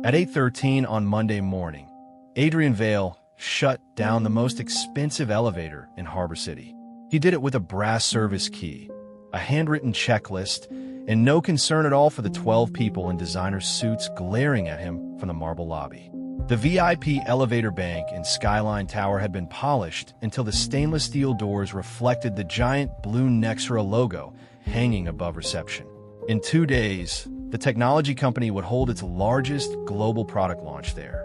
At 8:13 on Monday morning, Adrian Vale shut down the most expensive elevator in Harbor City. He did it with a brass service key, a handwritten checklist, and no concern at all for the 12 people in designer suits glaring at him from the marble lobby. The VIP elevator bank in Skyline Tower had been polished until the stainless steel doors reflected the giant blue Nexera logo hanging above reception. In 2 days, the technology company would hold its largest global product launch there.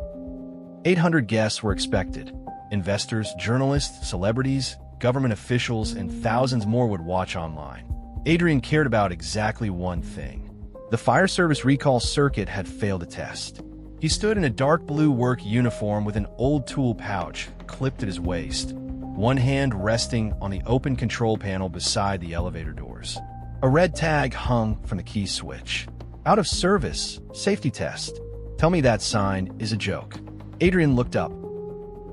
800 guests were expected. Investors, journalists, celebrities, government officials, and thousands more would watch online. Adrian cared about exactly one thing. The fire service recall circuit had failed a test. He stood in a dark blue work uniform with an old tool pouch clipped at his waist, one hand resting on the open control panel beside the elevator doors. A red tag hung from the key switch. Out of service, safety test. Tell me that sign is a joke. Adrian looked up.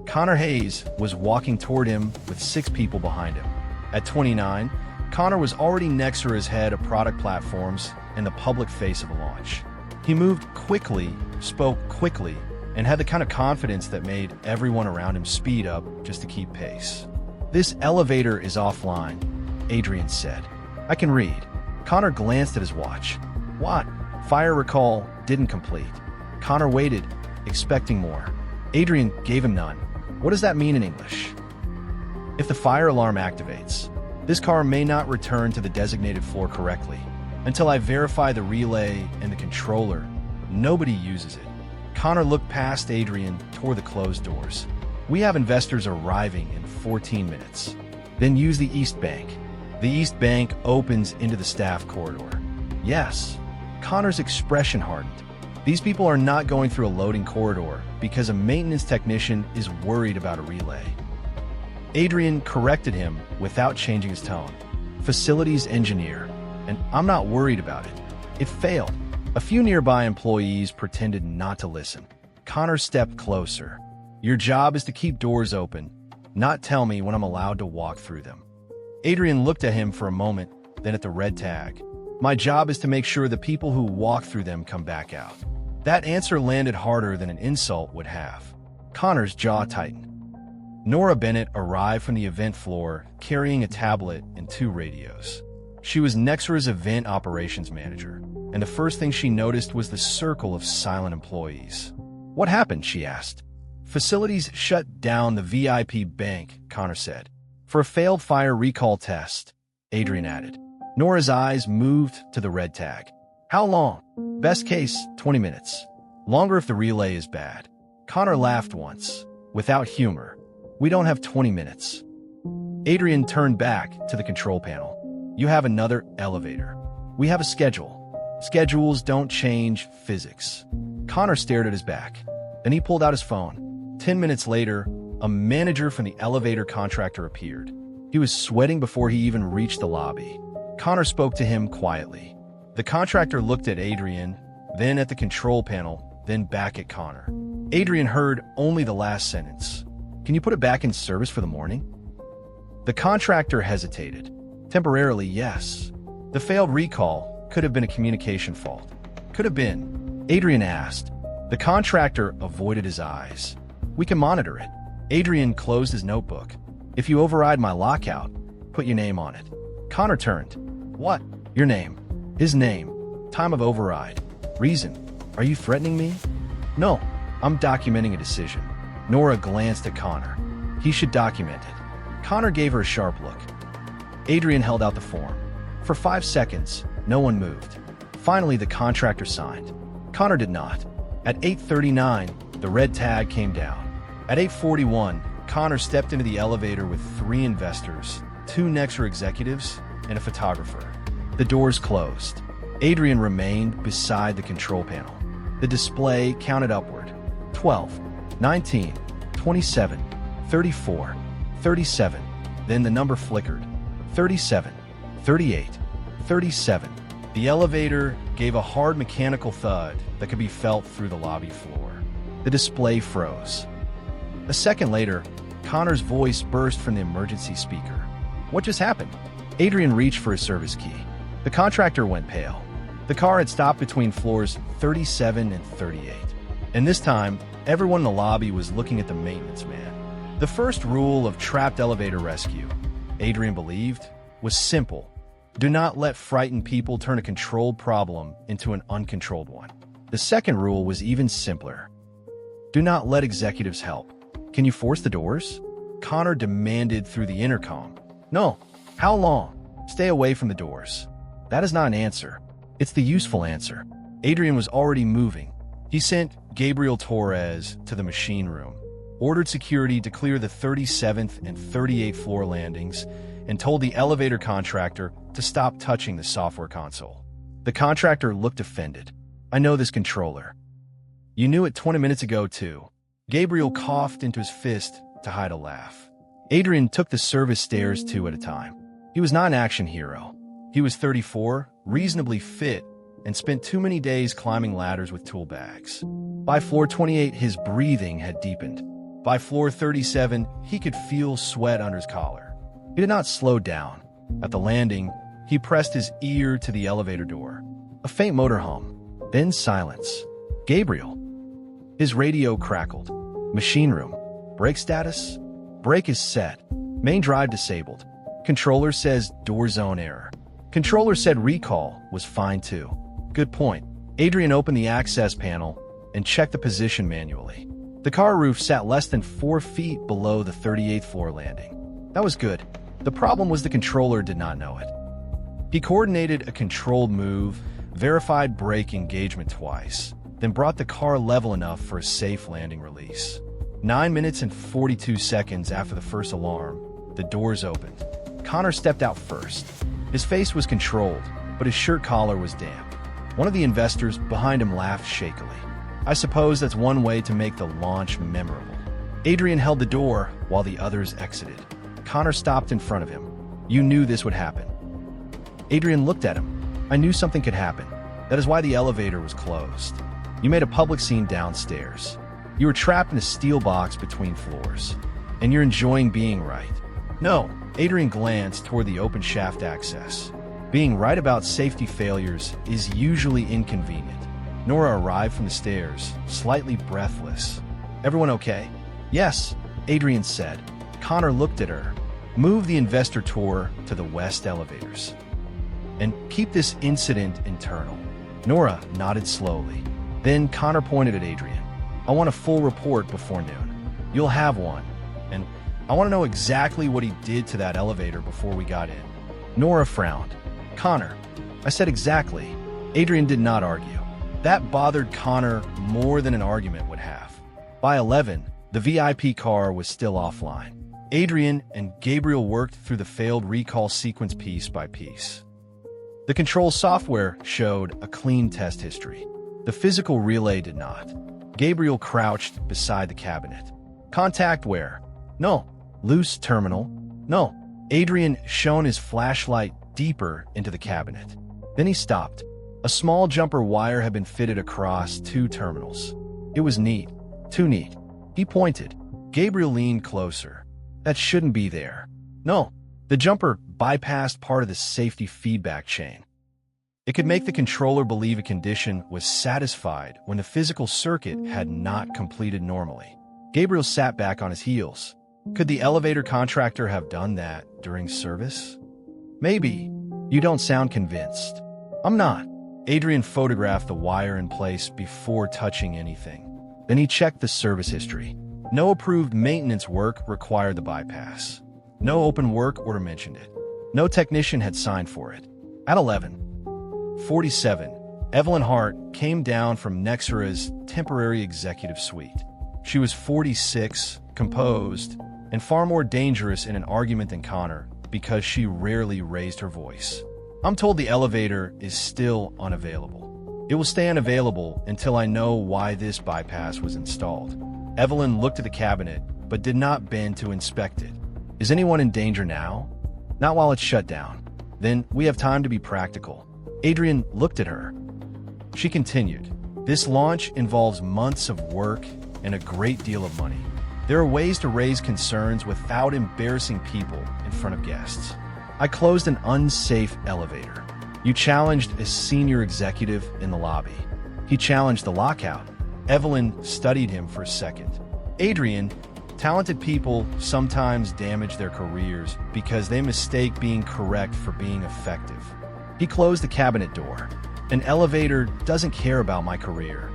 Connor Hayes was walking toward him with 6 people behind him. At 29, Connor was already Nexera's head of product platforms and the public face of a launch. He moved quickly, spoke quickly, and had the kind of confidence that made everyone around him speed up just to keep pace. "This elevator is offline," Adrian said. "I can read." Connor glanced at his watch. "What?" "Fire recall didn't complete." Connor waited, expecting more. Adrian gave him none. "What does that mean in English?" "If the fire alarm activates, this car may not return to the designated floor correctly. Until I verify the relay and the controller, nobody uses it." Connor looked past Adrian toward the closed doors. "We have investors arriving in 14 minutes. Then use the East Bank. The East Bank opens into the staff corridor." "Yes." Connor's expression hardened. These people are not going through a loading corridor because a maintenance technician is worried about a relay. Adrian corrected him without changing his tone. "Facilities engineer. And I'm not worried about it. It failed." A few nearby employees pretended not to listen. Connor stepped closer. "Your job is to keep doors open, not tell me when I'm allowed to walk through them." Adrian looked at him for a moment, then at the red tag. "My job is to make sure the people who walk through them come back out." That answer landed harder than an insult would have. Connor's jaw tightened. Nora Bennett arrived from the event floor carrying a tablet and 2 radios. She was Nexera's event operations manager, and the first thing she noticed was the circle of silent employees. "What happened?" she asked. "Facilities shut down the VIP bank," Connor said. "For a failed fire recall test," Adrian added. Nora's eyes moved to the red tag. "How long?" "Best case, 20 minutes. Longer if the relay is bad." Connor laughed once, without humor. "We don't have 20 minutes." Adrian turned back to the control panel. "You have another elevator. We have a schedule. Schedules don't change physics." Connor stared at his back. Then he pulled out his phone. 10 minutes later, a manager from the elevator contractor appeared. He was sweating before he even reached the lobby. Connor spoke to him quietly. The contractor looked at Adrian, then at the control panel, then back at Connor. Adrian heard only the last sentence. "Can you put it back in service for the morning?" The contractor hesitated. "Temporarily, yes. The failed recall could have been a communication fault." "Could have been?" Adrian asked. The contractor avoided his eyes. "We can monitor it." Adrian closed his notebook. "If you override my lockout, put your name on it." Connor turned. "What?" "Your name." His name. "Time of override." "Reason." "Are you threatening me?" "No, I'm documenting a decision." Nora glanced at Connor. "He should document it." Connor gave her a sharp look. Adrian held out the form. For 5 seconds, no one moved. Finally, the contractor signed. Connor did not. At 8:39, the red tag came down. At 8:41, Connor stepped into the elevator with 3 investors, 2 Nexera executives, and a photographer. The doors closed. Adrian remained beside the control panel. The display counted upward. 12, 19, 27, 34, 37. Then the number flickered. 37, 38, 37. The elevator gave a hard mechanical thud that could be felt through the lobby floor. The display froze. A second later, Connor's voice burst from the emergency speaker. "What just happened?" Adrian reached for his service key. The contractor went pale. The car had stopped between floors 37 and 38. And this time, everyone in the lobby was looking at the maintenance man. The first rule of trapped elevator rescue, Adrian believed, was simple. Do not let frightened people turn a controlled problem into an uncontrolled one. The second rule was even simpler. Do not let executives help. Can you force the doors? Connor demanded through the intercom. No. How long? Stay away from the doors. That is not an answer. It's the useful answer. Adrian was already moving. He sent Gabriel Torres to the machine room, ordered security to clear the 37th and 38th floor landings, and told the elevator contractor to stop touching the software console. The contractor looked offended. I know this controller. You knew it 20 minutes ago, too. Gabriel coughed into his fist to hide a laugh. Adrian took the service stairs 2 at a time. He was not an action hero. He was 34, reasonably fit, and spent too many days climbing ladders with tool bags. By floor 28, his breathing had deepened. By floor 37, he could feel sweat under his collar. He did not slow down. At the landing, he pressed his ear to the elevator door. A faint motor hum, then silence. Gabriel. His radio crackled. Machine room. Brake status? Brake is set. Main drive disabled. Controller says door zone error. Controller said recall was fine too. Good point. Adrian opened the access panel and checked the position manually. The car roof sat less than 4 feet below the 38th floor landing. That was good. The problem was the controller did not know it. He coordinated a controlled move, verified brake engagement twice, then brought the car level enough for a safe landing release. 9 minutes and 42 seconds after the first alarm, the doors opened. Connor stepped out first. His face was controlled, but his shirt collar was damp. One of the investors behind him laughed shakily. I suppose that's one way to make the launch memorable. Adrian held the door while the others exited. Connor stopped in front of him. You knew this would happen. Adrian looked at him. I knew something could happen. That is why the elevator was closed. You made a public scene downstairs. You were trapped in a steel box between floors. And you're enjoying being right. No, Adrian glanced toward the open shaft access. Being right about safety failures is usually inconvenient. Nora arrived from the stairs, slightly breathless. Everyone okay? Yes, Adrian said. Connor looked at her. Move the investor tour to the west elevators. And keep this incident internal. Nora nodded slowly. Then Connor pointed at Adrian. I want a full report before noon. You'll have one. And I want to know exactly what he did to that elevator before we got in. Nora frowned. Connor. I said exactly. Adrian did not argue. That bothered Connor more than an argument would have. By 11, the VIP car was still offline. Adrian and Gabriel worked through the failed recall sequence piece by piece. The control software showed a clean test history. The physical relay did not. Gabriel crouched beside the cabinet. Contact where? No. Loose terminal? No. Adrian shone his flashlight deeper into the cabinet. Then he stopped. A small jumper wire had been fitted across 2 terminals. It was neat. Too neat. He pointed. Gabriel leaned closer. That shouldn't be there. No. The jumper bypassed part of the safety feedback chain. It could make the controller believe a condition was satisfied when the physical circuit had not completed normally. Gabriel sat back on his heels. Could the elevator contractor have done that during service? Maybe. You don't sound convinced. I'm not. Adrian photographed the wire in place before touching anything. Then he checked the service history. No approved maintenance work required the bypass. No open work order mentioned it. No technician had signed for it. At 11:47, Evelyn Hart came down from Nexera's temporary executive suite. She was 46, composed, and far more dangerous in an argument than Connor because she rarely raised her voice. I'm told the elevator is still unavailable. It will stay unavailable until I know why this bypass was installed. Evelyn looked at the cabinet, but did not bend to inspect it. Is anyone in danger now? Not while it's shut down. Then we have time to be practical. Adrian looked at her. She continued. This launch involves months of work and a great deal of money. There are ways to raise concerns without embarrassing people in front of guests. I closed an unsafe elevator. You challenged a senior executive in the lobby. He challenged the lockout. Evelyn studied him for a second. Adrian, talented people sometimes damage their careers because they mistake being correct for being effective. He closed the cabinet door. An elevator doesn't care about my career.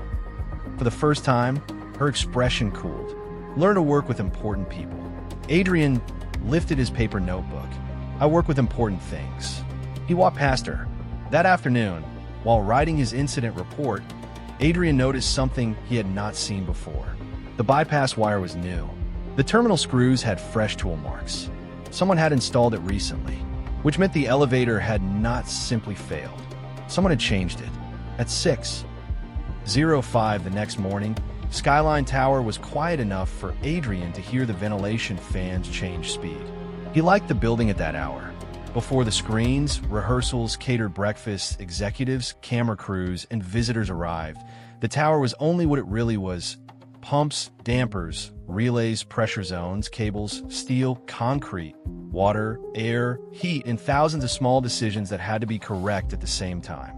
For the first time, her expression cooled. Learn to work with important people. Adrian lifted his paper notebook. I work with important things. He walked past her. That afternoon, while writing his incident report, Adrian noticed something he had not seen before. The bypass wire was new. The terminal screws had fresh tool marks. Someone had installed it recently, which meant the elevator had not simply failed. Someone had changed it. At 6:05 the next morning, Skyline Tower was quiet enough for Adrian to hear the ventilation fans change speed. He liked the building at that hour. Before the screens, rehearsals, catered breakfasts, executives, camera crews, and visitors arrived, the tower was only what it really was: pumps, dampers, relays, pressure zones, cables, steel, concrete, water, air, heat, and thousands of small decisions that had to be correct at the same time.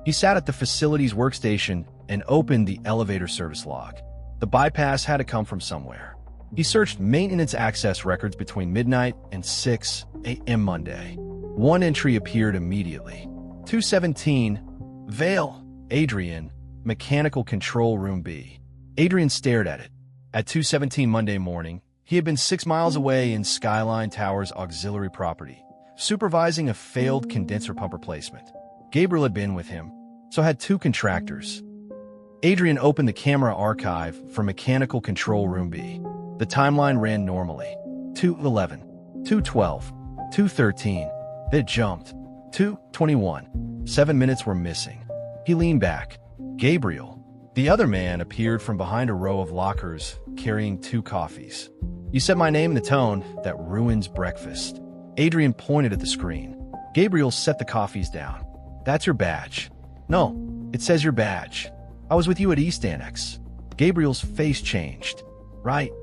He sat at the facility's workstation and opened the elevator service log. The bypass had to come from somewhere. He searched maintenance access records between midnight and 6 a.m. Monday. One entry appeared immediately. 217, Vale, Adrian, Mechanical Control Room B. Adrian stared at it. At 2:17 Monday morning, he had been 6 miles away in Skyline Tower's auxiliary property, supervising a failed condenser pump replacement. Gabriel had been with him, so had 2 contractors. Adrian opened the camera archive for Mechanical Control Room B. The timeline ran normally. 2:11, 2:12, 2:13. Then it jumped. 2:21. 7 minutes were missing. He leaned back. Gabriel, the other man, appeared from behind a row of lockers, carrying 2 coffees. "You said my name in the tone that ruins breakfast." Adrian pointed at the screen. Gabriel set the coffees down. "That's your badge." "No, it says your badge. I was with you at East Annex." Gabriel's face changed. "Right."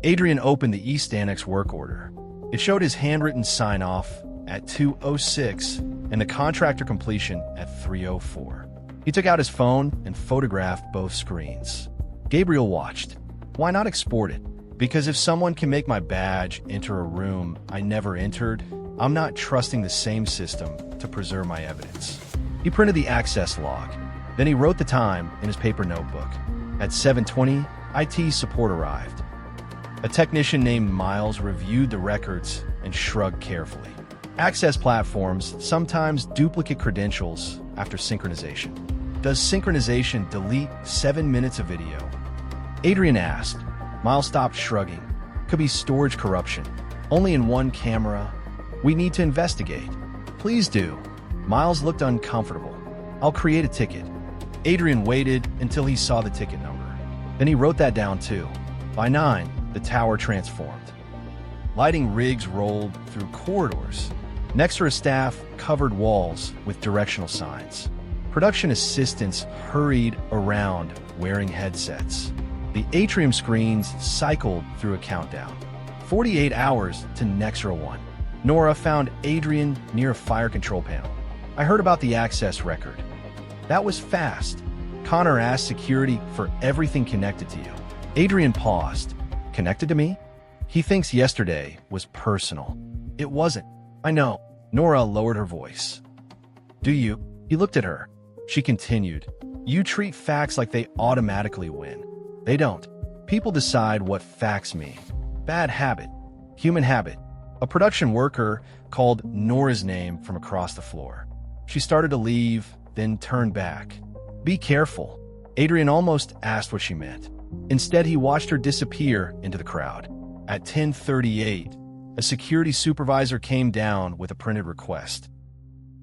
Adrian opened the East Annex work order. It showed his handwritten sign-off at 2:06 and the contractor completion at 3:04. He took out his phone and photographed both screens. Gabriel watched. "Why not export it? Because if someone can make my badge enter a room I never entered, I'm not trusting the same system to preserve my evidence." He printed the access log. Then he wrote the time in his paper notebook. At 7:20, IT support arrived. A technician named Miles reviewed the records and shrugged carefully. Access platforms sometimes duplicate credentials after synchronization. Does synchronization delete 7 minutes of video? Adrian asked. Miles stopped shrugging. Could be storage corruption. Only in one camera. We need to investigate. Please do. Miles looked uncomfortable. I'll create a ticket. Adrian waited until he saw the ticket number. Then he wrote that down too. By 9, the tower transformed. Lighting rigs rolled through corridors. Nextra staff covered walls with directional signs. Production assistants hurried around wearing headsets. The atrium screens cycled through a countdown. 48 hours to Nextra 1. Nora found Adrian near a fire control panel. I heard about the access record. That was fast. Connor asked security for everything connected to you. Adrian paused. Connected to me? He thinks yesterday was personal. It wasn't. I know. Nora lowered her voice. Do you? He looked at her. She continued. You treat facts like they automatically win. They don't. People decide what facts mean. Bad habit. Human habit. A production worker called Nora's name from across the floor. She started to leave, then turned back. Be careful. Adrian almost asked what she meant. Instead, he watched her disappear into the crowd. At 10:38, a security supervisor came down with a printed request.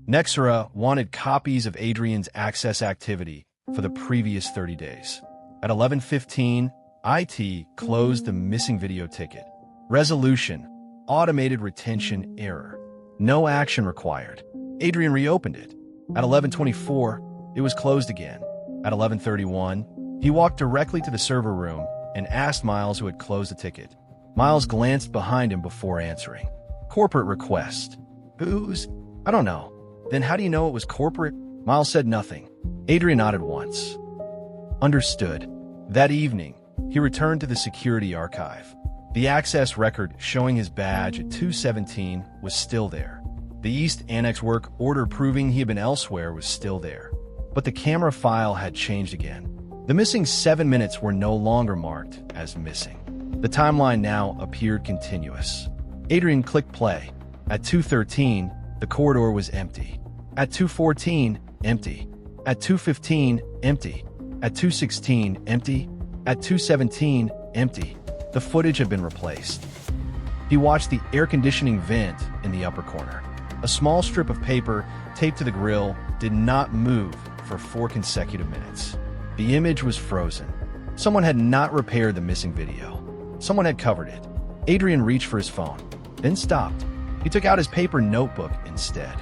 Nextra wanted copies of Adrian's access activity for the previous 30 days. At 11:15, IT closed the missing video ticket. Resolution: automated retention error. No action required. Adrian reopened it. At 11:24, it was closed again. At 11:31, he walked directly to the server room and asked Miles who had closed the ticket. Miles glanced behind him before answering. Corporate request. Whose? I don't know. Then how do you know it was corporate? Miles said nothing. Adrian nodded once. Understood. That evening, he returned to the security archive. The access record showing his badge at 217 was still there. The East Annex work order proving he had been elsewhere was still there. But the camera file had changed again. The missing 7 minutes were no longer marked as missing. The timeline now appeared continuous. Adrian clicked play. At 2:13, the corridor was empty. At 2:14, empty. At 2:15, empty. At 2:16, empty. At 2:17, empty. The footage had been replaced. He watched the air conditioning vent in the upper corner. A small strip of paper taped to the grill did not move for 4 consecutive minutes. The image was frozen. Someone had not repaired the missing video. Someone had covered it. Adrian reached for his phone, then stopped. He took out his paper notebook instead.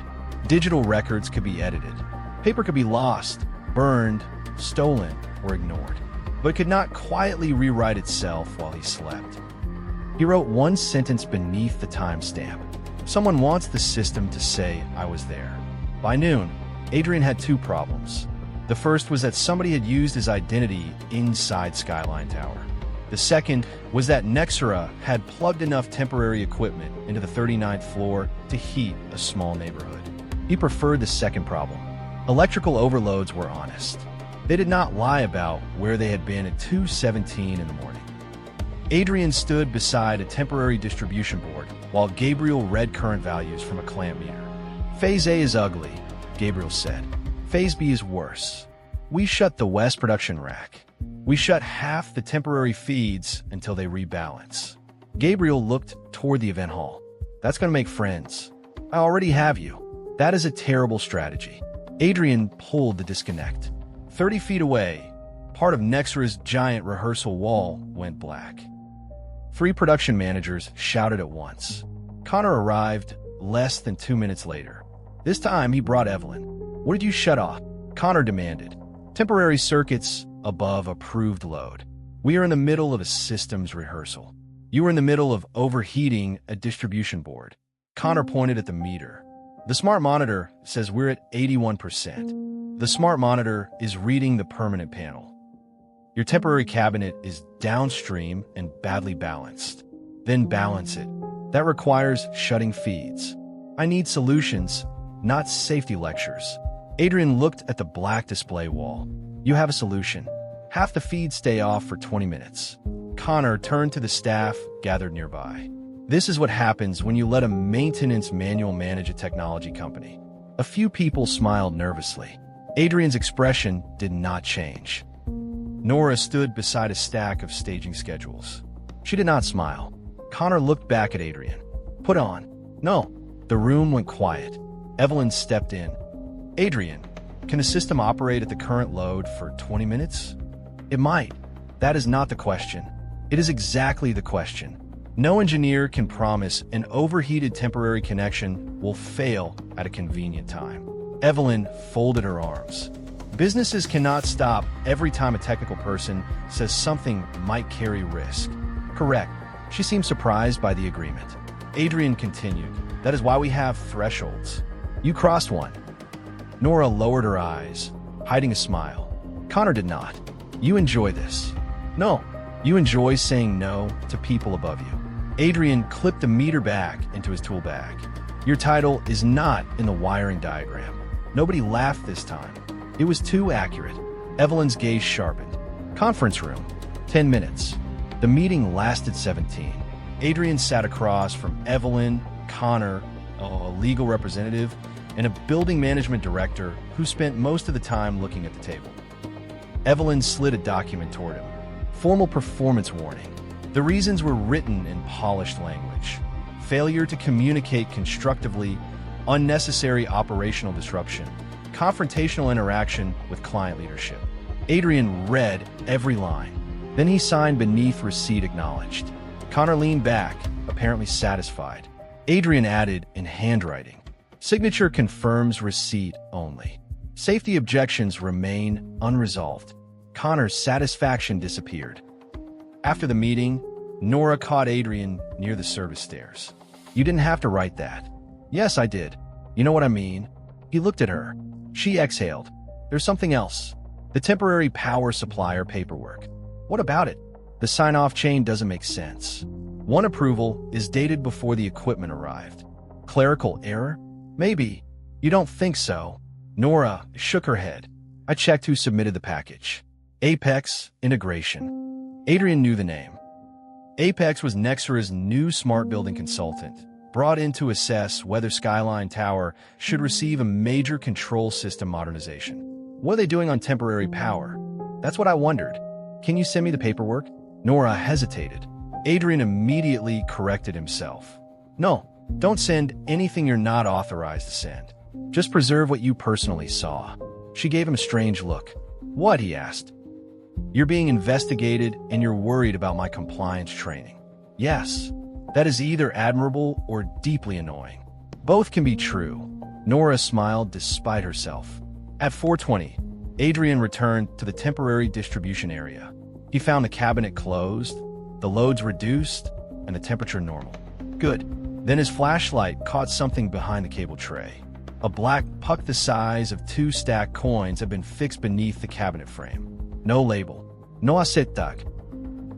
Digital records could be edited. Paper could be lost, burned, stolen, or ignored, but could not quietly rewrite itself while he slept. He wrote one sentence beneath the timestamp. Someone wants the system to say I was there. By noon, Adrian had 2 problems. The first was that somebody had used his identity inside Skyline Tower. The second was that Nexera had plugged enough temporary equipment into the 39th floor to heat a small neighborhood. He preferred the second problem. Electrical overloads were honest. They did not lie about where they had been at 2:17 in the morning. Adrian stood beside a temporary distribution board while Gabriel read current values from a clamp meter. Phase A is ugly, Gabriel said. Phase B is worse. We shut the West production rack. We shut half the temporary feeds until they rebalance. Gabriel looked toward the event hall. That's going to make friends. I already have you. That is a terrible strategy. Adrian pulled the disconnect. 30 feet away, part of Nexera's giant rehearsal wall went black. 3 production managers shouted at once. Connor arrived less than 2 minutes later. This time he brought Evelyn. What did you shut off? Connor demanded. Temporary circuits above approved load. We are in the middle of a systems rehearsal. You are in the middle of overheating a distribution board. Connor pointed at the meter. The smart monitor says we're at 81%. The smart monitor is reading the permanent panel. Your temporary cabinet is downstream and badly balanced. Then balance it. That requires shutting feeds. I need solutions, not safety lectures. Adrian looked at the black display wall. You have a solution. Half the feeds stay off for 20 minutes. Connor turned to the staff gathered nearby. This is what happens when you let a maintenance manual manage a technology company. A few people smiled nervously. Adrian's expression did not change. Nora stood beside a stack of staging schedules. She did not smile. Connor looked back at Adrian. Put on. No. The room went quiet. Evelyn stepped in. Adrian, can the system operate at the current load for 20 minutes? It might. That is not the question. It is exactly the question. No engineer can promise an overheated temporary connection will fail at a convenient time. Evelyn folded her arms. Businesses cannot stop every time a technical person says something might carry risk. Correct. She seemed surprised by the agreement. Adrian continued. That is why we have thresholds. You crossed one. Nora lowered her eyes, hiding a smile. Connor did not. You enjoy this. No. You enjoy saying no to people above you. Adrian clipped the meter back into his tool bag. Your title is not in the wiring diagram. Nobody laughed this time. It was too accurate. Evelyn's gaze sharpened. Conference room. 10 minutes. The meeting lasted 17. Adrian sat across from Evelyn, Connor, a legal representative, and a building management director who spent most of the time looking at the table. Evelyn slid a document toward him. Formal performance warning. The reasons were written in polished language. Failure to communicate constructively, unnecessary operational disruption, confrontational interaction with client leadership. Adrian read every line. Then he signed beneath receipt acknowledged. Connor leaned back, apparently satisfied. Adrian added in handwriting. Signature confirms receipt only. Safety objections remain unresolved. Connor's satisfaction disappeared. After the meeting, Nora caught Adrian near the service stairs. You didn't have to write that. Yes, I did. You know what I mean? He looked at her. She exhaled. There's something else. The temporary power supplier paperwork. What about it? The sign-off chain doesn't make sense. One approval is dated before the equipment arrived. Clerical error? Maybe. You don't think so? Nora shook her head. I checked who submitted the package. Apex Integration. Adrian knew the name. Apex was Nexra's new smart building consultant, brought in to assess whether Skyline Tower should receive a major control system modernization. What are they doing on temporary power? That's what I wondered. Can you send me the paperwork? Nora hesitated. Adrian immediately corrected himself. No, don't send anything you're not authorized to send. Just preserve what you personally saw. She gave him a strange look. What? He asked. You're being investigated and you're worried about my compliance training. Yes, that is either admirable or deeply annoying. Both can be true. Nora smiled despite herself. At 4:20, Adrian returned to the temporary distribution area. He found the cabinet closed, the loads reduced, and the temperature normal. Good. Then his flashlight caught something behind the cable tray. A black puck the size of 2 stacked coins had been fixed beneath the cabinet frame. No label. No asetak.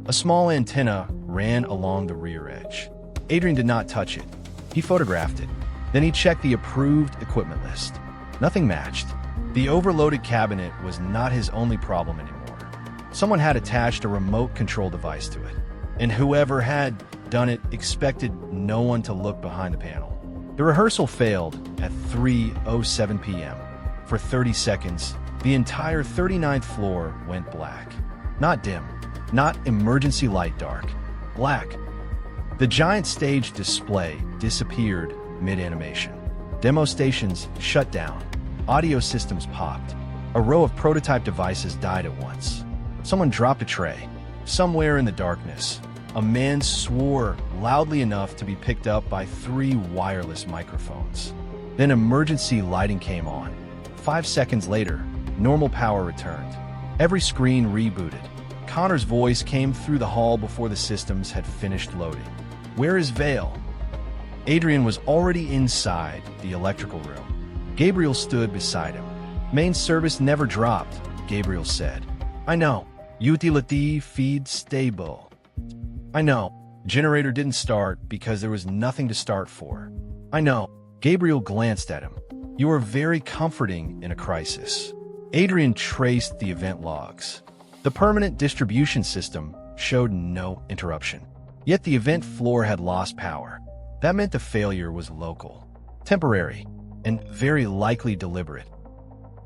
A small antenna ran along the rear edge. Adrian did not touch it. He photographed it. Then he checked the approved equipment list. Nothing matched. The overloaded cabinet was not his only problem anymore. Someone had attached a remote control device to it, and whoever had done it expected no one to look behind the panel. The rehearsal failed at 3:07 p.m. For 30 seconds, the entire 39th floor went black. Not dim, not emergency light dark. Black. The giant stage display disappeared mid-animation. Demo stations shut down. Audio systems popped. A row of prototype devices died at once. Someone dropped a tray. Somewhere in the darkness, a man swore loudly enough to be picked up by 3 wireless microphones. Then emergency lighting came on. 5 seconds later, normal power returned. Every screen rebooted. Connor's voice came through the hall before the systems had finished loading. Where is Vale? Adrian was already inside the electrical room. Gabriel stood beside him. Main service never dropped, Gabriel said. I know. Utility feed stable. I know. Generator didn't start because there was nothing to start for. I know. Gabriel glanced at him. You are very comforting in a crisis. Adrian traced the event logs. The permanent distribution system showed no interruption. Yet the event floor had lost power. That meant the failure was local, temporary, and very likely deliberate.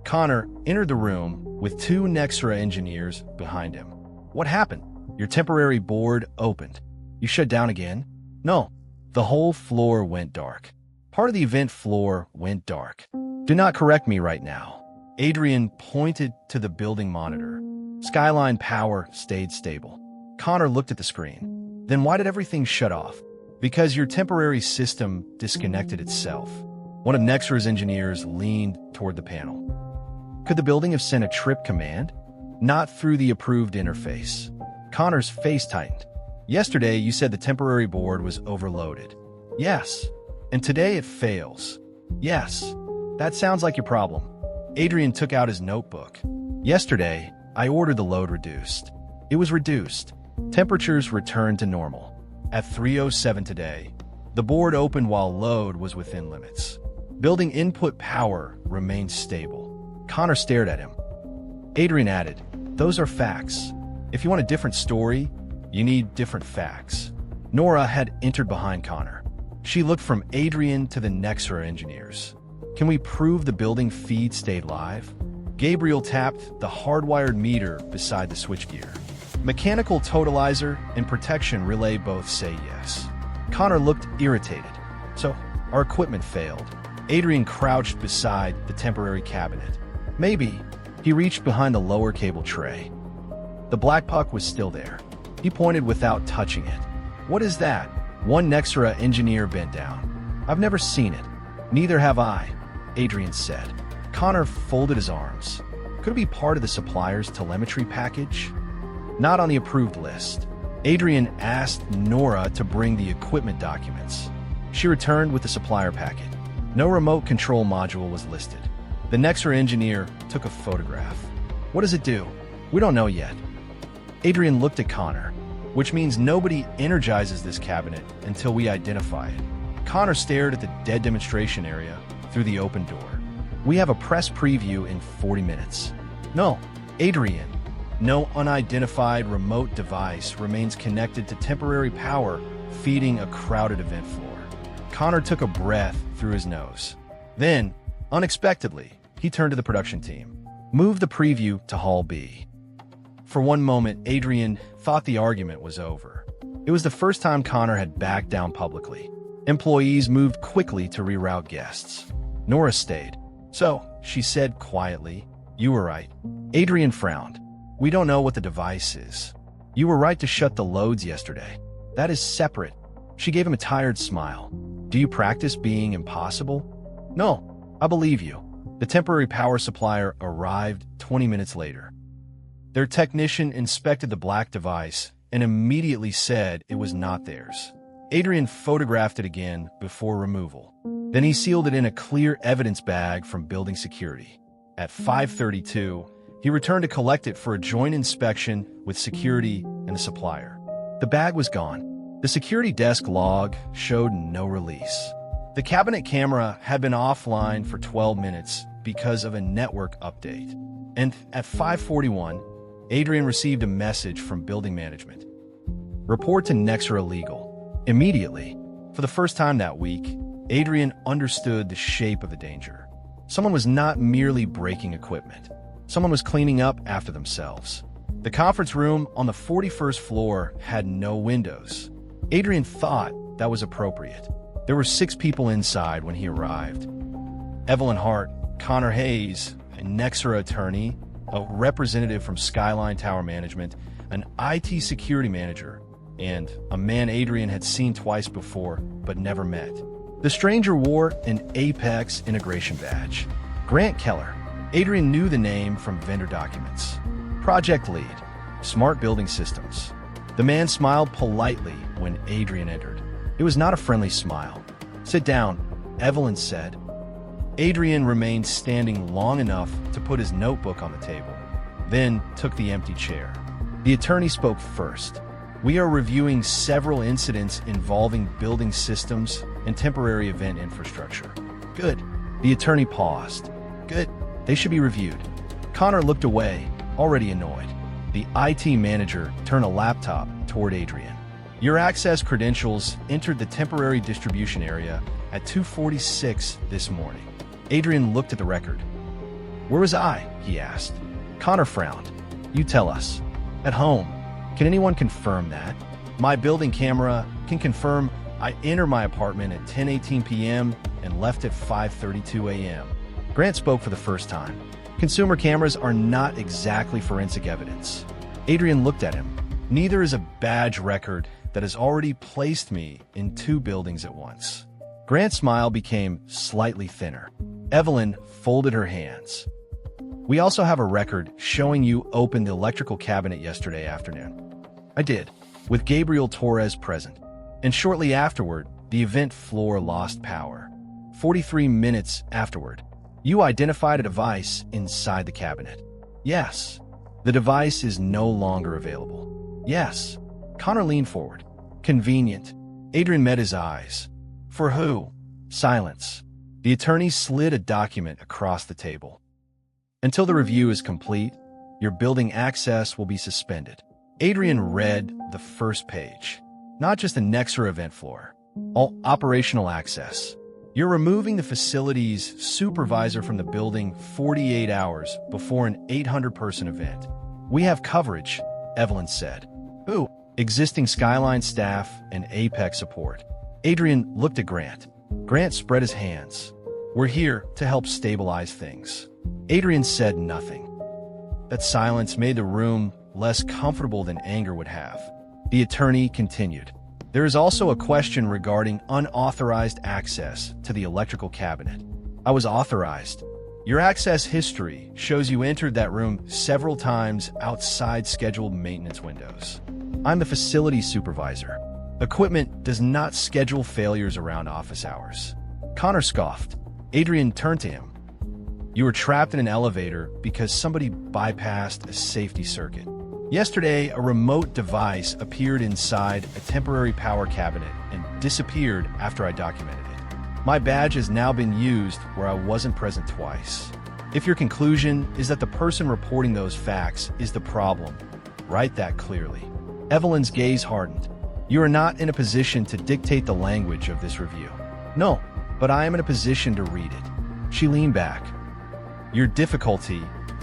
Connor entered the room with 2 Nexra engineers behind him. What happened? Your temporary board opened. You shut down again? No. The whole floor went dark. Part of the event floor went dark. Do not correct me right now. Adrian pointed to the building monitor. Skyline power stayed stable. Connor looked at the screen. Then why did everything shut off? Because your temporary system disconnected itself. One of Nexra's engineers leaned toward the panel. Could the building have sent a trip command? Not through the approved interface. Connor's face tightened. Yesterday, you said the temporary board was overloaded. Yes. And today it fails. Yes. That sounds like your problem. Adrian took out his notebook. Yesterday, I ordered the load reduced. It was reduced. Temperatures returned to normal. At 3:07 today, the board opened while load was within limits. Building input power remained stable. Connor stared at him. Adrian added, those are facts. If you want a different story, you need different facts. Nora had entered behind Connor. She looked from Adrian to the Nexra engineers. Can we prove the building feed stayed live? Gabriel tapped the hardwired meter beside the switchgear. Mechanical totalizer and protection relay both say yes. Connor looked irritated. So, our equipment failed. Adrian crouched beside the temporary cabinet. Maybe. He reached behind the lower cable tray. The black puck was still there. He pointed without touching it. What is that? One Nexra engineer bent down. I've never seen it. Neither have I, Adrian said. Connor folded his arms. Could it be part of the supplier's telemetry package? Not on the approved list. Adrian asked Nora to bring the equipment documents. She returned with the supplier packet. No remote control module was listed. The Nexra engineer took a photograph. What does it do? We don't know yet. Adrian looked at Connor, which means nobody energizes this cabinet until we identify it. Connor stared at the dead demonstration area through the open door. We have a press preview in 40 minutes. No, Adrian. No unidentified remote device remains connected to temporary power feeding a crowded event floor. Connor took a breath through his nose. Then, unexpectedly, he turned to the production team. Move the preview to Hall B. For one moment, Adrian thought the argument was over. It was the first time Connor had backed down publicly. Employees moved quickly to reroute guests. Nora stayed. So, she said quietly, "You were right." Adrian frowned. "We don't know what the device is. You were right to shut the loads yesterday. That is separate." She gave him a tired smile. "Do you practice being impossible?" "No, I believe you." The temporary power supplier arrived 20 minutes later. Their technician inspected the black device and immediately said it was not theirs. Adrian photographed it again before removal. Then he sealed it in a clear evidence bag from building security. At 5:32, he returned to collect it for a joint inspection with security and the supplier. The bag was gone. The security desk log showed no release. The cabinet camera had been offline for 12 minutes because of a network update. And at 5:41, Adrian received a message from building management. "Report to Nexera Legal." Immediately, for the first time that week, Adrian understood the shape of the danger. Someone was not merely breaking equipment. Someone was cleaning up after themselves. The conference room on the 41st floor had no windows. Adrian thought that was appropriate. There were 6 people inside when he arrived. Evelyn Hart, Connor Hayes, a Nexera attorney, a representative from Skyline Tower Management, an IT security manager, and a man Adrian had seen twice before but never met. The stranger wore an Apex integration badge. Grant Keller. Adrian knew the name from vendor documents. Project lead, Smart Building Systems. The man smiled politely when Adrian entered. It was not a friendly smile. "Sit down," Evelyn said. Adrian remained standing long enough to put his notebook on the table, then took the empty chair. The attorney spoke first. "We are reviewing several incidents involving building systems and temporary event infrastructure." "Good." The attorney paused. "Good. They should be reviewed." Connor looked away, already annoyed. The IT manager turned a laptop toward Adrian. "Your access credentials entered the temporary distribution area at 2:46 this morning." Adrian looked at the record. "Where was I?" he asked. Connor frowned. "You tell us." "At home." "Can anyone confirm that?" "My building camera can confirm I entered my apartment at 10:18 p.m. and left at 5:32 a.m. Grant spoke for the first time. "Consumer cameras are not exactly forensic evidence." Adrian looked at him. "Neither is a badge record that has already placed me in 2 buildings at once." Grant's smile became slightly thinner. Evelyn folded her hands. "We also have a record showing you opened the electrical cabinet yesterday afternoon." "I did, with Gabriel Torres present. And shortly afterward, the event floor lost power. 43 minutes afterward, you identified a device inside the cabinet." "Yes." "The device is no longer available." "Yes." Connor leaned forward. "Convenient." Adrian met his eyes. "For who?" Silence. The attorney slid a document across the table. "Until the review is complete, your building access will be suspended." Adrian read the first page. "Not just the Nexera event floor. All operational access. You're removing the facility's supervisor from the building 48 hours before an 800-person event." "We have coverage," Evelyn said. "Who?" "Existing Skyline staff and Apex support." Adrian looked at Grant. Grant spread his hands. "We're here to help stabilize things." Adrian said nothing. That silence made the room less comfortable than anger would have. The attorney continued. "There is also a question regarding unauthorized access to the electrical cabinet." "I was authorized." "Your access history shows you entered that room several times outside scheduled maintenance windows." "I'm the facility supervisor. Equipment does not schedule failures around office hours." Connor scoffed. Adrian turned to him. You were trapped in an elevator because somebody bypassed a safety circuit. Yesterday, a remote device appeared inside a temporary power cabinet and disappeared after I documented it. My badge has now been used where I wasn't present twice. If your conclusion is that the person reporting those facts is the problem, write that clearly. Evelyn's gaze hardened. You are not in a position to dictate the language of this review. No, but I am in a position to read it. She leaned back. Your difficulty,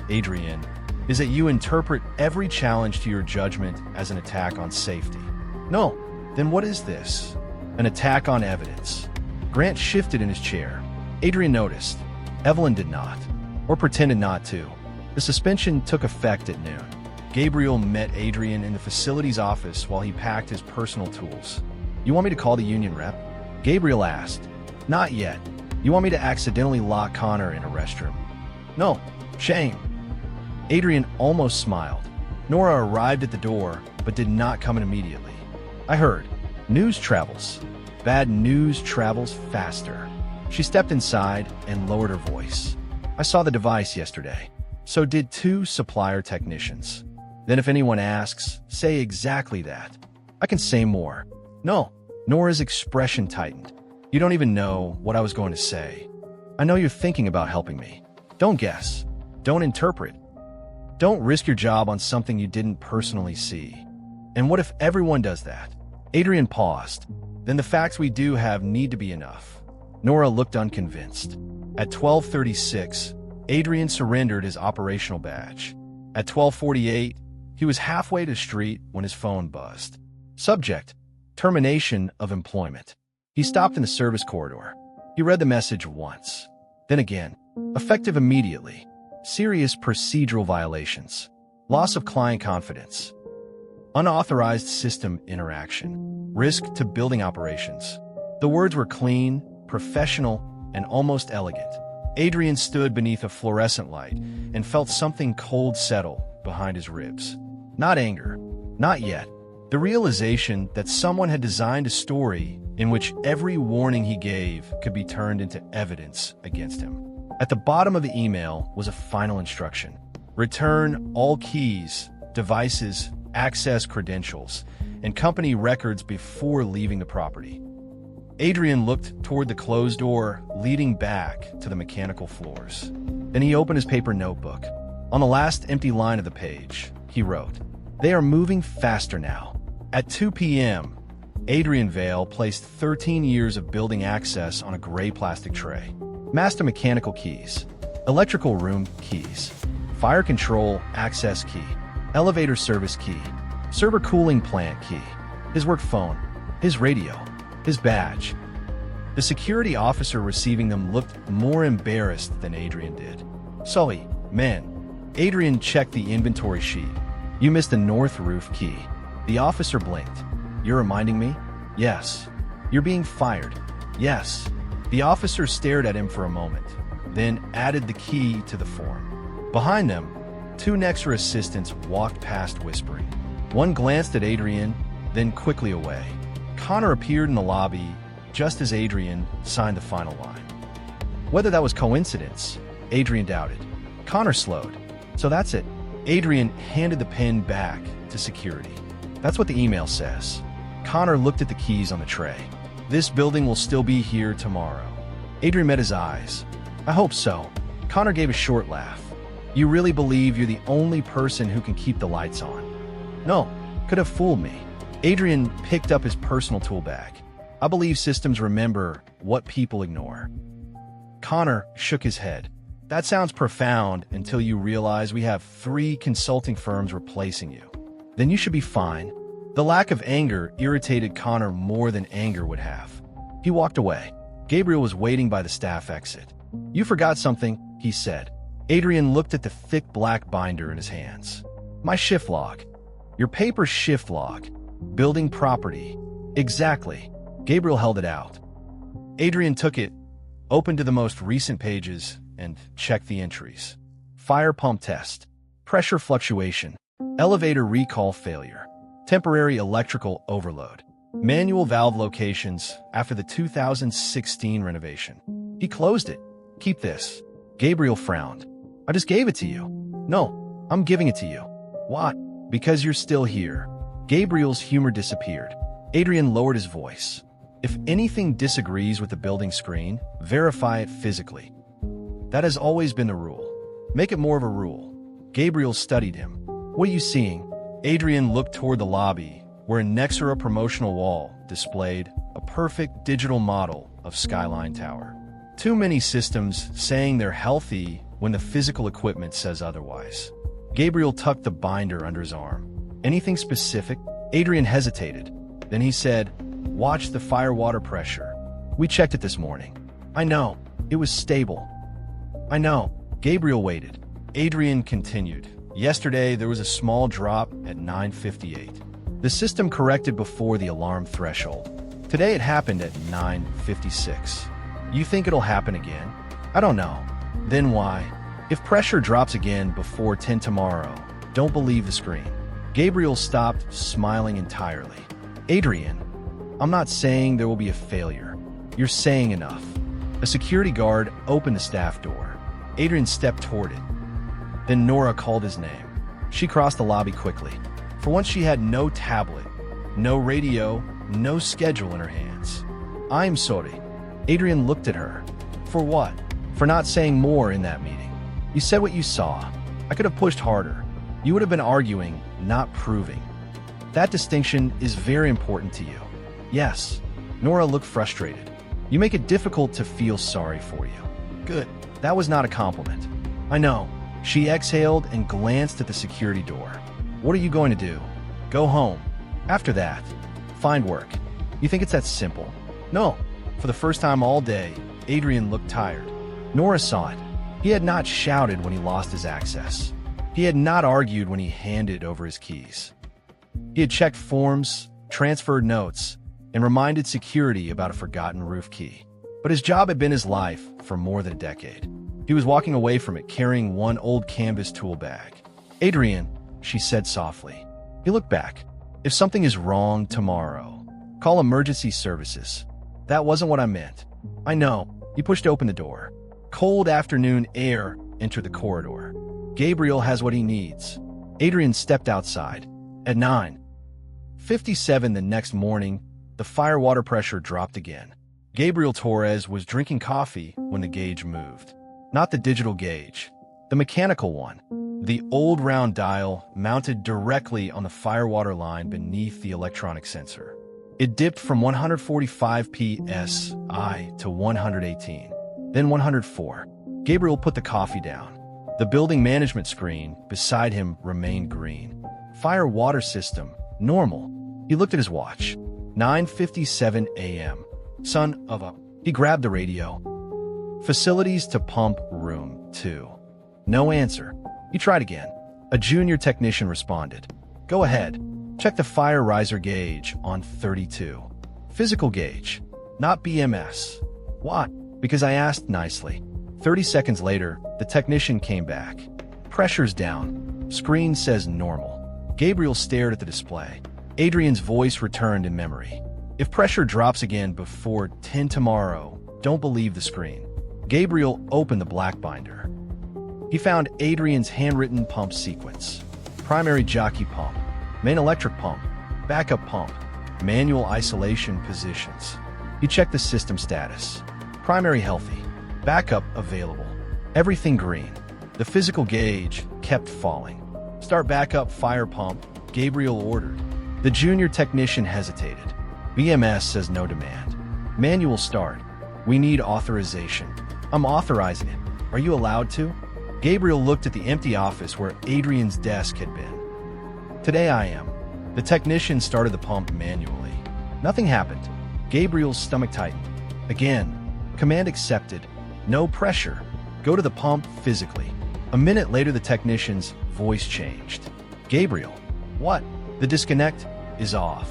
Adrian, is that you interpret every challenge to your judgment as an attack on safety. No, then what is this? An attack on evidence. Grant shifted in his chair. Adrian noticed. Evelyn did not, or pretended not to. The suspension took effect at noon. Gabriel met Adrian in the facility's office while he packed his personal tools. You want me to call the union rep? Gabriel asked. Not yet. You want me to accidentally lock Connor in a restroom? No, shame. Adrian almost smiled. Nora arrived at the door, but did not come in immediately. I heard. News travels. Bad news travels faster. She stepped inside and lowered her voice. I saw the device yesterday. So did 2 supplier technicians. Then if anyone asks, say exactly that. I can say more. No. Nora's expression tightened. You don't even know what I was going to say. I know you're thinking about helping me. Don't guess. Don't interpret. Don't risk your job on something you didn't personally see. And what if everyone does that? Adrian paused. Then the facts we do have need to be enough. Nora looked unconvinced. At 12:36, Adrian surrendered his operational badge. At 12:48, he was halfway to the street when his phone buzzed. Subject: termination of employment. He stopped in the service corridor. He read the message once, then again. Effective immediately. Serious procedural violations. Loss of client confidence. Unauthorized system interaction. Risk to building operations. The words were clean, professional, and almost elegant. Adrian stood beneath a fluorescent light and felt something cold settle behind his ribs. Not anger. Not yet. The realization that someone had designed a story in which every warning he gave could be turned into evidence against him. At the bottom of the email was a final instruction. Return all keys, devices, access credentials, and company records before leaving the property. Adrian looked toward the closed door leading back to the mechanical floors. Then he opened his paper notebook. On the last empty line of the page, he wrote, "They are moving faster now." At 2 p.m., Adrian Vale placed 13 years of building access on a gray plastic tray. Master mechanical keys, electrical room keys, fire control access key, elevator service key, server cooling plant key, his work phone, his radio, his badge. The security officer receiving them looked more embarrassed than Adrian did. "Sorry, man." Adrian checked the inventory sheet. "You missed the north roof key." The officer blinked. "You're reminding me?" "Yes." "You're being fired." "Yes." The officer stared at him for a moment, then added the key to the form. Behind them, 2 Nexer assistants walked past whispering. One glanced at Adrian, then quickly away. Connor appeared in the lobby just as Adrian signed the final line. Whether that was coincidence, Adrian doubted. Connor slowed. "So that's it." Adrian handed the pen back to security. "That's what the email says." Connor looked at the keys on the tray. "This building will still be here tomorrow." Adrian met his eyes. "I hope so." Connor gave a short laugh. "You really believe you're the only person who can keep the lights on?" "No, could have fooled me." Adrian picked up his personal tool bag. "I believe systems remember what people ignore." Connor shook his head. "That sounds profound until you realize we have 3 consulting firms replacing you. Then you should be fine." The lack of anger irritated Connor more than anger would have. He walked away. Gabriel was waiting by the staff exit. "You forgot something," he said. Adrian looked at the thick black binder in his hands. "My shift log." "Your paper shift log. Building property." "Exactly." Gabriel held it out. Adrian took it, opened to the most recent pages, and checked the entries. Fire pump test. Pressure fluctuation. Elevator recall failure. Temporary electrical overload. Manual valve locations after the 2016 renovation. He closed it. "Keep this." Gabriel frowned. I just gave it to you. No, I'm giving it to you. What? Because you're still here. Gabriel's humor disappeared. Adrian lowered his voice. If anything disagrees with the building screen, verify it physically. That has always been the rule. Make it more of a rule. Gabriel studied him. What are you seeing? Adrian looked toward the lobby, where next to a promotional wall displayed a perfect digital model of Skyline Tower. Too many systems saying they're healthy when the physical equipment says otherwise. Gabriel tucked the binder under his arm. Anything specific? Adrian hesitated. Then he said, watch the fire water pressure. We checked it this morning. I know. It was stable. I know. Gabriel waited. Adrian continued. Yesterday, there was a small drop at 9:58. The system corrected before the alarm threshold. Today it happened at 9:56. You think it'll happen again? I don't know. Then why? If pressure drops again before 10 tomorrow, don't believe the screen. Gabriel stopped, smiling entirely. Adrian, I'm not saying there will be a failure. You're saying enough. A security guard opened the staff door. Adrian stepped toward it. Then Nora called his name. She crossed the lobby quickly. For once she had no tablet, no radio, no schedule in her hands. I'm sorry. Adrian looked at her. For what? For not saying more in that meeting. You said what you saw. I could have pushed harder. You would have been arguing, not proving. That distinction is very important to you. Yes. Nora looked frustrated. You make it difficult to feel sorry for you. Good. That was not a compliment. I know. She exhaled and glanced at the security door. What are you going to do? Go home. After that, find work. You think it's that simple? No. For the first time all day, Adrian looked tired. Nora saw it. He had not shouted when he lost his access. He had not argued when he handed over his keys. He had checked forms, transferred notes, and reminded security about a forgotten roof key. But his job had been his life for more than a decade. He was walking away from it carrying one old canvas tool bag. Adrian, she said softly. He looked back. If something is wrong tomorrow, call emergency services. That wasn't what I meant. I know. He pushed open the door. Cold afternoon air entered the corridor. Gabriel has what he needs. Adrian stepped outside. At 9:57 the next morning, the fire water pressure dropped again. Gabriel Torres was drinking coffee when the gauge moved. Not the digital gauge, the mechanical one. The old round dial mounted directly on the fire water line beneath the electronic sensor. It dipped from 145 psi to 118, then 104. Gabriel put the coffee down. The building management screen beside him remained green. Fire water system, normal. He looked at his watch. 9:57 a.m. Son of a... He grabbed the radio. Facilities to pump room 2. No answer. He tried again. A junior technician responded. Go ahead. Check the fire riser gauge on 32. Physical gauge, not BMS. What? Because I asked nicely. 30 seconds later, the technician came back. Pressure's down. Screen says normal. Gabriel stared at the display. Adrian's voice returned in memory. If pressure drops again before 10 tomorrow, don't believe the screen. Gabriel opened the black binder. He found Adrian's handwritten pump sequence. Primary jockey pump, main electric pump, backup pump, manual isolation positions. He checked the system status. Primary healthy, backup available. Everything green. The physical gauge kept falling. Start backup fire pump, Gabriel ordered. The junior technician hesitated. BMS says no demand. Manual start. We need authorization. I'm authorizing it. Are you allowed to? Gabriel looked at the empty office where Adrian's desk had been. Today I am. The technician started the pump manually. Nothing happened. Gabriel's stomach tightened. Again. Command accepted. No pressure. Go to the pump physically. A minute later, the technician's voice changed. Gabriel. What? The disconnect is off.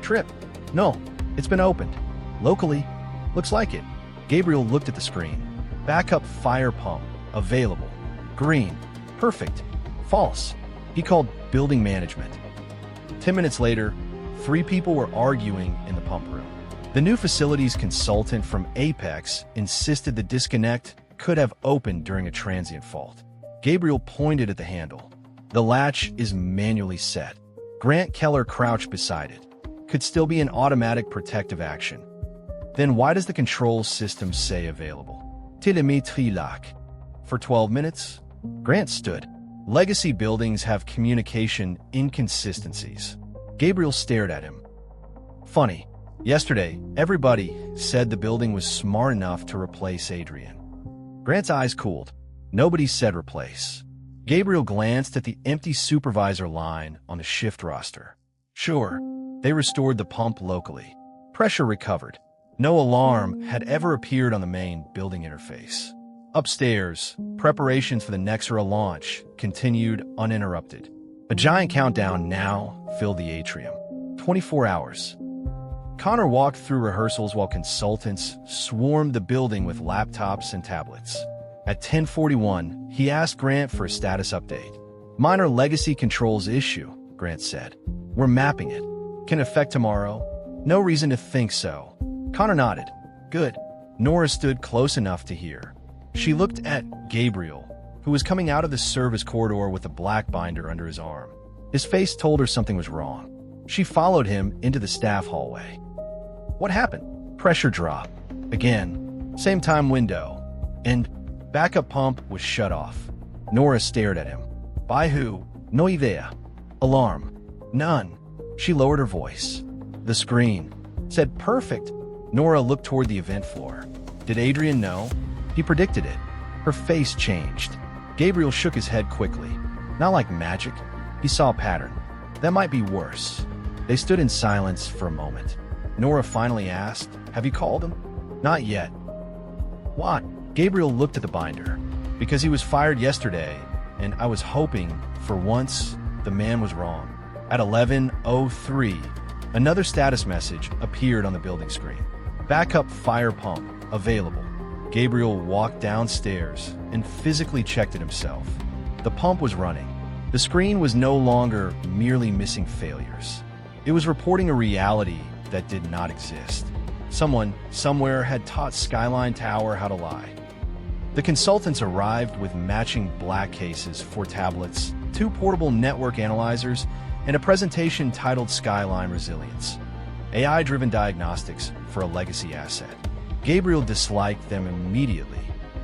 Trip. No, it's been opened. Locally. Looks like it. Gabriel looked at the screen. Backup fire pump. Available. Green. Perfect. False. He called building management. 10 minutes later, 3 people were arguing in the pump room. The new facilities consultant from Apex insisted the disconnect could have opened during a transient fault. Gabriel pointed at the handle. The latch is manually set. Grant Keller crouched beside it. Could still be an automatic protective action. Then why does the control system say available? Télémétrie lock. For 12 minutes? Grant stood. Legacy buildings have communication inconsistencies. Gabriel stared at him. Funny. Yesterday, everybody said the building was smart enough to replace Adrian. Grant's eyes cooled. Nobody said replace. Gabriel glanced at the empty supervisor line on the shift roster. Sure, they restored the pump locally. Pressure recovered. No alarm had ever appeared on the main building interface. Upstairs, preparations for the Nexera launch continued uninterrupted. A giant countdown now filled the atrium. 24 hours. Connor walked through rehearsals while consultants swarmed the building with laptops and tablets. At 10:41, he asked Grant for a status update. Minor legacy controls issue, Grant said. We're mapping it. Can affect tomorrow? No reason to think so. Connor nodded. Good. Nora stood close enough to hear. She looked at Gabriel, who was coming out of the service corridor with a black binder under his arm. His face told her something was wrong. She followed him into the staff hallway. What happened? Pressure drop. Again. Same time window. And backup pump was shut off. Nora stared at him. By who? No idea. Alarm. None. She lowered her voice. The screen said perfect. Nora looked toward the event floor. Did Adrian know? He predicted it. Her face changed. Gabriel shook his head quickly. Not like magic. He saw a pattern. That might be worse. They stood in silence for a moment. Nora finally asked, Have you called him? Not yet. Why? Gabriel looked at the binder. Because he was fired yesterday, and I was hoping, for once, the man was wrong. At 11:03, another status message appeared on the building screen. Backup fire pump available. Gabriel walked downstairs and physically checked it himself. The pump was running. The screen was no longer merely missing failures. It was reporting a reality that did not exist. Someone, somewhere, had taught Skyline Tower how to lie. The consultants arrived with matching black cases, 4 tablets, 2 portable network analyzers, and a presentation titled Skyline Resilience, AI-driven diagnostics for a legacy asset. Gabriel disliked them immediately,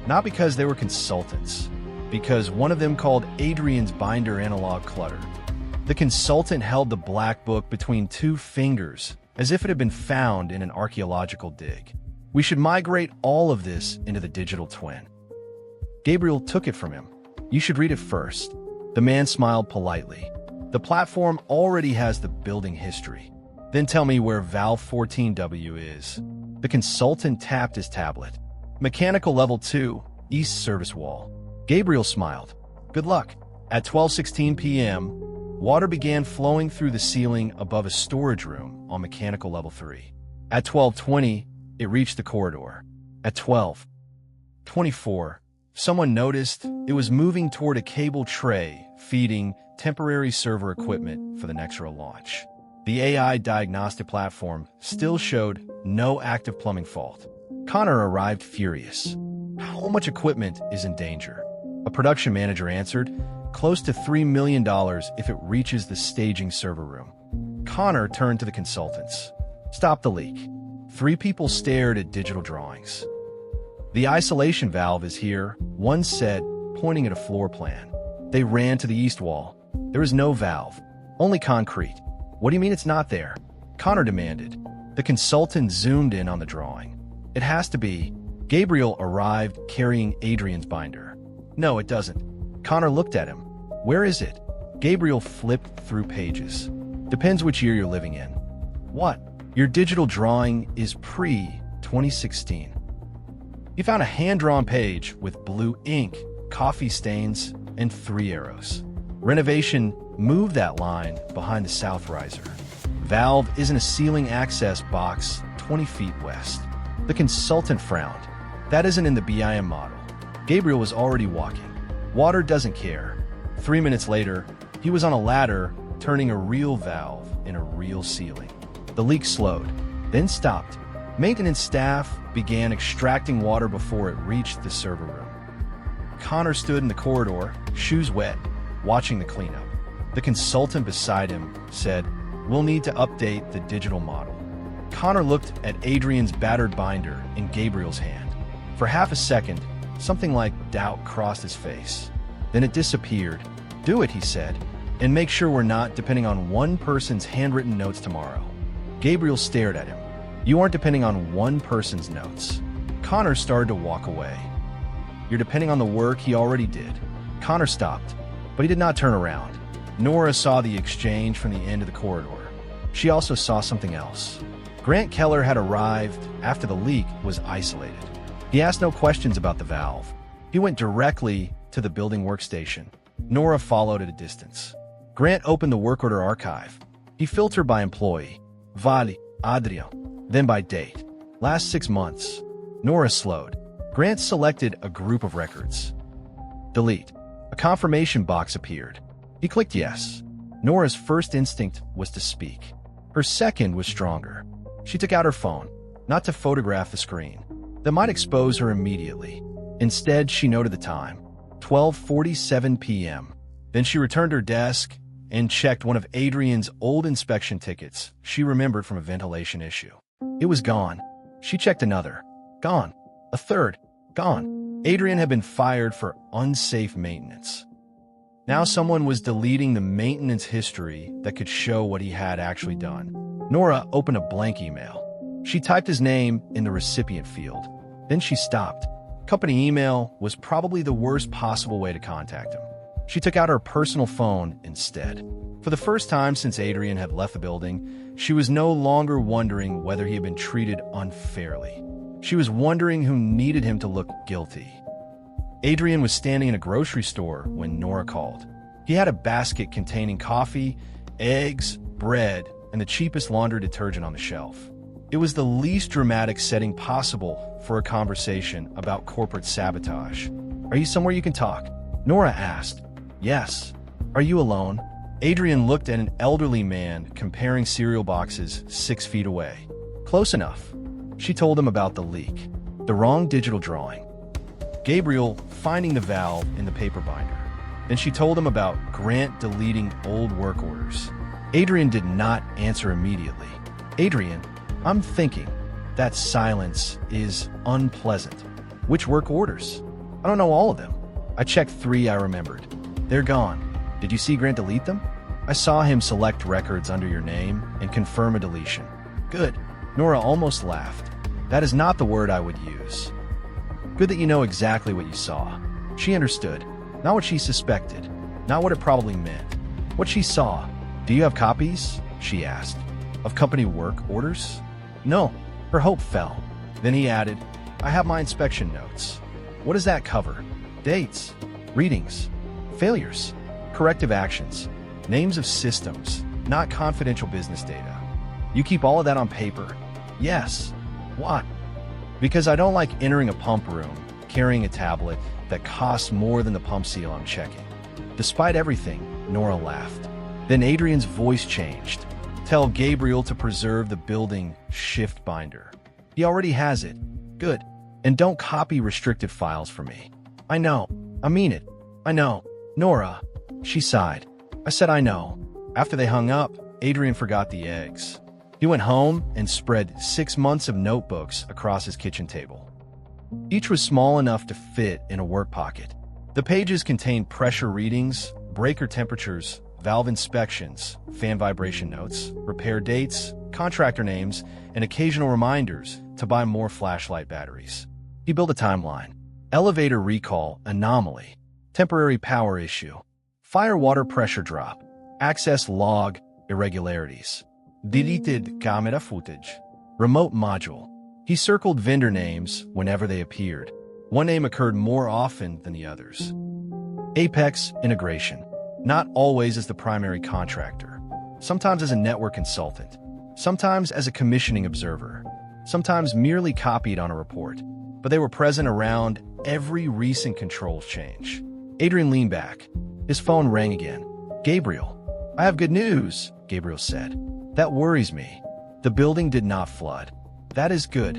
not because they were consultants, because one of them called Adrian's binder analog clutter. The consultant held the black book between 2 fingers, as if it had been found in an archaeological dig. We should migrate all of this into the digital twin. Gabriel took it from him. You should read it first. The man smiled politely. The platform already has the building history. Then tell me where Valve 14W is. The consultant tapped his tablet. Mechanical level 2, east service wall. Gabriel smiled. Good luck. At 12:16 p.m., water began flowing through the ceiling above a storage room on mechanical level 3. At 12:20, it reached the corridor. At 12:24, someone noticed it was moving toward a cable tray feeding temporary server equipment for the Nexera launch. The AI diagnostic platform still showed no active plumbing fault. Connor arrived furious. How much equipment is in danger? A production manager answered, close to $3 million if it reaches the staging server room. Connor turned to the consultants. Stop the leak. 3 people stared at digital drawings. The isolation valve is here, one said, pointing at a floor plan. They ran to the east wall. There is no valve, only concrete. What do you mean it's not there? Connor demanded. The consultant zoomed in on the drawing. It has to be. Gabriel arrived carrying Adrian's binder. No, it doesn't. Connor looked at him. Where is it? Gabriel flipped through pages. Depends which year you're living in. What? Your digital drawing is pre-2016. He found a hand-drawn page with blue ink, coffee stains, and 3 arrows. Renovation moved that line behind the south riser. Valve is in a ceiling access box 20 feet west. The consultant frowned. That isn't in the BIM model. Gabriel was already walking. Water doesn't care. 3 minutes later, he was on a ladder turning a real valve in a real ceiling. The leak slowed, then stopped. Maintenance staff began extracting water before it reached the server room. Connor stood in the corridor, shoes wet, watching the cleanup. The consultant beside him said, "We'll need to update the digital model." Connor looked at Adrian's battered binder in Gabriel's hand. For half a second, something like doubt crossed his face. Then it disappeared. "Do it," he said, "and make sure we're not depending on one person's handwritten notes tomorrow." Gabriel stared at him. "You aren't depending on one person's notes." Connor started to walk away. "You're depending on the work he already did." Connor stopped, but he did not turn around. Nora saw the exchange from the end of the corridor. She also saw something else. Grant Keller had arrived after the leak was isolated. He asked no questions about the valve. He went directly to the building workstation. Nora followed at a distance. Grant opened the work order archive. He filtered by employee, Vale, Adrian, then by date. Last 6 months. Nora slowed. Grant selected a group of records. Delete. A confirmation box appeared. He clicked yes. Nora's first instinct was to speak. Her second was stronger. She took out her phone, not to photograph the screen. That might expose her immediately. Instead, she noted the time, 12:47 p.m. Then she returned to her desk and checked one of Adrian's old inspection tickets she remembered from a ventilation issue. It was gone. She checked another. Gone. A third. Gone. Adrian had been fired for unsafe maintenance. Now someone was deleting the maintenance history that could show what he had actually done. Nora opened a blank email. She typed his name in the recipient field. Then she stopped. Company email was probably the worst possible way to contact him. She took out her personal phone instead. For the first time since Adrian had left the building, she was no longer wondering whether he had been treated unfairly. She was wondering who needed him to look guilty. Adrian was standing in a grocery store when Nora called. He had a basket containing coffee, eggs, bread, and the cheapest laundry detergent on the shelf. It was the least dramatic setting possible for a conversation about corporate sabotage. "Are you somewhere you can talk?" Nora asked. "Yes." "Are you alone?" Adrian looked at an elderly man comparing cereal boxes 6 feet away. "Close enough." She told him about the leak, the wrong digital drawing, Gabriel finding the valve in the paper binder. Then she told him about Grant deleting old work orders. Adrian did not answer immediately. "Adrian, I'm thinking." That silence is unpleasant. "Which work orders?" "I don't know all of them. I checked 3 I remembered. They're gone." "Did you see Grant delete them?" "I saw him select records under your name and confirm a deletion." "Good." Nora almost laughed. "That is not the word I would use." "Good that you know exactly what you saw." She understood. Not what she suspected. Not what it probably meant. What she saw. "Do you have copies?" she asked. "Of company work orders?" "No." Her hope fell. Then he added, "I have my inspection notes." "What does that cover?" "Dates, readings, failures, corrective actions, names of systems, not confidential business data." "You keep all of that on paper?" "Yes." "Why?" "Because I don't like entering a pump room carrying a tablet that costs more than the pump seal I'm checking." Despite everything, Nora laughed. Then Adrian's voice changed. "Tell Gabriel to preserve the building shift binder. He already has it." "Good. And don't copy restricted files for me." "I know. I mean it. I know." "Nora." She sighed. "I said I know." After they hung up, Adrian forgot the eggs. He went home and spread 6 months of notebooks across his kitchen table. Each was small enough to fit in a work pocket. The pages contained pressure readings, breaker temperatures, valve inspections, fan vibration notes, repair dates, contractor names, and occasional reminders to buy more flashlight batteries. He built a timeline. Elevator recall anomaly, temporary power issue, fire water pressure drop, access log irregularities, deleted camera footage, remote module. He circled vendor names whenever they appeared. One name occurred more often than the others. Apex integration, not always as the primary contractor, sometimes as a network consultant, sometimes as a commissioning observer, sometimes merely copied on a report, but they were present around every recent controls change. Adrian leaned back. His phone rang again. "Gabriel." "I have good news," Gabriel said. "That worries me." The building did not flood. That is good.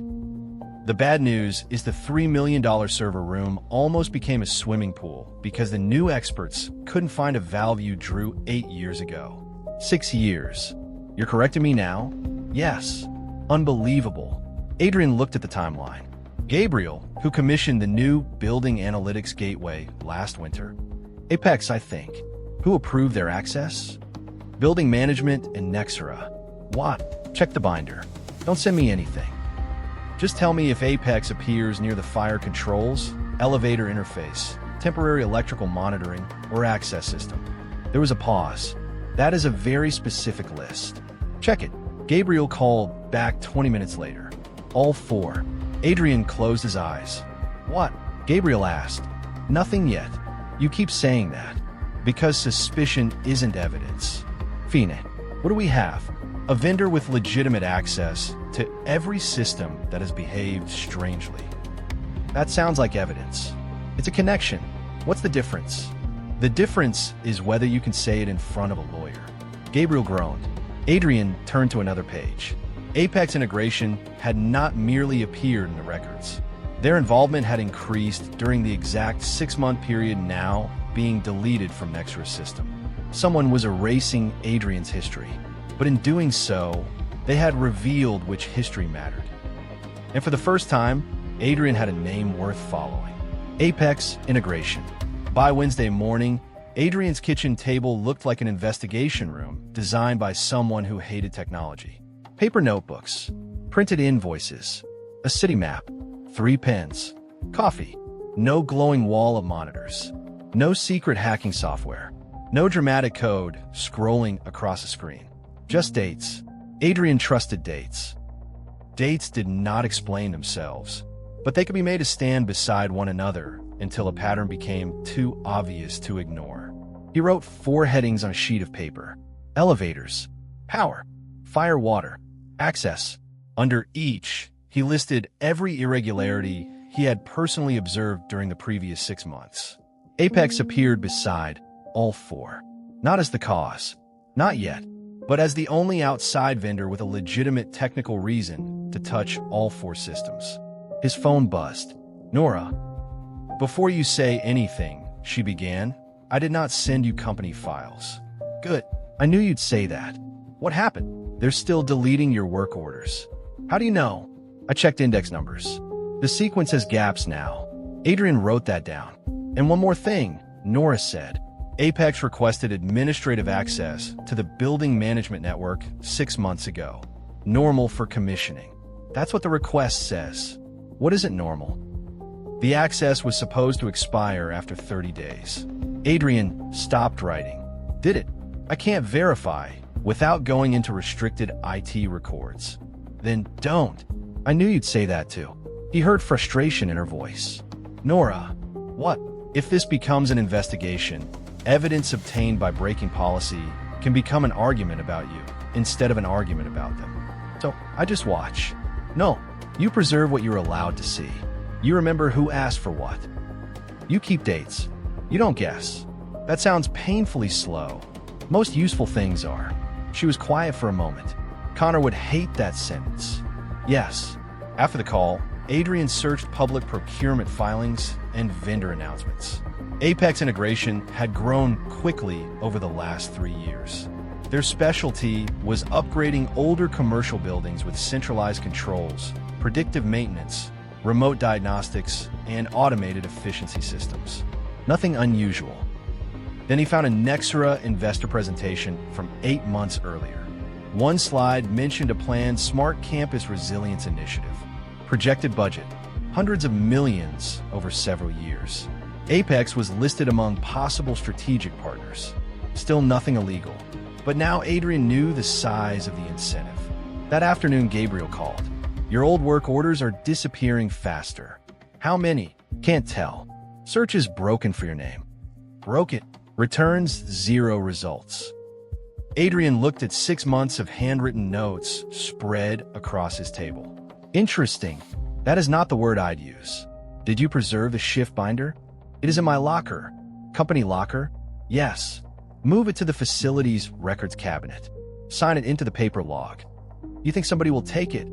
The bad news is the $3 million server room almost became a swimming pool because the new experts couldn't find a valve you drew 8 years ago. 6 years. You're correcting me now? Yes. Unbelievable. Adrian looked at the timeline. Gabriel, who commissioned the new Building Analytics Gateway last winter. Apex, I think. Who approved their access? Building Management and Nexera. What? Check the binder. Don't send me anything. Just tell me if Apex appears near the fire controls, elevator interface, temporary electrical monitoring, or access system. There was a pause. That is a very specific list. Check it. Gabriel called back 20 minutes later. All 4. Adrian closed his eyes. What? Gabriel asked. Nothing yet. You keep saying that. Because suspicion isn't evidence. Fine. What do we have? A vendor with legitimate access to every system that has behaved strangely. That sounds like evidence. It's a connection. What's the difference? The difference is whether you can say it in front of a lawyer. Gabriel groaned. Adrian turned to another page. Apex integration had not merely appeared in the records. Their involvement had increased during the exact 6-month period now being deleted from Nexera's system. Someone was erasing Adrian's history, but in doing so, they had revealed which history mattered. And for the first time, Adrian had a name worth following. Apex integration. By Wednesday morning, Adrian's kitchen table looked like an investigation room designed by someone who hated technology. Paper notebooks, printed invoices, a city map, 3 pens, coffee, no glowing wall of monitors, no secret hacking software, no dramatic code scrolling across a screen. Just dates. Adrian trusted dates. Dates did not explain themselves, but they could be made to stand beside one another until a pattern became too obvious to ignore. He wrote 4 headings on a sheet of paper. Elevators, power, fire, water, access. Under each, he listed every irregularity he had personally observed during the previous 6 months. Apex appeared beside all 4, not as the cause, not yet, but as the only outside vendor with a legitimate technical reason to touch all 4 systems. His phone buzzed. Nora. Before you say anything, she began, I did not send you company files. Good. I knew you'd say that. What happened? They're still deleting your work orders. How do you know? I checked index numbers. The sequence has gaps now. Adrian wrote that down. And one more thing, Nora said. Apex requested administrative access to the building management network 6 months ago. Normal for commissioning. That's what the request says. What isn't normal? The access was supposed to expire after 30 days. Adrian stopped writing. Did it? I can't verify without going into restricted IT records. Then don't. I knew you'd say that too. He heard frustration in her voice. Nora, what? If this becomes an investigation, evidence obtained by breaking policy can become an argument about you instead of an argument about them. So I just watch. No, you preserve what you're allowed to see. You remember who asked for what. You keep dates. You don't guess. That sounds painfully slow. Most useful things are. She was quiet for a moment. Connor would hate that sentence. Yes. After the call, Adrian searched public procurement filings and vendor announcements. Apex integration had grown quickly over the last 3 years. Their specialty was upgrading older commercial buildings with centralized controls, predictive maintenance, remote diagnostics, and automated efficiency systems. Nothing unusual. Then he found a Nexera investor presentation from 8 months earlier. One slide mentioned a planned Smart Campus Resilience Initiative. Projected budget, hundreds of millions over several years. Apex was listed among possible strategic partners. Still nothing illegal. But now Adrian knew the size of the incentive. That afternoon, Gabriel called. Your old work orders are disappearing faster. How many? Can't tell. Search is broken for your name. Broke it. Returns 0 results. Adrian looked at 6 months of handwritten notes spread across his table. Interesting. That is not the word I'd use. Did you preserve the shift binder? It is in my locker. Company locker? Yes. Move it to the facilities records cabinet. Sign it into the paper log. You think somebody will take it?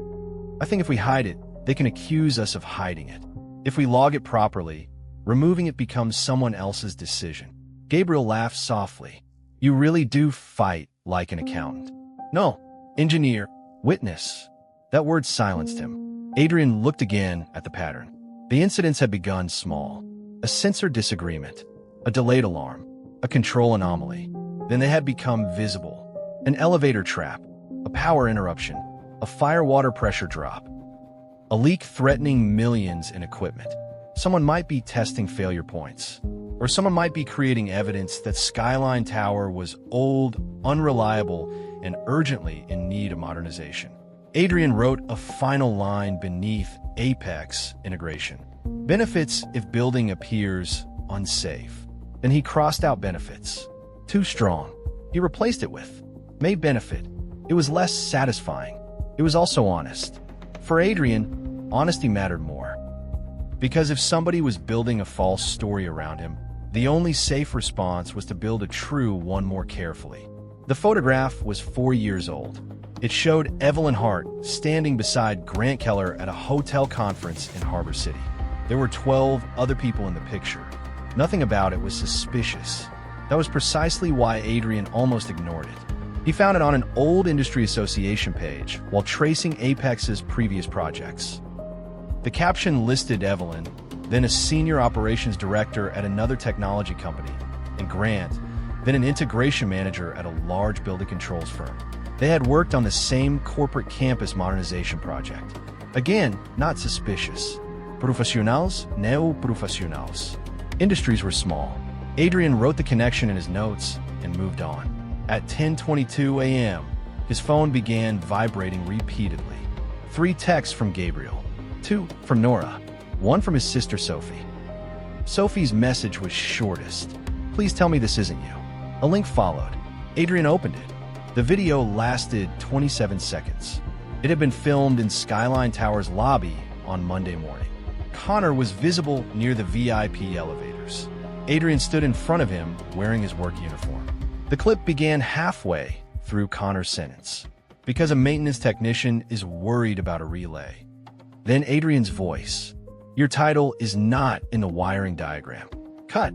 I think if we hide it, they can accuse us of hiding it. If we log it properly, removing it becomes someone else's decision. Gabriel laughed softly. You really do fight like an accountant. No, engineer, witness. That word silenced him. Adrian looked again at the pattern. The incidents had begun small. A sensor disagreement, a delayed alarm, a control anomaly. Then they had become visible. An elevator trap, a power interruption, a fire water pressure drop, a leak threatening millions in equipment. Someone might be testing failure points, or someone might be creating evidence that Skyline Tower was old, unreliable, and urgently in need of modernization. Adrian wrote a final line beneath Apex integration. Benefits if building appears unsafe. Then he crossed out benefits. Too strong. He replaced it with may benefit. It was less satisfying. It was also honest. For Adrian, honesty mattered more. Because if somebody was building a false story around him, the only safe response was to build a true one more carefully. The photograph was 4 years old. It showed Evelyn Hart standing beside Grant Keller at a hotel conference in Harbor City. There were 12 other people in the picture. Nothing about it was suspicious. That was precisely why Adrian almost ignored it. He found it on an old industry association page while tracing Apex's previous projects. The caption listed Evelyn, then a senior operations director at another technology company, and Grant, then an integration manager at a large building controls firm. They had worked on the same corporate campus modernization project. Again, not suspicious. Profissionals, neo-profissionals. Industries were small. Adrian wrote the connection in his notes and moved on. At 10:22 a.m., his phone began vibrating repeatedly. 3 texts from Gabriel, 2 from Nora, 1 from his sister Sophie. Sophie's message was shortest. Please tell me this isn't you. A link followed. Adrian opened it. The video lasted 27 seconds. It had been filmed in Skyline Tower's lobby on Monday morning. Connor was visible near the VIP elevators. Adrian stood in front of him wearing his work uniform. The clip began halfway through Connor's sentence. Because a maintenance technician is worried about a relay. Then Adrian's voice. Your title is not in the wiring diagram. Cut.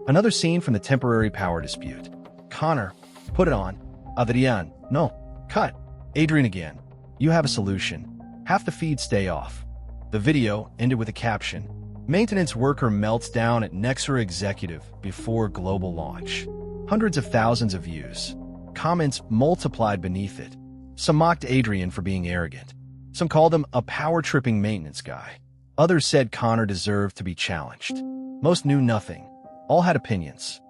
Another scene from the temporary power dispute. Connor, put it on. Adrian, no. Cut. Adrian again. You have a solution. Half the feeds stay off. The video ended with a caption. Maintenance worker melts down at Nexra executive before global launch. Hundreds of thousands of views. Comments multiplied beneath it. Some mocked Adrian for being arrogant. Some called him a power-tripping maintenance guy. Others said Connor deserved to be challenged. Most knew nothing. All had opinions.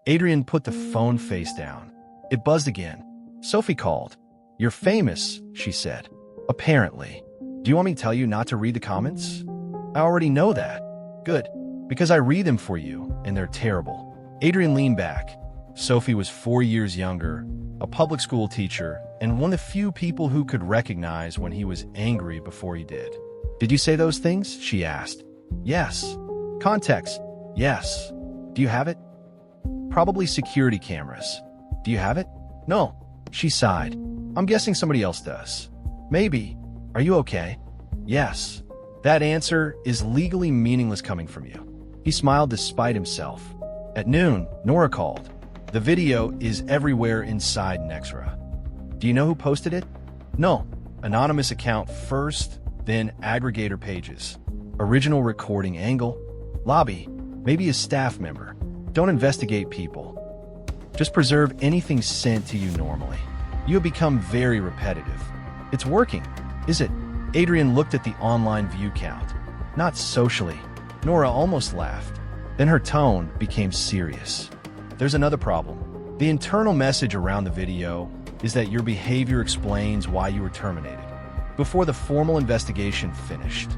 Adrian put the phone face down. It buzzed again. Sophie called. You're famous, she said. Apparently. Do you want me to tell you not to read the comments? I already know that. Good. Because I read them for you, and they're terrible. Adrian leaned back. Sophie was 4 years younger, a public school teacher, and one of the few people who could recognize when he was angry before he did. Did you say those things? She asked. Yes. Context. Yes. Do you have it? Probably security cameras. Do you have it? No. She sighed. I'm guessing somebody else does. Maybe. Are you okay? Yes. That answer is legally meaningless coming from you. He smiled despite himself. At noon, Nora called. The video is everywhere inside Nexra. Do you know who posted it? No. Anonymous account first, then aggregator pages. Original recording angle. Lobby. Maybe a staff member. Don't investigate people. Just preserve anything sent to you normally. You have become very repetitive. It's working, is it? Adrian looked at the online view count. Not socially. Nora almost laughed. Then her tone became serious. There's another problem. The internal message around the video is that your behavior explains why you were terminated, before the formal investigation finished.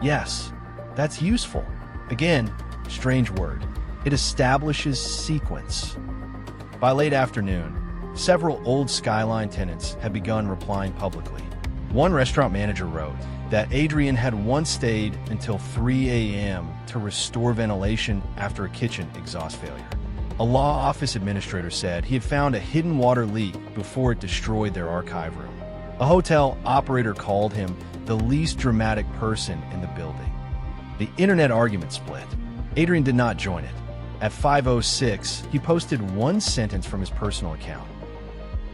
Yes, that's useful. Again, strange word. It establishes sequence. By late afternoon, several old Skyline tenants had begun replying publicly. One restaurant manager wrote that Adrian had once stayed until 3 a.m. to restore ventilation after a kitchen exhaust failure. A law office administrator said he had found a hidden water leak before it destroyed their archive room. A hotel operator called him the least dramatic person in the building. The internet argument split. Adrian did not join it. At 5:06, he posted one sentence from his personal account.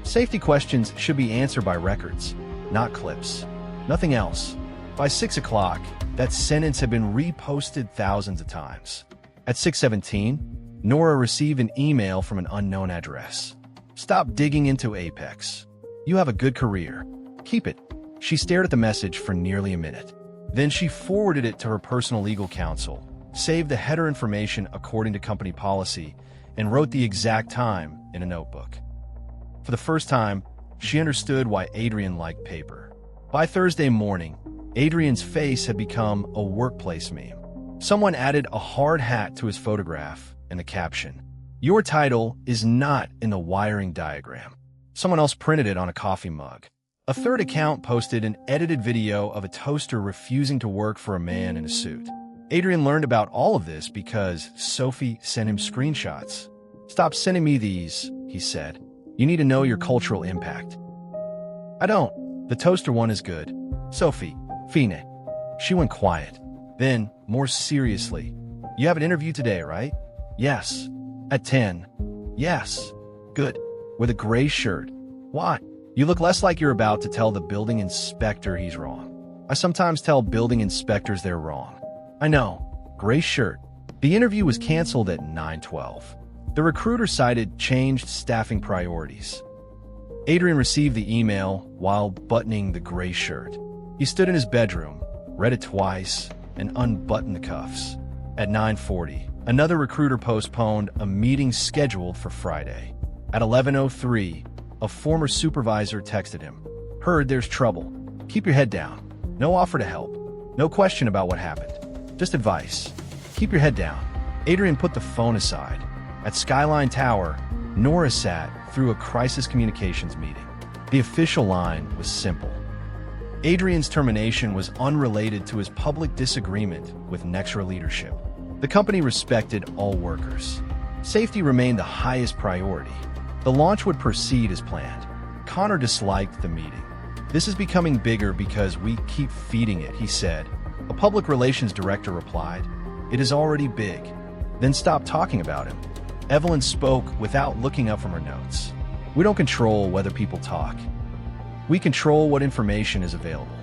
Safety questions should be answered by records, not clips. Nothing else. By 6 o'clock, that sentence had been reposted thousands of times. At 6:17, Nora received an email from an unknown address. Stop digging into Apex. You have a good career. Keep it. She stared at the message for nearly a minute. Then she forwarded it to her personal legal counsel, saved the header information according to company policy, and wrote the exact time in a notebook. For the first time, she understood why Adrian liked paper. By Thursday morning, Adrian's face had become a workplace meme. Someone added a hard hat to his photograph and the caption, "Your title is not in the wiring diagram." Someone else printed it on a coffee mug. A third account posted an edited video of a toaster refusing to work for a man in a suit. Adrian learned about all of this because Sophie sent him screenshots. "Stop sending me these," he said. "You need to know your cultural impact." "I don't. The toaster one is good." "Sophie, Fine." She went quiet. Then, more seriously, "You have an interview today, right?" "Yes." "At 10. "Yes." "Good." "With a gray shirt." "Why?" "You look less like you're about to tell the building inspector he's wrong." "I sometimes tell building inspectors they're wrong." "I know." "Gray shirt." The interview was canceled at 9:12. The recruiter cited changed staffing priorities. Adrian received the email while buttoning the gray shirt. He stood in his bedroom, read it twice, and unbuttoned the cuffs. At 9:40, another recruiter postponed a meeting scheduled for Friday. At 11:03, a former supervisor texted him, "Heard there's trouble. Keep your head down. No offer to help. No question about what happened. Just advice. Keep your head down." Adrian put the phone aside. At Skyline Tower, Nora sat through a crisis communications meeting. The official line was simple. Adrian's termination was unrelated to his public disagreement with Nextra leadership. The company respected all workers. Safety remained the highest priority. The launch would proceed as planned. Connor disliked the meeting. "This is becoming bigger because we keep feeding it," he said. A public relations director replied, "It is already big." "Then stop talking about him." Evelyn spoke without looking up from her notes. "We don't control whether people talk. We control what information is available."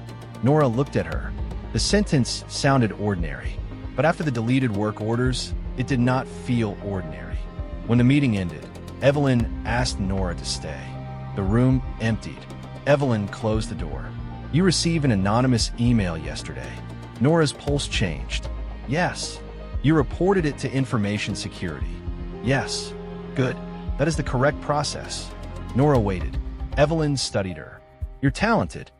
Nora looked at her. The sentence sounded ordinary, but after the deleted work orders, it did not feel ordinary. When the meeting ended, Evelyn asked Nora to stay. The room emptied. Evelyn closed the door. "You received an anonymous email yesterday." Nora's pulse changed. "Yes." "You reported it to information security." "Yes." "Good. That is the correct process." Nora waited. Evelyn studied her. "You're talented.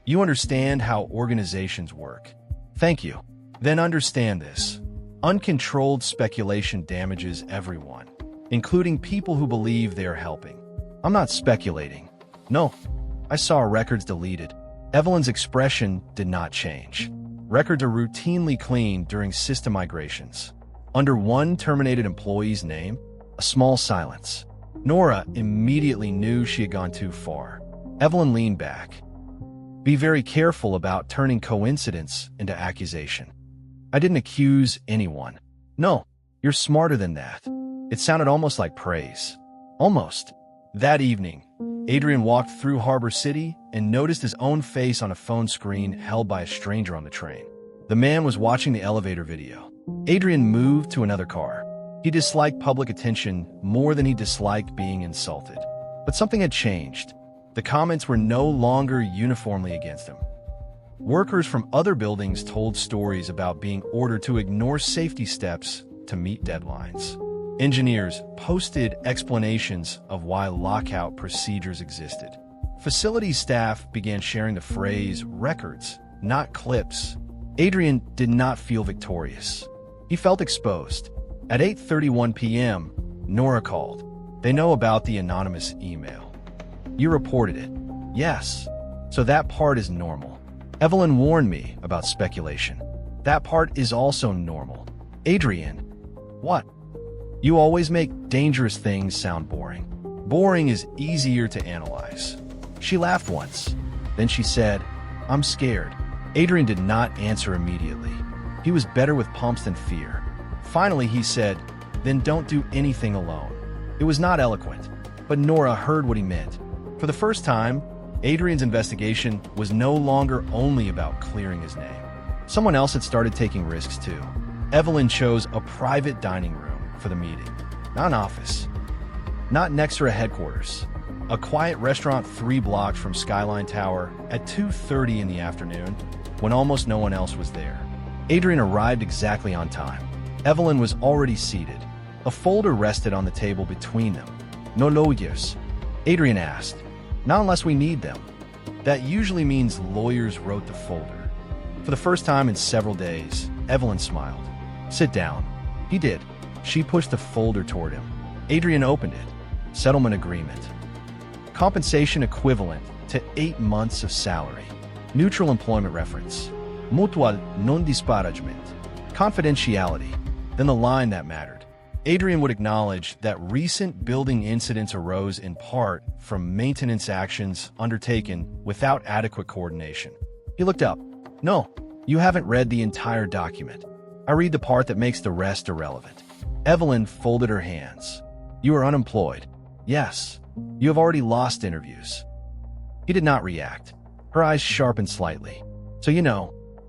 You understand how organizations work." "Thank you." "Then understand this. Uncontrolled speculation damages everyone, including people who believe they are helping." "I'm not speculating." "No. I saw records deleted." Evelyn's expression did not change. Records are routinely cleaned during system migrations. Under one terminated employee's name, a small silence. Nora immediately knew she had gone too far. Evelyn leaned back. "Be very careful about turning coincidence into accusation." "I didn't accuse anyone." "No, you're smarter than that." It sounded almost like praise. Almost. That evening, Adrian walked through Harbor City and noticed his own face on a phone screen held by a stranger on the train. The man was watching the elevator video. Adrian moved to another car. He disliked public attention more than he disliked being insulted. But something had changed. The comments were no longer uniformly against him. Workers from other buildings told stories about being ordered to ignore safety steps to meet deadlines. Engineers posted explanations of why lockout procedures existed. Facility staff began sharing the phrase "records, not clips." Adrian did not feel victorious. He felt exposed. At 8:31 p.m., Nora called. "They know about the anonymous email." "You reported it." "Yes." "So that part is normal." "Evelyn warned me about speculation." "That part is also normal." "Adrian." "What?" "You always make dangerous things sound boring." "Boring is easier to analyze." She laughed once. Then she said, "I'm scared." Adrian did not answer immediately. He was better with pumps than fear. Finally, he said, "Then don't do anything alone." It was not eloquent, but Nora heard what he meant. For the first time, Adrian's investigation was no longer only about clearing his name. Someone else had started taking risks too. Evelyn chose a private dining room for the meeting, not an office, not next to a headquarters. A quiet restaurant 3 blocks from Skyline Tower at 2:30 in the afternoon, when almost no one else was there. Adrian arrived exactly on time. Evelyn was already seated. A folder rested on the table between them. "No lawyers?" Adrian asked. "Not unless we need them." That usually means lawyers wrote the folder. For the first time in several days, Evelyn smiled. "Sit down." He did. She pushed the folder toward him. Adrian opened it. Settlement agreement. Compensation equivalent to 8 months of salary. Neutral employment reference. Mutual non disparagement. Confidentiality. Then the line that mattered. Adrian would acknowledge that recent building incidents arose in part from maintenance actions undertaken without adequate coordination. He looked up. "No, you haven't read the entire document. I read the part that makes the rest irrelevant." Evelyn folded her hands. "You are unemployed." "Yes. You have already lost interviews." He did not react. Her eyes sharpened slightly. "So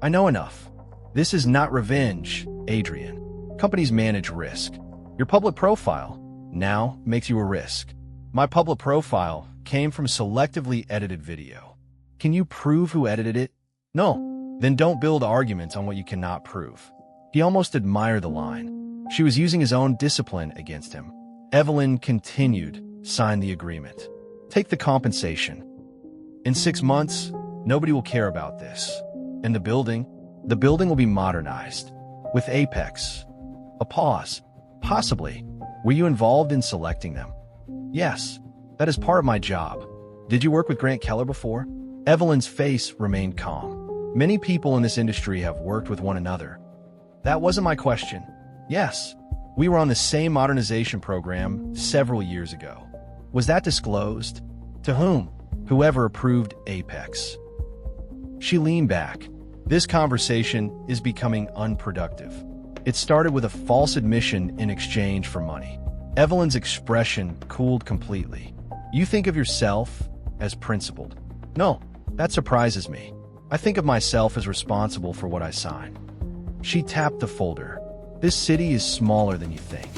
I know enough. This is not revenge, Adrian. Companies manage risk. Your public profile now makes you a risk. My public profile came from selectively edited video. Can you prove who edited it? No. Then don't build arguments on what you cannot prove." He almost admired the line. She was using his own discipline against him. Evelyn continued. "Sign the agreement. Take the compensation. In 6 months, nobody will care about this. And the building will be modernized. With Apex." A pause. "Possibly. Were you involved in selecting them?" "Yes. That is part of my job." "Did you work with Grant Keller before?" Evelyn's face remained calm. "Many people in this industry have worked with one another." "That wasn't my question." "Yes. We were on the same modernization program several years ago." "Was that disclosed?" "To whom?" "Whoever approved Apex." She leaned back. This conversation is becoming unproductive. It started with a false admission in exchange for money. Evelyn's expression cooled completely. "You think of yourself as principled." "No, that surprises me. I think of myself as responsible for what I sign." She tapped the folder. "This city is smaller than you think.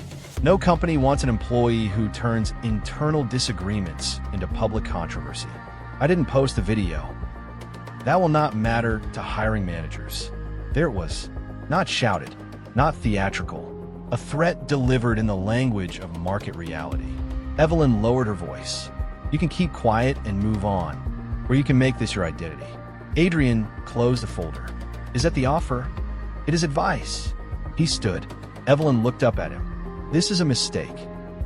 No company wants an employee who turns internal disagreements into public controversy." "I didn't post the video." "That will not matter to hiring managers." There it was. Not shouted, not theatrical. A threat delivered in the language of market reality. Evelyn lowered her voice. "You can keep quiet and move on, or you can make this your identity." Adrian closed the folder. "Is that the offer?" "It is advice." He stood. Evelyn looked up at him. "This is a mistake.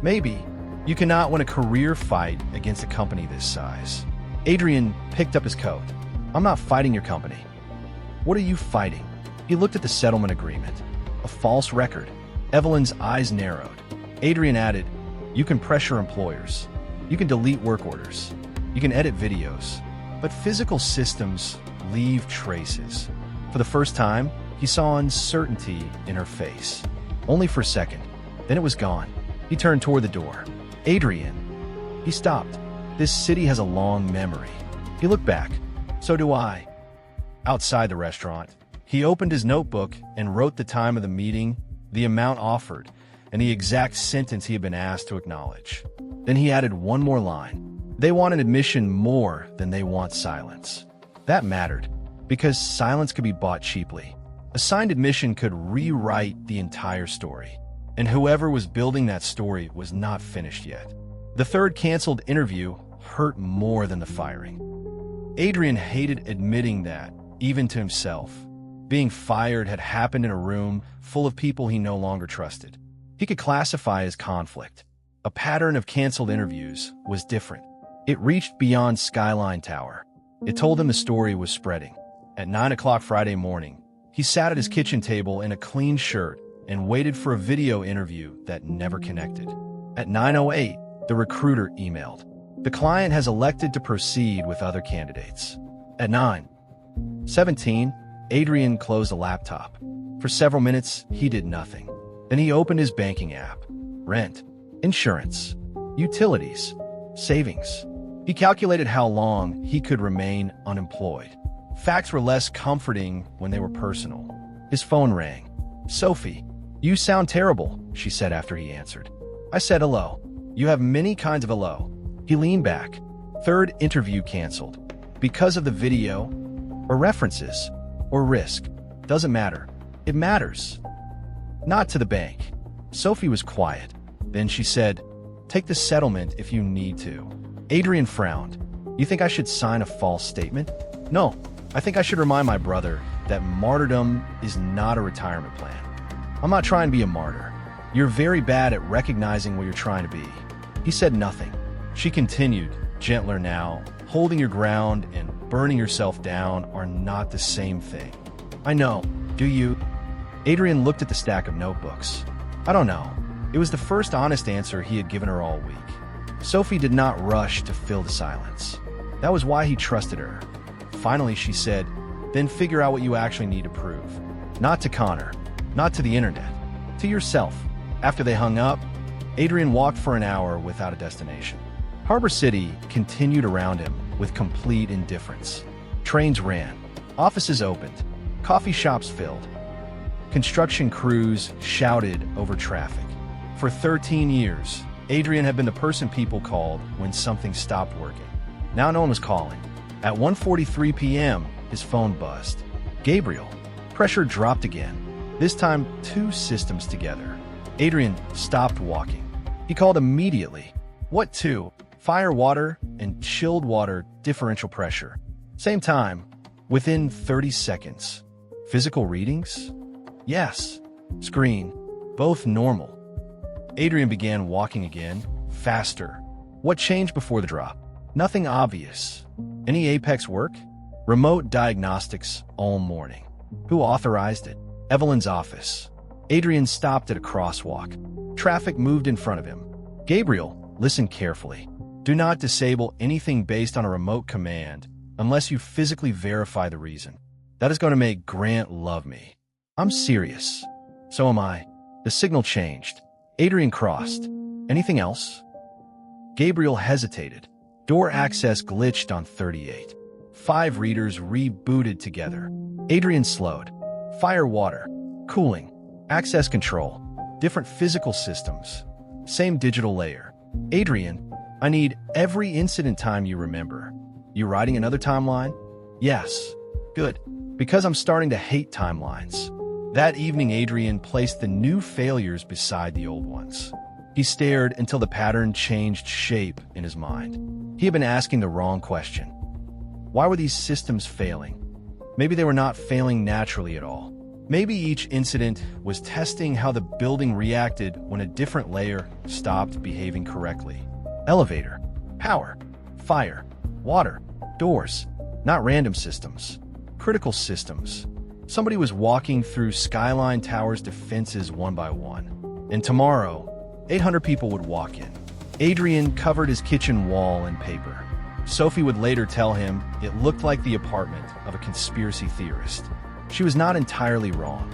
Maybe. You cannot win a career fight against a company this size." Adrian picked up his coat. "I'm not fighting your company." "What are you fighting?" He looked at the settlement agreement. A false record. Evelyn's eyes narrowed. Adrian added, "You can pressure employers. You can delete work orders. You can edit videos. But physical systems leave traces." For the first time, he saw uncertainty in her face. Only for a second. Then it was gone. He turned toward the door. "Adrian." He stopped. "This city has a long memory." He looked back. "So do I." Outside the restaurant, he opened his notebook and wrote the time of the meeting, the amount offered, and the exact sentence he had been asked to acknowledge. Then he added one more line. "They want an admission more than they want silence." That mattered, because silence could be bought cheaply. A signed admission could rewrite the entire story. And whoever was building that story was not finished yet. The third canceled interview hurt more than the firing. Adrian hated admitting that, even to himself. Being fired had happened in a room full of people he no longer trusted. He could classify as conflict. A pattern of canceled interviews was different. It reached beyond Skyline Tower. It told him the story was spreading. At 9 o'clock Friday morning, he sat at his kitchen table in a clean shirt and waited for a video interview that never connected. At 9:08, the recruiter emailed. "The client has elected to proceed with other candidates." At 9:17, Adrian closed the laptop. For several minutes, he did nothing. Then he opened his banking app. Rent, insurance, utilities, savings. He calculated how long he could remain unemployed. Facts were less comforting when they were personal. His phone rang. "Sophie, you sound terrible," she said after he answered. I said hello. You have many kinds of hello. He leaned back. Third interview canceled. Because of the video, or references, or risk. Doesn't matter. It matters. Not to the bank. Sophie was quiet. Then she said, "Take the settlement if you need to." Adrian frowned. "You think I should sign a false statement?" "No, I think I should remind my brother that martyrdom is not a retirement plan. I'm not trying to be a martyr. You're very bad at recognizing what you're trying to be." He said nothing. She continued, gentler now. "Holding your ground and burning yourself down are not the same thing." "I know. Do you?" Adrian looked at the stack of notebooks. "I don't know." It was the first honest answer he had given her all week. Sophie did not rush to fill the silence. That was why he trusted her. Finally, she said, "Then figure out what you actually need to prove. Not to Connor, not to the internet, to yourself." After they hung up, Adrian walked for an hour without a destination. Harbor City continued around him with complete indifference. Trains ran, offices opened, coffee shops filled. Construction crews shouted over traffic. For 13 years, Adrian had been the person people called when something stopped working. Now no one was calling. At 1:43 p.m., his phone buzzed. Gabriel. Pressure dropped again. This time, 2 systems together. Adrian stopped walking. He called immediately. "What 2? Fire water and chilled water differential pressure." Same time, within 30 seconds. Physical readings? Yes. Screen. Both normal. Adrian began walking again, faster. What changed before the drop? Nothing obvious. Any Apex work? Remote diagnostics all morning. Who authorized it? Evelyn's office. Adrian stopped at a crosswalk. Traffic moved in front of him. "Gabriel, listen carefully. Do not disable anything based on a remote command unless you physically verify the reason. That is going to make Grant love me. I'm serious. So am I." The signal changed. Adrian crossed. "Anything else?" Gabriel hesitated. Door access glitched on 38. 5 readers rebooted together. Adrian slowed. Fire water. Cooling. Access control. Different physical systems. Same digital layer. "Adrian, I need every incident time you remember." "You writing another timeline?" "Yes." "Good. Because I'm starting to hate timelines." That evening, Adrian placed the new failures beside the old ones. He stared until the pattern changed shape in his mind. He had been asking the wrong question. Why were these systems failing? Maybe they were not failing naturally at all. Maybe each incident was testing how the building reacted when a different layer stopped behaving correctly. Elevator, power, fire, water, doors, not random systems, critical systems. Somebody was walking through Skyline Tower's defenses one by one. And tomorrow, 800 people would walk in. Adrian covered his kitchen wall in paper. Sophie would later tell him it looked like the apartment of a conspiracy theorist. She was not entirely wrong.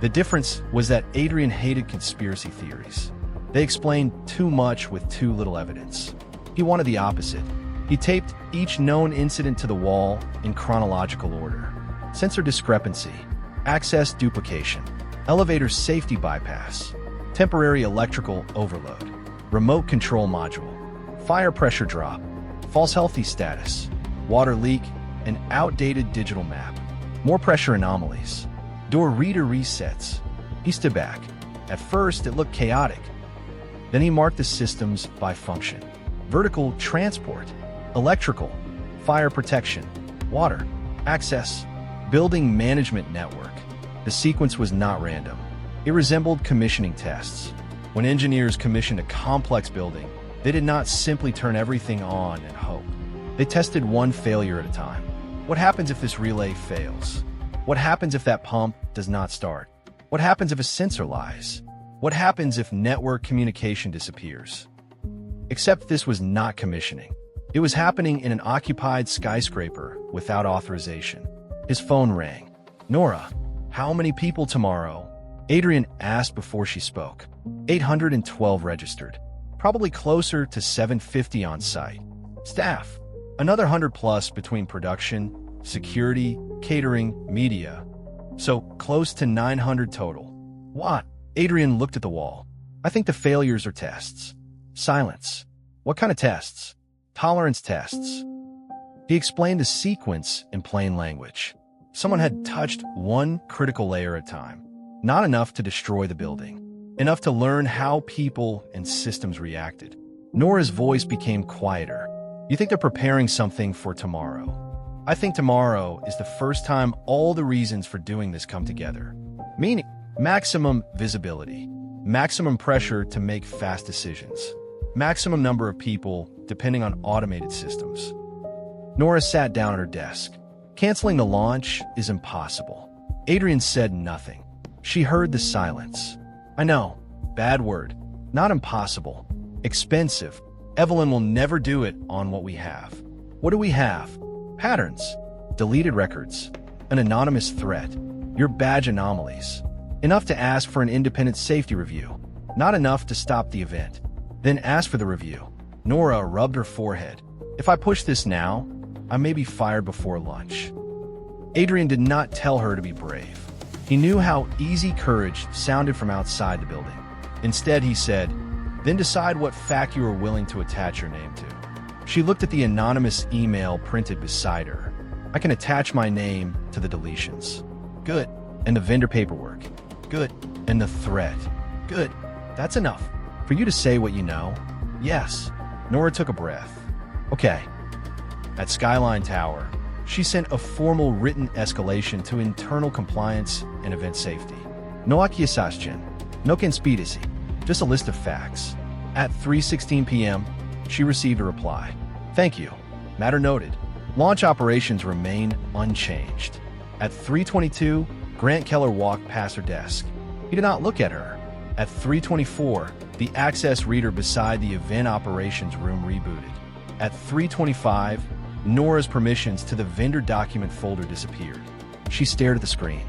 The difference was that Adrian hated conspiracy theories. They explained too much with too little evidence. He wanted the opposite. He taped each known incident to the wall in chronological order. Sensor discrepancy, access duplication, elevator safety bypass, temporary electrical overload, remote control module, fire pressure drop, false healthy status, water leak, and outdated digital map, more pressure anomalies, door reader resets. He stood back. At first, it looked chaotic. Then he marked the systems by function. Vertical transport, electrical, fire protection, water, access, building management network. The sequence was not random. It resembled commissioning tests. When engineers commissioned a complex building, they did not simply turn everything on and hope. They tested one failure at a time. What happens if this relay fails? What happens if that pump does not start? What happens if a sensor lies? What happens if network communication disappears? Except this was not commissioning. It was happening in an occupied skyscraper without authorization. His phone rang. "Nora, how many people tomorrow?" Adrian asked before she spoke. 812 registered. Probably closer to 750 on site. Staff, another 100 plus between production, security, catering, media. So close to 900 total. What? Adrian looked at the wall. "I think the failures are tests." Silence. "What kind of tests?" "Tolerance tests." He explained the sequence in plain language. Someone had touched one critical layer at a time. Not enough to destroy the building. Enough to learn how people and systems reacted. Nora's voice became quieter. "You think they're preparing something for tomorrow?" "I think tomorrow is the first time all the reasons for doing this come together." Meaning, maximum visibility, maximum pressure to make fast decisions, maximum number of people depending on automated systems. Nora sat down at her desk. Canceling the launch is impossible. Adrian said nothing. She heard the silence. "I know. Bad word. Not impossible. Expensive. Evelyn will never do it on what we have." "What do we have?" "Patterns. Deleted records. An anonymous threat. Your badge anomalies. Enough to ask for an independent safety review. Not enough to stop the event. Then ask for the review." Nora rubbed her forehead. "If I push this now, I may be fired before lunch." Adrian did not tell her to be brave. He knew how easy courage sounded from outside the building. Instead, he said, "Then decide what fact you are willing to attach your name to." She looked at the anonymous email printed beside her. "I can attach my name to the deletions." "Good. And the vendor paperwork." "Good. And the threat." "Good. That's enough. For you to say what you know?" "Yes." Nora took a breath. "Okay." At Skyline Tower, she sent a formal written escalation to internal compliance and event safety. "No accusation, no conspiracy, just a list of facts." At 3:16 p.m., she received a reply. "Thank you. Matter noted. Launch operations remain unchanged." At 3:22, Grant Keller walked past her desk. He did not look at her. At 3:24, the access reader beside the event operations room rebooted. At 3:25, Nora's permissions to the vendor document folder disappeared. She stared at the screen.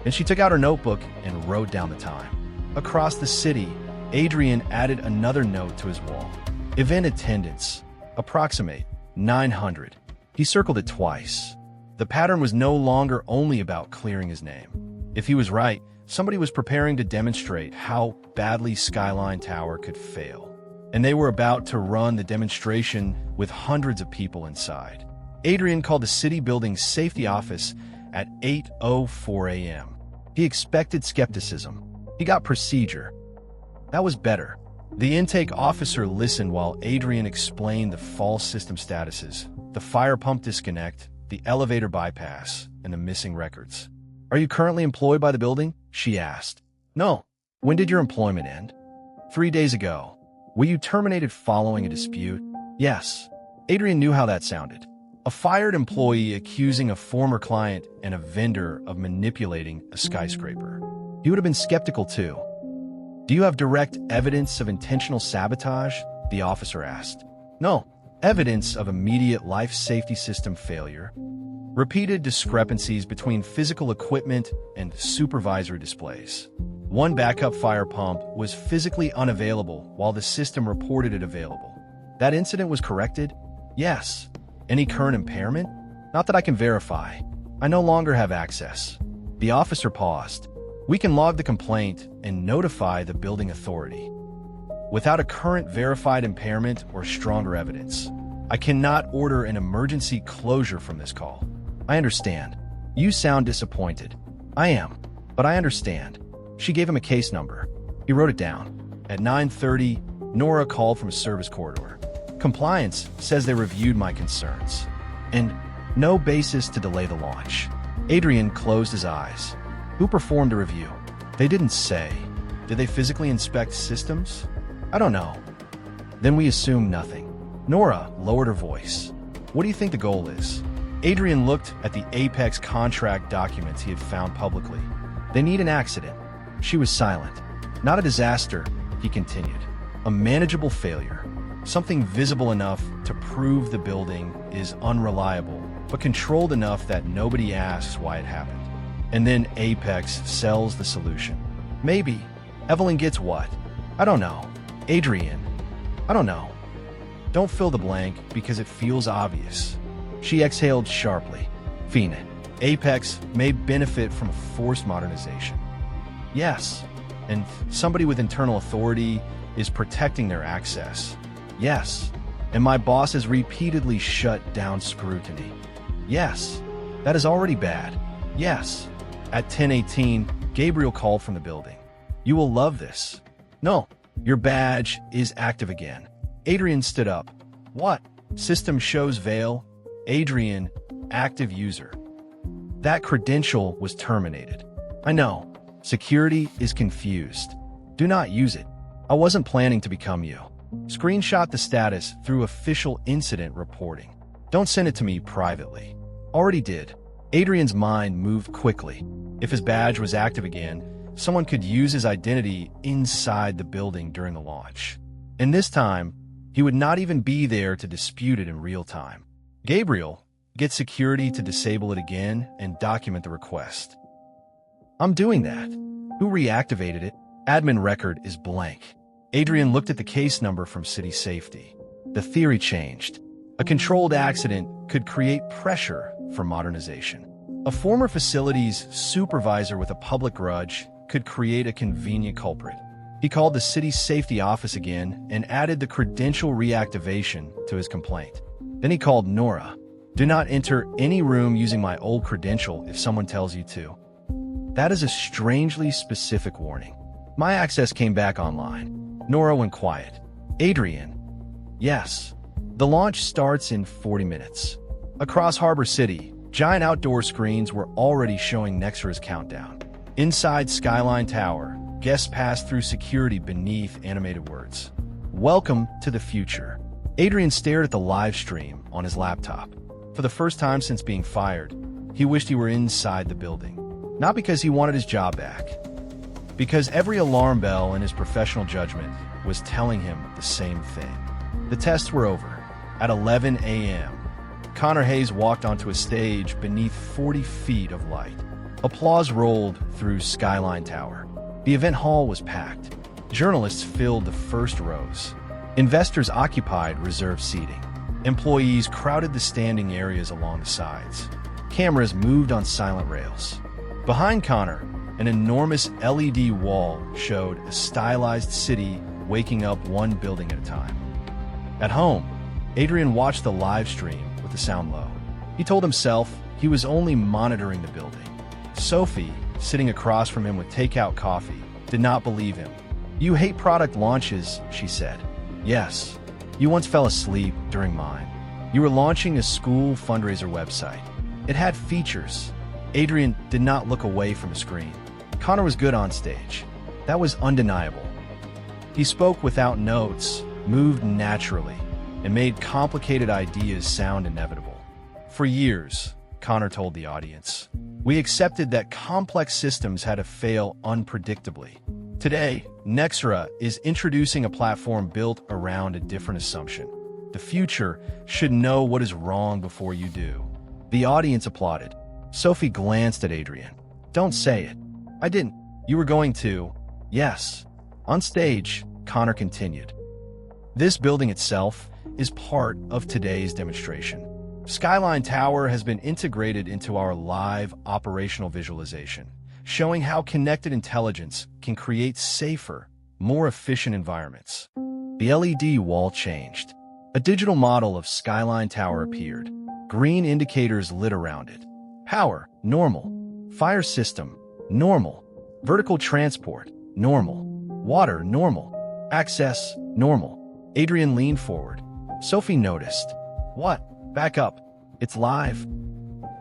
Then she took out her notebook and wrote down the time. Across the city, Adrian added another note to his wall. Event attendance, approximate 900. He circled it twice. The pattern was no longer only about clearing his name. If he was right, somebody was preparing to demonstrate how badly Skyline Tower could fail. And they were about to run the demonstration with hundreds of people inside. Adrian called the city building's safety office at 8:04 a.m. He expected skepticism. He got procedure. That was better. The intake officer listened while Adrian explained the false system statuses, the fire pump disconnect, the elevator bypass, and the missing records. "Are you currently employed by the building?" she asked. "No." "When did your employment end?" 3 days ago." "Were you terminated following a dispute?" "Yes." Adrian knew how that sounded. A fired employee accusing a former client and a vendor of manipulating a skyscraper. He would have been skeptical too. "Do you have direct evidence of intentional sabotage?" the officer asked. "No." "Evidence of immediate life safety system failure?" "Repeated discrepancies between physical equipment and supervisory displays. One backup fire pump was physically unavailable while the system reported it available." "That incident was corrected?" "Yes." "Any current impairment?" "Not that I can verify. I no longer have access." The officer paused. "We can log the complaint and notify the building authority. Without a current verified impairment or stronger evidence, I cannot order an emergency closure from this call." "I understand. You sound disappointed." "I am, but I understand." She gave him a case number. He wrote it down. At 9:30, Nora called from a service corridor. "Compliance says they reviewed my concerns. And no basis to delay the launch." Adrian closed his eyes. "Who performed a review?" "They didn't say." "Did they physically inspect systems?" "I don't know." "Then we assume nothing." Nora lowered her voice. "What do you think the goal is?" Adrian looked at the Apex contract documents he had found publicly. "They need an accident." She was silent. "Not a disaster," he continued. "A manageable failure." Something visible enough to prove the building is unreliable, but controlled enough that nobody asks why it happened. And then Apex sells the solution. Maybe. Evelyn gets what? I don't know. Adrian. I don't know. Don't fill the blank because it feels obvious. She exhaled sharply. Fina. Apex may benefit from a forced modernization. Yes. And somebody with internal authority is protecting their access. Yes. And my boss has repeatedly shut down scrutiny. Yes. That is already bad. Yes. At 10:18, Gabriel called from the building. You will love this. No, your badge is active again. Adrian stood up. What? System shows Vale. Adrian, active user. That credential was terminated. I know. Security is confused. Do not use it. I wasn't planning to become you. Screenshot the status through official incident reporting. Don't send it to me privately. Already did. Adrian's mind moved quickly. If his badge was active again, someone could use his identity inside the building during the launch. And this time, he would not even be there to dispute it in real time. Gabriel, get security to disable it again and document the request. I'm doing that. Who reactivated it? Admin record is blank. Adrian looked at the case number from City Safety. The theory changed. A controlled accident could create pressure for modernization. A former facilities supervisor with a public grudge could create a convenient culprit. He called the City Safety office again and added the credential reactivation to his complaint. Then he called Nora. Do not enter any room using my old credential if someone tells you to. That is a strangely specific warning. My access came back online. Nora went quiet. Adrian. Yes. The launch starts in 40 minutes. Across Harbor City, giant outdoor screens were already showing Nexra's countdown. Inside Skyline Tower, guests passed through security beneath animated words. Welcome to the future. Adrian stared at the live stream on his laptop. For the first time since being fired, he wished he were inside the building. Not because he wanted his job back, because every alarm bell in his professional judgment was telling him the same thing. The tests were over. At 11 a.m., Connor Hayes walked onto a stage beneath 40 feet of light. Applause rolled through Skyline Tower. The event hall was packed. Journalists filled the first rows. Investors occupied reserved seating. Employees crowded the standing areas along the sides. Cameras moved on silent rails. Behind Connor, an enormous LED wall showed a stylized city waking up one building at a time. At home, Adrian watched the live stream with the sound low. He told himself he was only monitoring the building. Sophie, sitting across from him with takeout coffee, did not believe him. You hate product launches, she said. Yes. You once fell asleep during mine. You were launching a school fundraiser website. It had features. Adrian did not look away from the screen. Connor was good on stage. That was undeniable. He spoke without notes, moved naturally, and made complicated ideas sound inevitable. For years, Connor told the audience, we accepted that complex systems had to fail unpredictably. Today, Nexra is introducing a platform built around a different assumption. The future should know what is wrong before you do. The audience applauded. Sophie glanced at Adrian. Don't say it. I didn't. You were going to. Yes. On stage, Connor continued. This building itself is part of today's demonstration. Skyline Tower has been integrated into our live operational visualization, showing how connected intelligence can create safer, more efficient environments. The LED wall changed. A digital model of Skyline Tower appeared. Green indicators lit around it. Power, normal. Fire system, normal. Vertical transport, normal. Water, normal. Access, normal. Adrian leaned forward. Sophie noticed. What? Back up. It's live.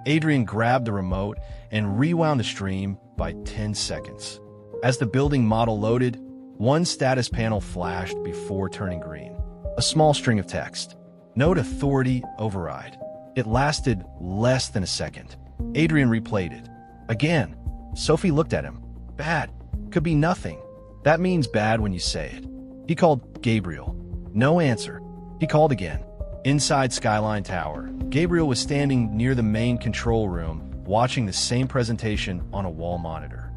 Adrian grabbed the remote and rewound the stream by 10 seconds. As the building model loaded, one status panel flashed before turning green. A small string of text. Note authority override. It lasted less than a second. Adrian replayed it. Again. Sophie looked at him. Bad. Could be nothing. That means bad when you say it. He called Gabriel. No answer. He called again. Inside Skyline Tower, Gabriel was standing near the main control room, watching the same presentation on a wall monitor.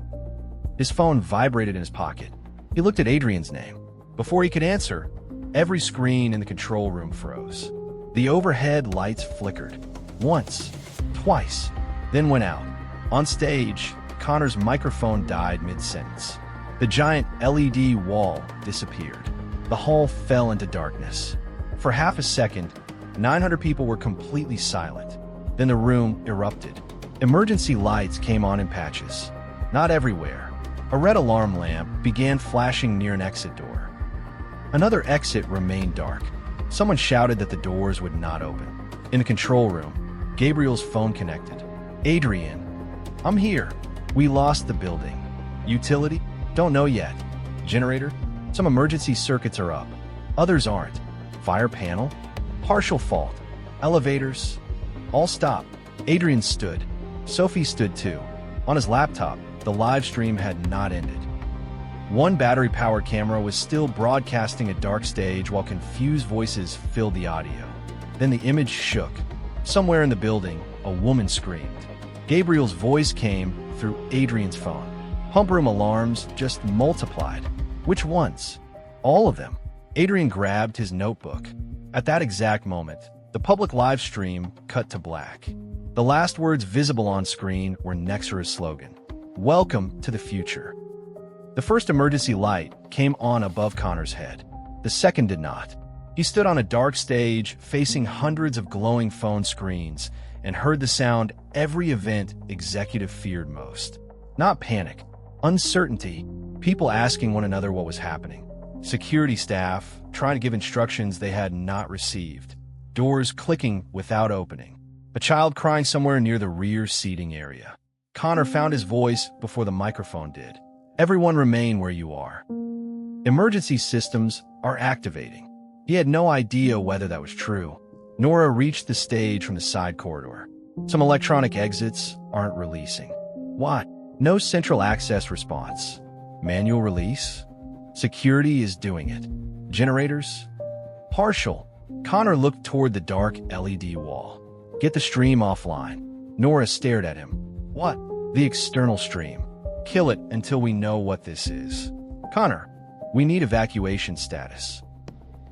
His phone vibrated in his pocket. He looked at Adrian's name. Before he could answer, every screen in the control room froze. The overhead lights flickered. Once, twice, then went out. On stage, Connor's microphone died mid-sentence. The giant LED wall disappeared. The hall fell into darkness. For half a second, 900 people were completely silent. Then the room erupted. Emergency lights came on in patches. Not everywhere. A red alarm lamp began flashing near an exit door. Another exit remained dark. Someone shouted that the doors would not open. In the control room, Gabriel's phone connected. Adrian, I'm here. We lost the building. Utility? Don't know yet. Generator? Some emergency circuits are up. Others aren't. Fire panel? Partial fault. Elevators? All stopped. Adrian stood. Sophie stood too. On his laptop, the live stream had not ended. One battery-powered camera was still broadcasting a dark stage while confused voices filled the audio. Then the image shook. Somewhere in the building, a woman screamed. Gabriel's voice came through Adrian's phone. Pump room alarms just multiplied. Which ones? All of them. Adrian grabbed his notebook. At that exact moment, the public live stream cut to black. The last words visible on screen were Nexra's slogan, "Welcome to the future." The first emergency light came on above Connor's head. The second did not. He stood on a dark stage facing hundreds of glowing phone screens and heard the sound every event executive feared most. Not panic, uncertainty, people asking one another what was happening. Security staff trying to give instructions they had not received. Doors clicking without opening. A child crying somewhere near the rear seating area. Connor found his voice before the microphone did. Everyone remain where you are. Emergency systems are activating. He had no idea whether that was true. Nora reached the stage from the side corridor. Some electronic exits aren't releasing. What? No central access response. Manual release? Security is doing it. Generators? Partial. Connor looked toward the dark LED wall. Get the stream offline. Nora stared at him. What? The external stream. Kill it until we know what this is. Connor, we need evacuation status.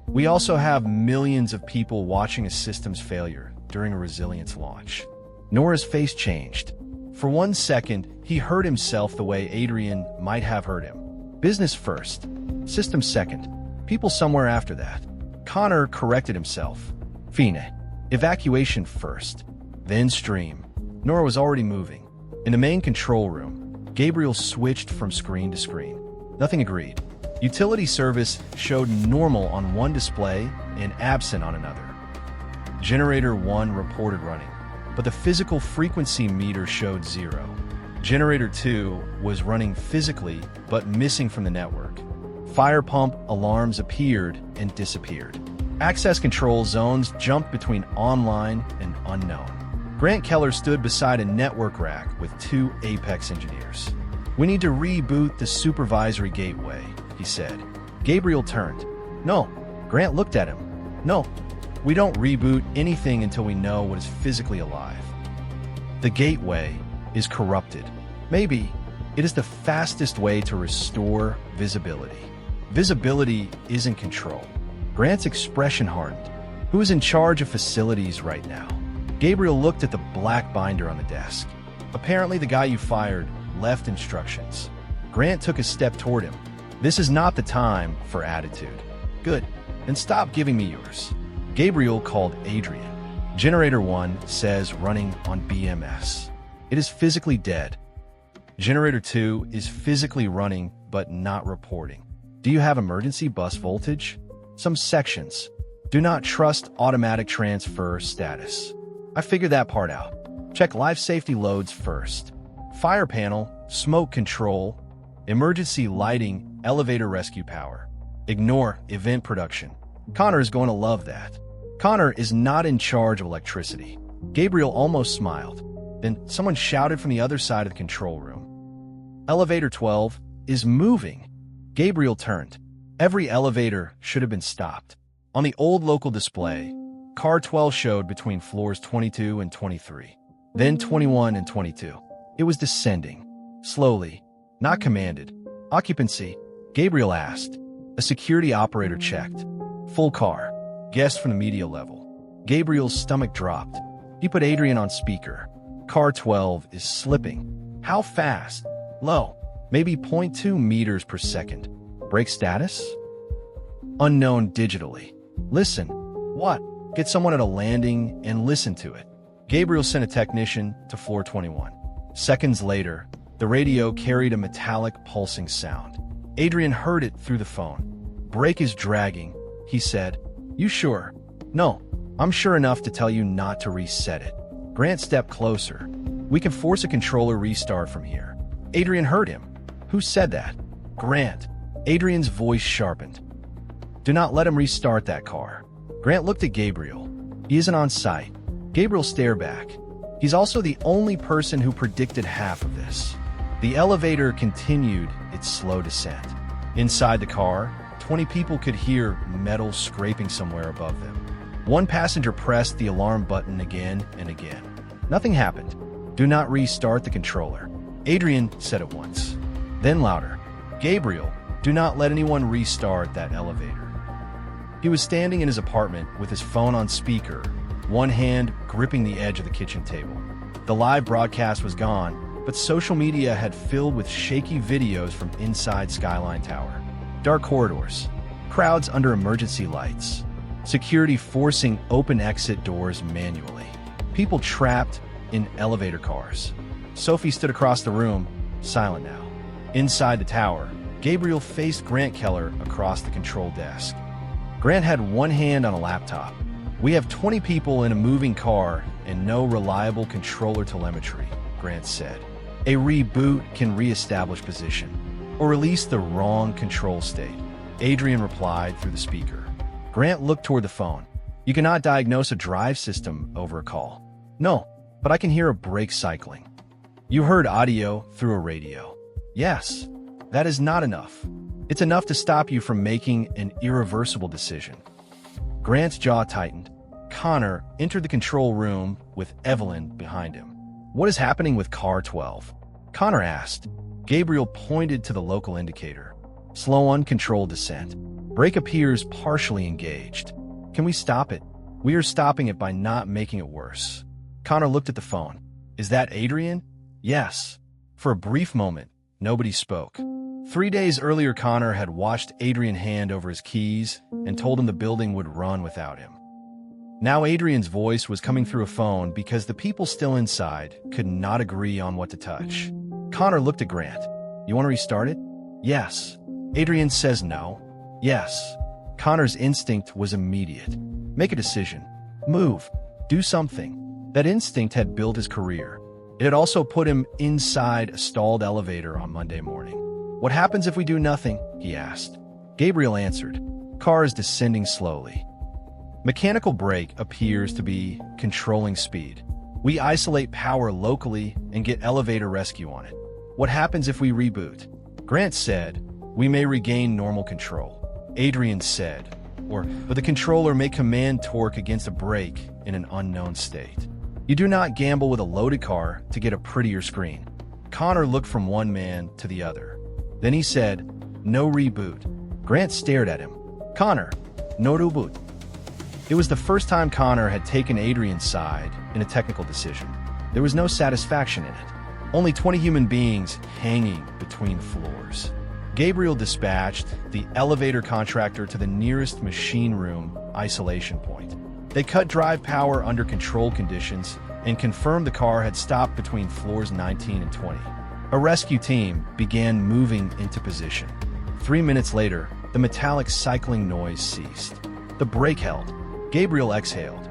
We also have millions of people watching a system's failure during a resilience launch. Nora's face changed. For 1 second, he heard himself the way Adrian might have heard him. Business first. System second. People somewhere after that. Connor corrected himself. Fine. Evacuation first. Then stream. Nora was already moving. In the main control room, Gabriel switched from screen to screen. Nothing agreed. Utility service showed normal on one display and absent on another. Generator 1 reported running, but the physical frequency meter showed 0. Generator 2 was running physically, but missing from the network. Fire pump alarms appeared and disappeared. Access control zones jumped between online and unknown. Grant Keller stood beside a network rack with 2 Apex engineers. We need to reboot the supervisory gateway, he said. Gabriel turned. No. Grant looked at him. No. We don't reboot anything until we know what is physically alive. The gateway is corrupted. Maybe it is the fastest way to restore visibility. Visibility isn't control. Grant's expression hardened. Who is in charge of facilities right now? Gabriel looked at the black binder on the desk. Apparently the guy you fired left instructions. Grant took a step toward him. This is not the time for attitude. Good. Then stop giving me yours. Gabriel called Adrian. Generator 1 says running on BMS. It is physically dead. Generator 2 is physically running but not reporting. Do you have emergency bus voltage? Some sections. Do not trust automatic transfer status. I figured that part out. Check life safety loads first. Fire panel, smoke control, emergency lighting, elevator rescue power. Ignore event production. Connor is going to love that. Connor is not in charge of electricity. Gabriel almost smiled. Then someone shouted from the other side of the control room. Elevator 12 is moving. Gabriel turned. Every elevator should have been stopped. On the old local display, car 12 showed between floors 22 and 23, then 21 and 22. It was descending, slowly, not commanded. Occupancy, Gabriel asked. A security operator checked. Full car. Guest from the media level. Gabriel's stomach dropped. He put Adrian on speaker. Car 12 is slipping. How fast? Low. Maybe 0.2 meters per second. Brake status? Unknown digitally. Listen. What? Get someone at a landing and listen to it. Gabriel sent a technician to floor 21. Seconds later, the radio carried a metallic pulsing sound. Adrian heard it through the phone. Brake is dragging, he said. You sure? No, I'm sure enough to tell you not to reset it. Grant stepped closer. We can force a controller restart from here. Adrian heard him. Who said that? Grant. Adrian's voice sharpened. Do not let him restart that car. Grant looked at Gabriel. He isn't on site. Gabriel stared back. He's also the only person who predicted half of this. The elevator continued its slow descent. Inside the car, 20 people could hear metal scraping somewhere above them. One passenger pressed the alarm button again and again. Nothing happened. Do not restart the controller, Adrian said at once. Then louder. Gabriel, do not let anyone restart that elevator. He was standing in his apartment with his phone on speaker, one hand gripping the edge of the kitchen table. The live broadcast was gone, but social media had filled with shaky videos from inside Skyline Tower. Dark corridors, crowds under emergency lights, security forcing open exit doors manually, people trapped in elevator cars. Sophie stood across the room, silent now. Inside the tower, Gabriel faced Grant Keller across the control desk. Grant had one hand on a laptop. We have 20 people in a moving car and no reliable controller telemetry, Grant said. A reboot can re-establish position or release the wrong control state, Adrian replied through the speaker. Grant looked toward the phone. You cannot diagnose a drive system over a call. No, but I can hear a brake cycling. You heard audio through a radio. Yes, that is not enough. It's enough to stop you from making an irreversible decision. Grant's jaw tightened. Connor entered the control room with Evelyn behind him. What is happening with car 12? Connor asked. Gabriel pointed to the local indicator. Slow uncontrolled descent. Brake appears partially engaged. Can we stop it? We are stopping it by not making it worse. Connor looked at the phone. Is that Adrian? Yes. For a brief moment, nobody spoke. 3 days earlier, Connor had watched Adrian hand over his keys and told him the building would run without him. Now Adrian's voice was coming through a phone because the people still inside could not agree on what to touch. Connor looked at Grant. You want to restart it? Yes. Adrian says no. Yes. Connor's instinct was immediate. Make a decision. Move. Do something. That instinct had built his career. It had also put him inside a stalled elevator on Monday morning. What happens if we do nothing? He asked. Gabriel answered. Car is descending slowly. Mechanical brake appears to be controlling speed. We isolate power locally and get elevator rescue on it. What happens if we reboot? Grant said, we may regain normal control. Adrian said, but the controller may command torque against a brake in an unknown state. You do not gamble with a loaded car to get a prettier screen. Connor looked from one man to the other. Then he said, no reboot. Grant stared at him. Connor, no reboot. It was the first time Connor had taken Adrian's side in a technical decision. There was no satisfaction in it. Only 20 human beings hanging between floors. Gabriel dispatched the elevator contractor to the nearest machine room isolation point. They cut drive power under controlled conditions and confirmed the car had stopped between floors 19 and 20. A rescue team began moving into position. 3 minutes later, the metallic cycling noise ceased. The brake held. Gabriel exhaled.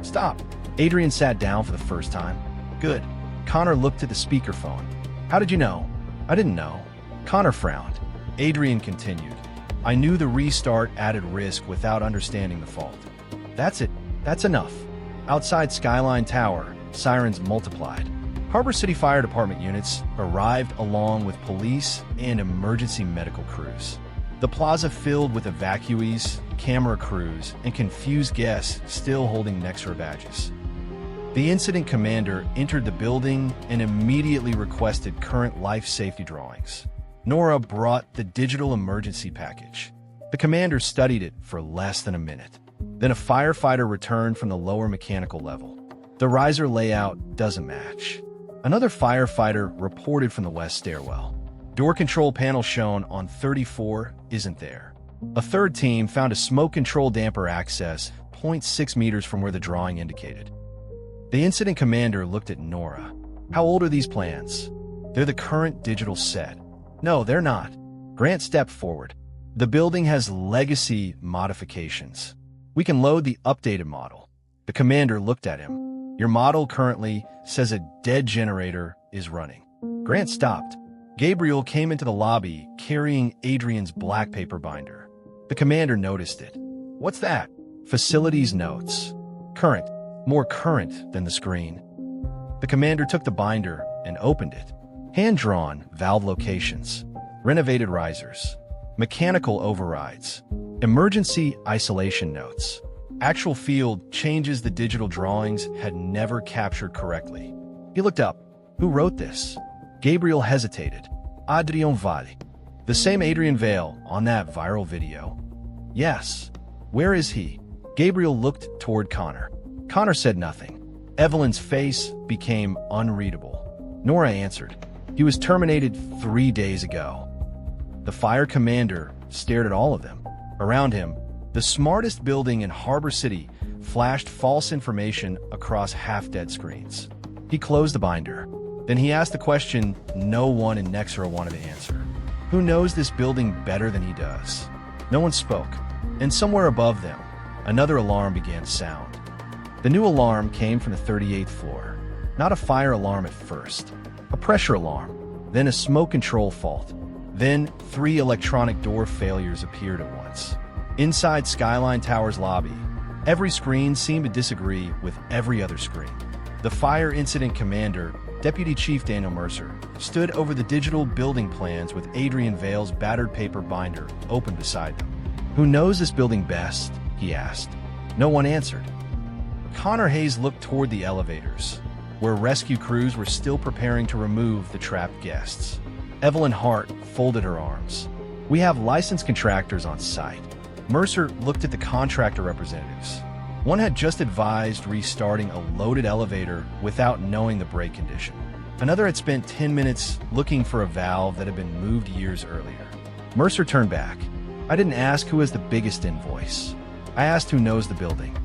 Stop. Adrian sat down for the first time. Good. Connor looked at the speakerphone. How did you know? I didn't know. Connor frowned. Adrian continued. I knew the restart added risk without understanding the fault. That's it. That's enough. Outside Skyline Tower, sirens multiplied. Harbor City Fire Department units arrived along with police and emergency medical crews. The plaza filled with evacuees, camera crews, and confused guests still holding Nexra badges. The incident commander entered the building and immediately requested current life safety drawings. Nora brought the digital emergency package. The commander studied it for less than a minute. Then a firefighter returned from the lower mechanical level. The riser layout doesn't match. Another firefighter reported from the west stairwell. Door control panel shown on 34 isn't there. A third team found a smoke control damper access 0.6 meters from where the drawing indicated. The incident commander looked at Nora. How old are these plans? They're the current digital set. No, they're not. Grant stepped forward. The building has legacy modifications. We can load the updated model. The commander looked at him. Your model currently says a dead generator is running. Grant stopped. Gabriel came into the lobby carrying Adrian's black paper binder. The commander noticed it. What's that? Facilities notes. Current. More current than the screen. The commander took the binder and opened it. Hand-drawn valve locations. Renovated risers. Mechanical overrides. Emergency isolation notes. Actual field changes the digital drawings had never captured correctly. He looked up. Who wrote this? Gabriel hesitated. Adrian Vale. The same Adrian Vale on that viral video. Yes. Where is he? Gabriel looked toward Connor. Connor said nothing. Evelyn's face became unreadable. Nora answered. He was terminated 3 days ago. The fire commander stared at all of them. Around him, the smartest building in Harbor City flashed false information across half-dead screens. He closed the binder. Then he asked the question no one in Nexra wanted to answer. Who knows this building better than he does? No one spoke. And somewhere above them, another alarm began to sound. The new alarm came from the 38th floor. Not a fire alarm at first. A pressure alarm. Then a smoke control fault. Then 3 electronic door failures appeared at once. Inside Skyline Tower's lobby, every screen seemed to disagree with every other screen. The fire incident commander, Deputy Chief Daniel Mercer, stood over the digital building plans with Adrian Vale's battered paper binder open beside them. Who knows this building best? He asked. No one answered. Connor Hayes looked toward the elevators, where rescue crews were still preparing to remove the trapped guests. Evelyn Hart folded her arms. We have licensed contractors on site. Mercer looked at the contractor representatives. One had just advised restarting a loaded elevator without knowing the brake condition. Another had spent 10 minutes looking for a valve that had been moved years earlier. Mercer turned back. I didn't ask who has the biggest invoice. I asked who knows the building.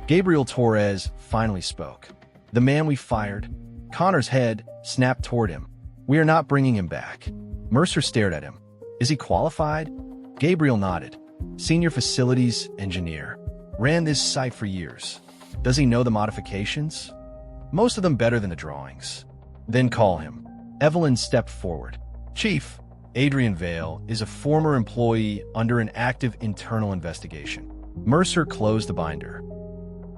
Gabriel Torres finally spoke. The man we fired. Connor's head snapped toward him. We are not bringing him back. Mercer stared at him. Is he qualified? Gabriel nodded. Senior facilities engineer. Ran this site for years. Does he know the modifications? Most of them better than the drawings. Then call him. Evelyn stepped forward. Chief, Adrian Vale is a former employee under an active internal investigation. Mercer closed the binder.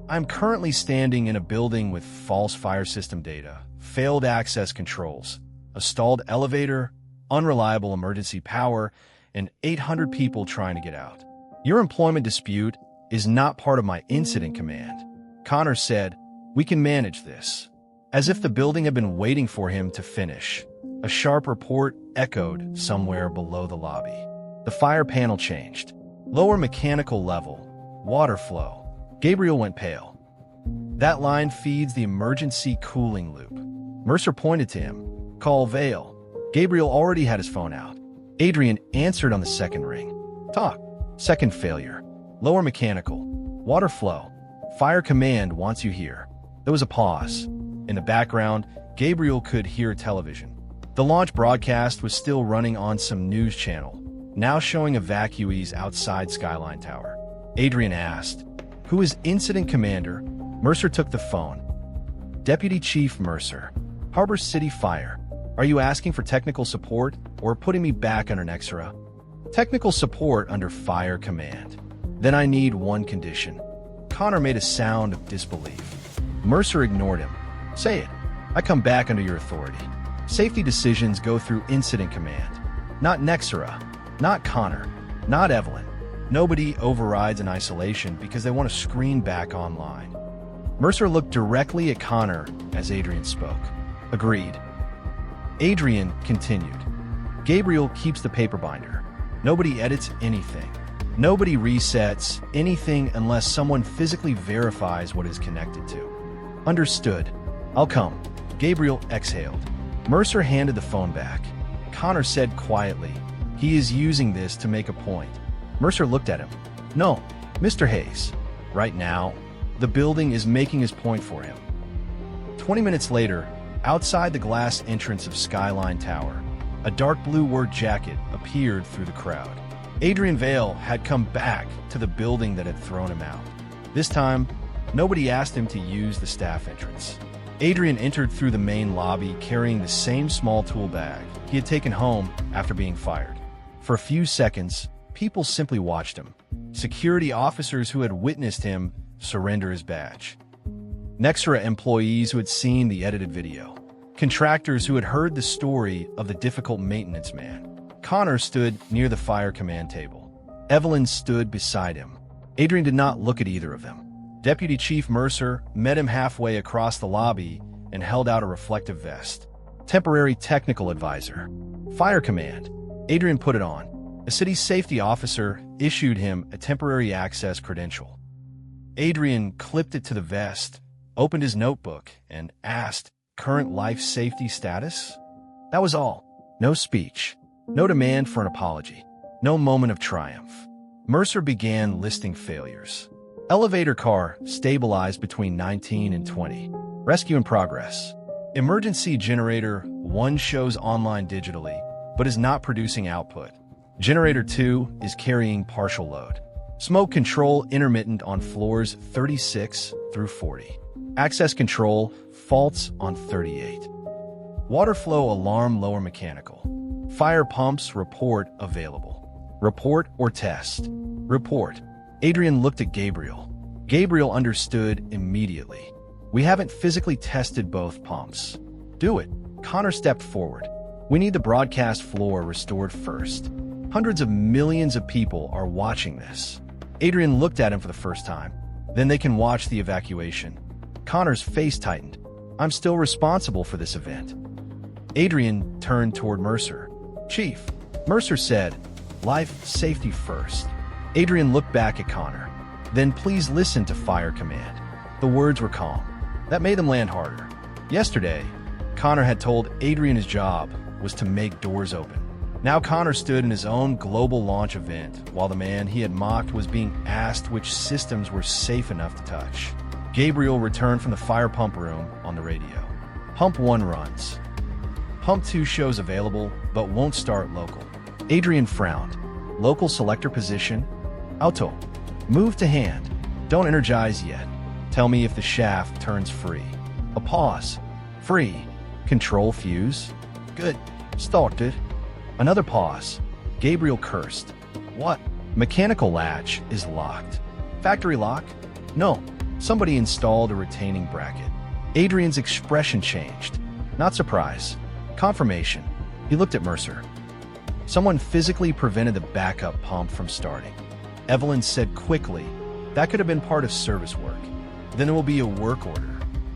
I'm currently standing in a building with false fire system data, failed access controls, a stalled elevator, unreliable emergency power, and 800 people trying to get out. Your employment dispute is not part of my incident command. Connor said, we can manage this. As if the building had been waiting for him to finish. A sharp report echoed somewhere below the lobby. The fire panel changed. Lower mechanical level. Water flow. Gabriel went pale. That line feeds the emergency cooling loop. Mercer pointed to him. Call Vale. Gabriel already had his phone out. Adrian answered on the second ring. Talk. Second failure. Lower mechanical. Water flow. Fire command wants you here. There was a pause. In the background, Gabriel could hear television. The launch broadcast was still running on some news channel, now showing evacuees outside Skyline Tower. Adrian asked, who is incident commander? Mercer took the phone. Deputy Chief Mercer. Harbor City Fire. Are you asking for technical support or putting me back under Nexra? Technical support under Fire Command. Then I need one condition. Connor made a sound of disbelief. Mercer ignored him. Say it. I come back under your authority. Safety decisions go through Incident Command. Not Nexra. Not Connor. Not Evelyn. Nobody overrides in isolation because they want to screen back online. Mercer looked directly at Connor as Adrian spoke. Agreed. Adrian continued. Gabriel keeps the paper binder. Nobody edits anything. Nobody resets anything unless someone physically verifies what is connected to. Understood. I'll come. Gabriel exhaled. Mercer handed the phone back. Connor said quietly, "He is using this to make a point." Mercer looked at him. "No, Mr. Hayes. Right now, the building is making his point for him." 20 minutes later, outside the glass entrance of Skyline Tower, a dark blue work jacket appeared through the crowd. Adrian Vale had come back to the building that had thrown him out. This time, nobody asked him to use the staff entrance. Adrian entered through the main lobby carrying the same small tool bag he had taken home after being fired. For a few seconds, people simply watched him. Security officers who had witnessed him surrender his badge. Nextra employees who had seen the edited video. Contractors who had heard the story of the difficult maintenance man. Connor stood near the fire command table. Evelyn stood beside him. Adrian did not look at either of them. Deputy Chief Mercer met him halfway across the lobby and held out a reflective vest. Temporary technical advisor. Fire command. Adrian put it on. A city safety officer issued him a temporary access credential. Adrian clipped it to the vest, opened his notebook, and asked, "Current life safety status?" That was all. No speech. No demand for an apology. No moment of triumph. Mercer began listing failures. Elevator car stabilized between 19 and 20. Rescue in progress. Emergency generator 1 shows online digitally, but is not producing output. Generator 2 is carrying partial load. Smoke control intermittent on floors 36 through 40. Access control faults on 38. Water flow alarm lower mechanical. Fire pumps report available. Report or test? Report. Adrian looked at Gabriel. Gabriel understood immediately. "We haven't physically tested both pumps." "Do it." Connor stepped forward. "We need the broadcast floor restored first. Hundreds of millions of people are watching this." Adrian looked at him for the first time. "Then they can watch the evacuation." Connor's face tightened. "I'm still responsible for this event." Adrian turned toward Mercer. "Chief," Mercer said, "life safety first." Adrian looked back at Connor. "Then please listen to fire command." The words were calm. That made them land harder. Yesterday, Connor had told Adrian his job was to make doors open. Now Connor stood in his own global launch event while the man he had mocked was being asked which systems were safe enough to touch. Gabriel returned from the fire pump room on the radio. "Pump 1 runs. Pump 2 shows available, but won't start local." Adrian frowned. "Local selector position? Auto. Move to hand. Don't energize yet. Tell me if the shaft turns free." A pause. "Free. Control fuse. Good. Started." Another pause. Gabriel cursed. "What?" "Mechanical latch is locked." "Factory lock?" "No. Somebody installed a retaining bracket." Adrian's expression changed. Not surprise. Confirmation. He looked at Mercer. "Someone physically prevented the backup pump from starting." Evelyn said quickly, "That could have been part of service work. Then it will be a work order."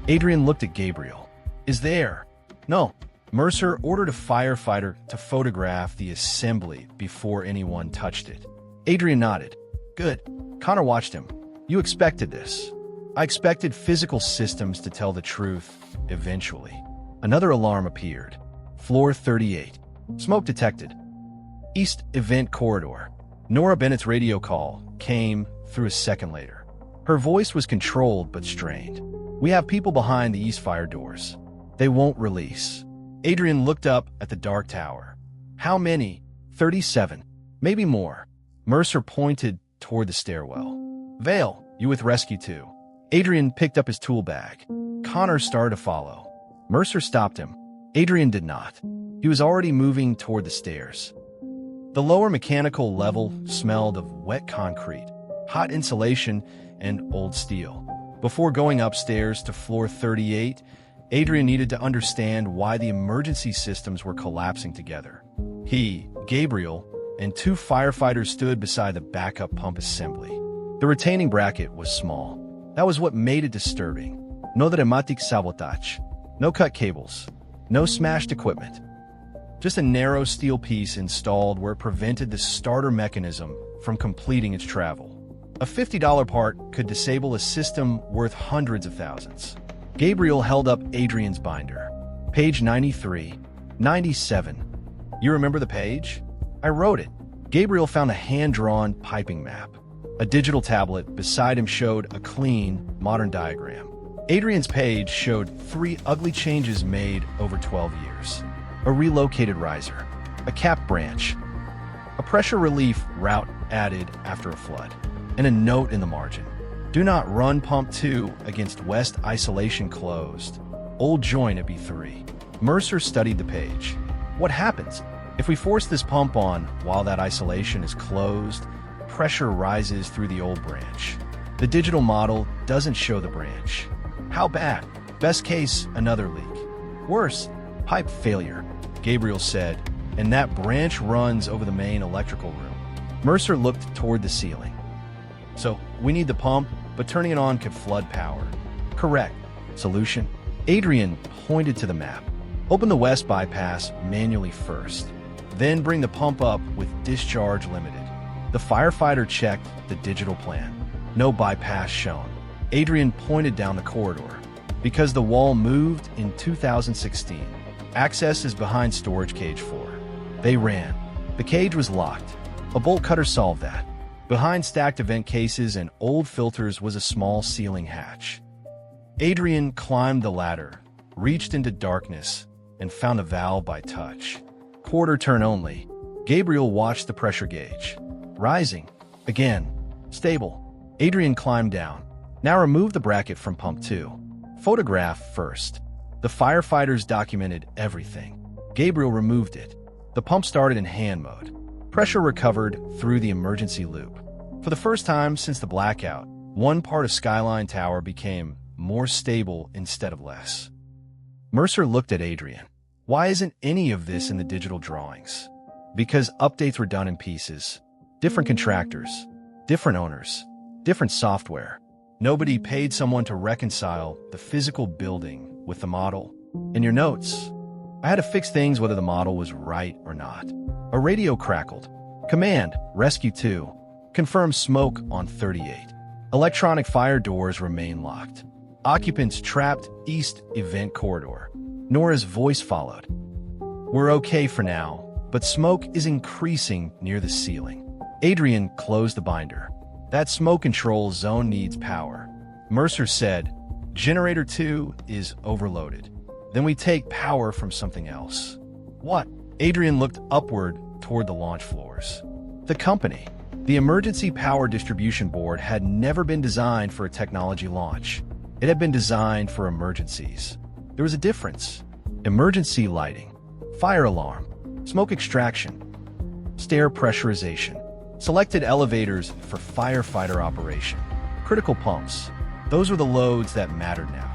Adrian looked at Gabriel. "Is there?" "No." Mercer ordered a firefighter to photograph the assembly before anyone touched it. Adrian nodded. "Good." Connor watched him. "You expected this." "I expected physical systems to tell the truth, eventually." Another alarm appeared. Floor 38. Smoke detected. East Event Corridor. Nora Bennett's radio call came through a second later. Her voice was controlled but strained. "We have people behind the east fire doors. They won't release." Adrian looked up at the dark tower. "How many?" 37. Maybe more. Mercer pointed toward the stairwell. "Vale, you with Rescue 2. Adrian picked up his tool bag. Connor started to follow. Mercer stopped him. Adrian did not. He was already moving toward the stairs. The lower mechanical level smelled of wet concrete, hot insulation, and old steel. Before going upstairs to floor 38, Adrian needed to understand why the emergency systems were collapsing together. He, Gabriel, and two firefighters stood beside the backup pump assembly. The retaining bracket was small. That was what made it disturbing. No dramatic sabotage. No cut cables. No smashed equipment. Just a narrow steel piece installed where it prevented the starter mechanism from completing its travel. A $50 part could disable a system worth hundreds of thousands. Gabriel held up Adrian's binder. Page 93, 97. You remember the page? I wrote it. Gabriel found a hand-drawn piping map. A digital tablet beside him showed a clean, modern diagram. Adrian's page showed 3 ugly changes made over 12 years. A relocated riser, a cap branch, a pressure relief route added after a flood, and a note in the margin. Do not run pump 2 against west isolation closed. Old joint at B3. Mercer studied the page. What happens? If we force this pump on while that isolation is closed, pressure rises through the old branch. The digital model doesn't show the branch. How bad? Best case, another leak. Worse, pipe failure, Gabriel said, and that branch runs over the main electrical room. Mercer looked toward the ceiling. So, we need the pump, but turning it on could flood power. Correct. Solution? Adrian pointed to the map. Open the west bypass manually first. Then bring the pump up with discharge limited. The firefighter checked the digital plan. No bypass shown. Adrian pointed down the corridor. Because the wall moved in 2016. Access is behind storage cage 4. They ran. The cage was locked. A bolt cutter solved that. Behind stacked event cases and old filters was a small ceiling hatch. Adrian climbed the ladder, reached into darkness, and found a valve by touch. Quarter turn only. Gabriel watched the pressure gauge. Rising. Again. Stable. Adrian climbed down. Now remove the bracket from pump 2. Photograph first. The firefighters documented everything. Gabriel removed it. The pump started in hand mode. Pressure recovered through the emergency loop. For the first time since the blackout, one part of Skyline Tower became more stable instead of less. Mercer looked at Adrian. Why isn't any of this in the digital drawings? Because updates were done in pieces. Different contractors, different owners, different software. Nobody paid someone to reconcile the physical building with the model. In your notes, I had to fix things whether the model was right or not. A radio crackled. Command, Rescue 2. Confirm smoke on 38. Electronic fire doors remain locked. Occupants trapped east event corridor. Nora's voice followed. We're okay for now, but smoke is increasing near the ceiling. Adrian closed the binder. That smoke control zone needs power. Mercer said, Generator 2 is overloaded. Then we take power from something else. What? Adrian looked upward toward the launch floors. The company. The Emergency Power Distribution Board had never been designed for a technology launch. It had been designed for emergencies. There was a difference. Emergency lighting, fire alarm, smoke extraction, stair pressurization, selected elevators for firefighter operation, critical pumps. Those were the loads that mattered now.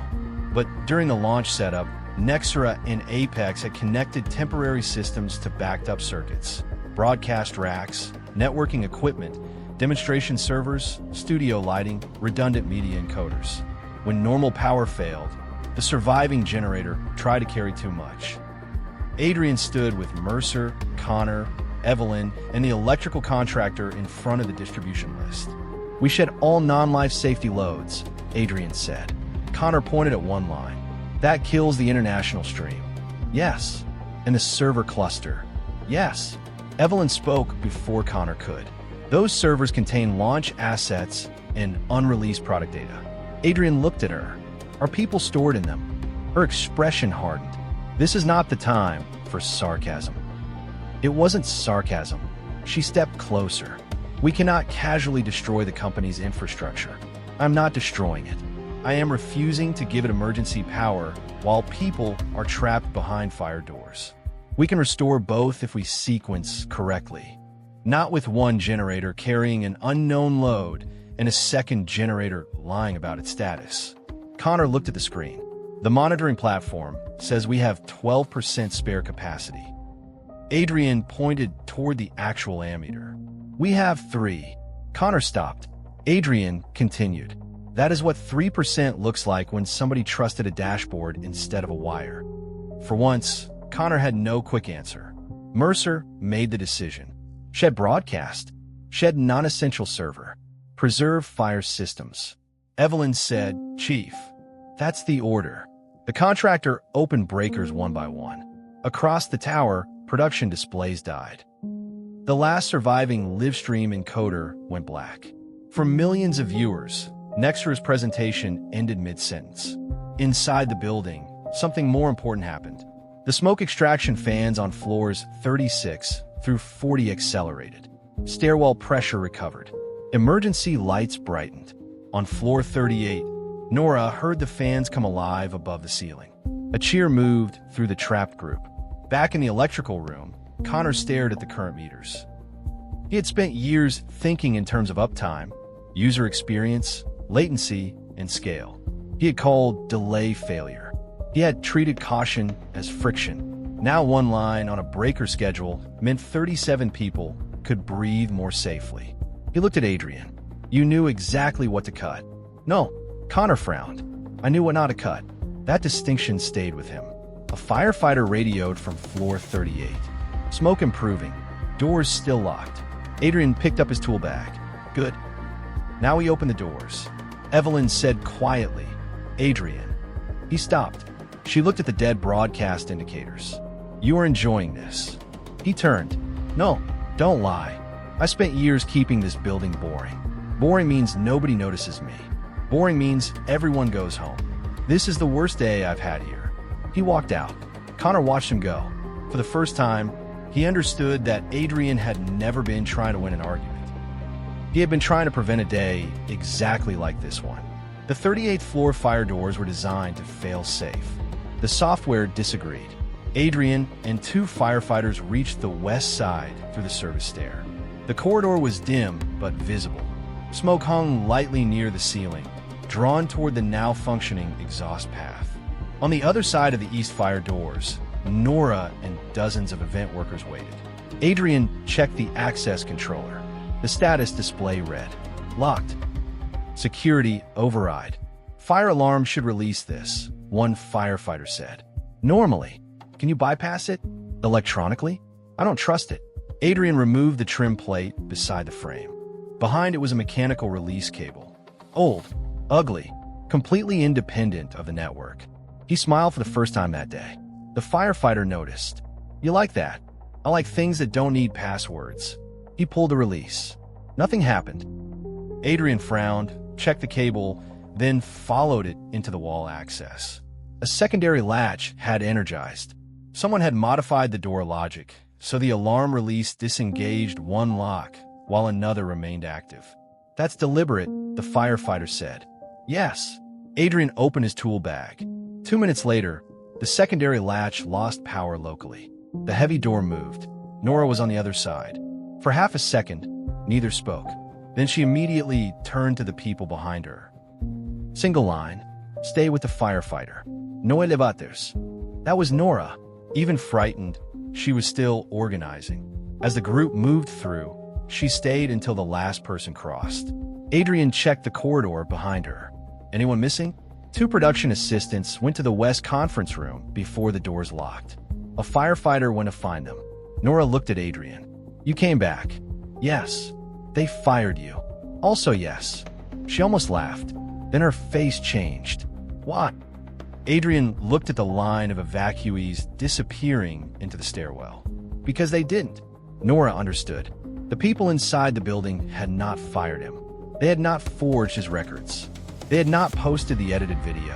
But during the launch setup, Nexera and Apex had connected temporary systems to backed-up circuits, broadcast racks, networking equipment, demonstration servers, studio lighting, redundant media encoders. When normal power failed, the surviving generator tried to carry too much. Adrian stood with Mercer, Connor, Evelyn, and the electrical contractor in front of the distribution list. We shed all non-life safety loads, Adrian said. Connor pointed at one line. That kills the international stream. Yes. And the server cluster. Yes. Evelyn spoke before Connor could. Those servers contain launch assets and unreleased product data. Adrian looked at her. Are people stored in them? Her expression hardened. This is not the time for sarcasm. It wasn't sarcasm. She stepped closer. We cannot casually destroy the company's infrastructure. I'm not destroying it. I am refusing to give it emergency power while people are trapped behind fire doors. We can restore both if we sequence correctly. Not with one generator carrying an unknown load and a second generator lying about its status. Connor looked at the screen. The monitoring platform says we have 12% spare capacity. Adrian pointed toward the actual ammeter. "We have 3. Connor stopped. Adrian continued. "That is what 3% looks like when somebody trusted a dashboard instead of a wire." For once, Connor had no quick answer. Mercer made the decision. Shed broadcast. Shed non-essential server. Preserve fire systems. Evelyn said, "Chief, that's the order." The contractor opened breakers one by one. Across the tower, production displays died. The last surviving livestream encoder went black. For millions of viewers, Nexter's presentation ended mid-sentence. Inside the building, something more important happened. The smoke extraction fans on floors 36 through 40 accelerated. Stairwell pressure recovered. Emergency lights brightened. On floor 38, Nora heard the fans come alive above the ceiling. A cheer moved through the trapped group. Back in the electrical room, Connor stared at the current meters. He had spent years thinking in terms of uptime, user experience, latency, and scale. He had called delay failure. He had treated caution as friction. Now one line on a breaker schedule meant 37 people could breathe more safely. He looked at Adrian. "You knew exactly what to cut." "No," Connor frowned. "I knew what not to cut." That distinction stayed with him. A firefighter radioed from floor 38. Smoke improving. Doors still locked. Adrian picked up his tool bag. "Good." Now he opened the doors. Evelyn said quietly, "Adrian." He stopped. She looked at the dead broadcast indicators. "You are enjoying this." He turned. "No, don't lie. I spent years keeping this building boring. Boring means nobody notices me. Boring means everyone goes home. This is the worst day I've had here." He walked out. Connor watched him go. For the first time, he understood that Adrian had never been trying to win an argument. He had been trying to prevent a day exactly like this one. The 38th floor fire doors were designed to fail safe. The software disagreed. Adrian and 2 firefighters reached the west side through the service stair. The corridor was dim but visible. Smoke hung lightly near the ceiling, drawn toward the now functioning exhaust path. On the other side of the east fire doors, Nora and dozens of event workers waited. Adrian checked the access controller. The status display read, "Locked. Security override. Fire alarm should release this," one firefighter said. "Normally. Can you bypass it? Electronically? I don't trust it." Adrian removed the trim plate beside the frame. Behind it was a mechanical release cable. Old, ugly, completely independent of the network. He smiled for the first time that day. The firefighter noticed. "You like that? I like things that don't need passwords." He pulled the release. Nothing happened. Adrian frowned, checked the cable, then followed it into the wall access. A secondary latch had energized. Someone had modified the door logic, so the alarm release disengaged one lock while another remained active. "That's deliberate," the firefighter said. "Yes." Adrian opened his tool bag. 2 minutes later, the secondary latch lost power locally. The heavy door moved. Nora was on the other side. For half a second, neither spoke. Then she immediately turned to the people behind her. "Single line. Stay with the firefighter. No elevators." That was Nora. Even frightened, she was still organizing. As the group moved through, she stayed until the last person crossed. Adrian checked the corridor behind her. Anyone missing? 2 production assistants went to the West conference room before the doors locked. A firefighter went to find them. Nora looked at Adrian. "You came back." "Yes." "They fired you." "Also yes." She almost laughed. Then her face changed. "What?" Adrian looked at the line of evacuees disappearing into the stairwell. "Because they didn't." Nora understood. The people inside the building had not fired him. They had not forged his records. They had not posted the edited video.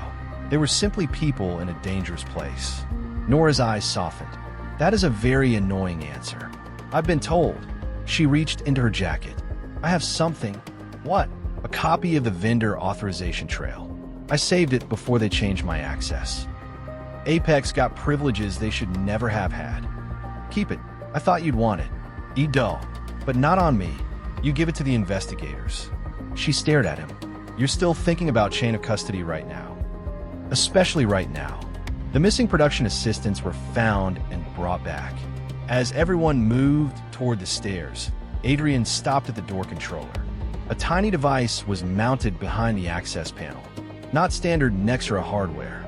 They were simply people in a dangerous place. Nora's eyes softened. "That is a very annoying answer. I've been told." She reached into her jacket. "I have something." "What?" "A copy of the vendor authorization trail. I saved it before they changed my access. Apex got privileges they should never have had." "Keep it. I thought you'd want it." "Edo. But not on me. You give it to the investigators." She stared at him. "You're still thinking about chain of custody right now." "Especially right now." The missing production assistants were found and brought back. As everyone moved toward the stairs, Adrian stopped at the door controller. A tiny device was mounted behind the access panel. Not standard Nexera hardware.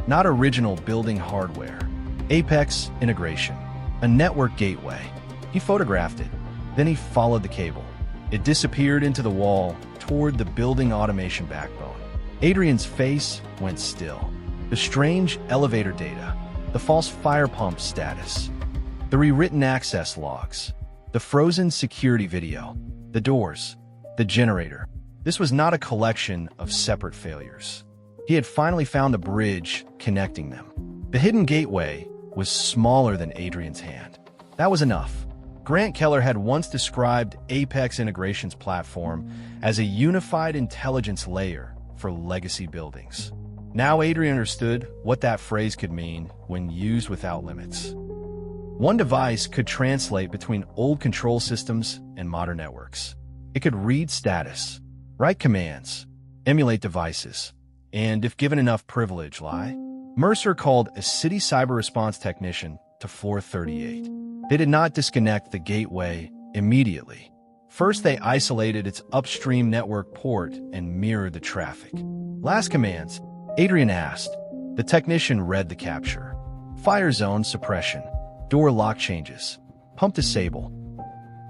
Not original building hardware. Apex integration. A network gateway. He photographed it. Then he followed the cable. It disappeared into the wall toward the building automation backbone. Adrian's face went still. The strange elevator data. The false fire pump status. The rewritten access logs. The frozen security video. The doors. The generator. This was not a collection of separate failures. He had finally found the bridge connecting them. The hidden gateway was smaller than Adrian's hand. That was enough. Grant Keller had once described Apex Integration's platform as a unified intelligence layer for legacy buildings. Now Adrian understood what that phrase could mean when used without limits. One device could translate between old control systems and modern networks. It could read status, write commands, emulate devices, and if given enough privilege, lie. Mercer called a city cyber response technician to floor 38. They did not disconnect the gateway immediately. First, they isolated its upstream network port and mirrored the traffic. Last commands, Adrian asked. The technician read the capture. Fire zone suppression. Door lock changes. Pump disable.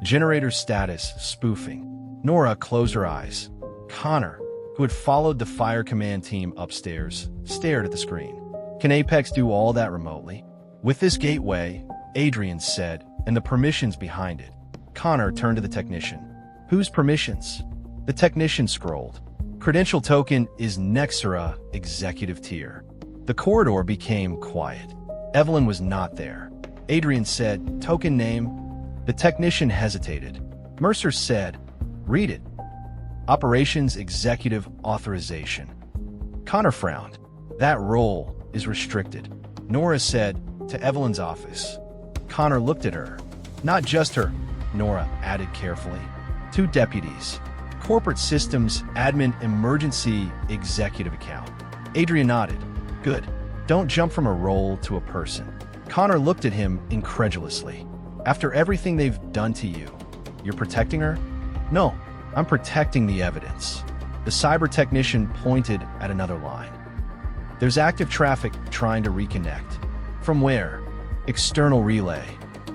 Generator status spoofing. Nora closed her eyes. Connor, who had followed the fire command team upstairs, stared at the screen. Can Apex do all that remotely? With this gateway, Adrian said, and the permissions behind it. Connor turned to the technician. Whose permissions? The technician scrolled. Credential token is Nexera executive tier. The corridor became quiet. Evelyn was not there. Adrian said, token name. The technician hesitated. Mercer said, read it. Operations Executive Authorization. Connor frowned. That role is restricted. Nora said, to Evelyn's office. Connor looked at her. Not just her, Nora added carefully. 2 deputies. Corporate Systems Admin Emergency Executive Account. Adrian nodded. Good. Don't jump from a role to a person. Connor looked at him incredulously. After everything they've done to you, you're protecting her? No, I'm protecting the evidence. The cyber technician pointed at another line. There's active traffic trying to reconnect. From where? External relay.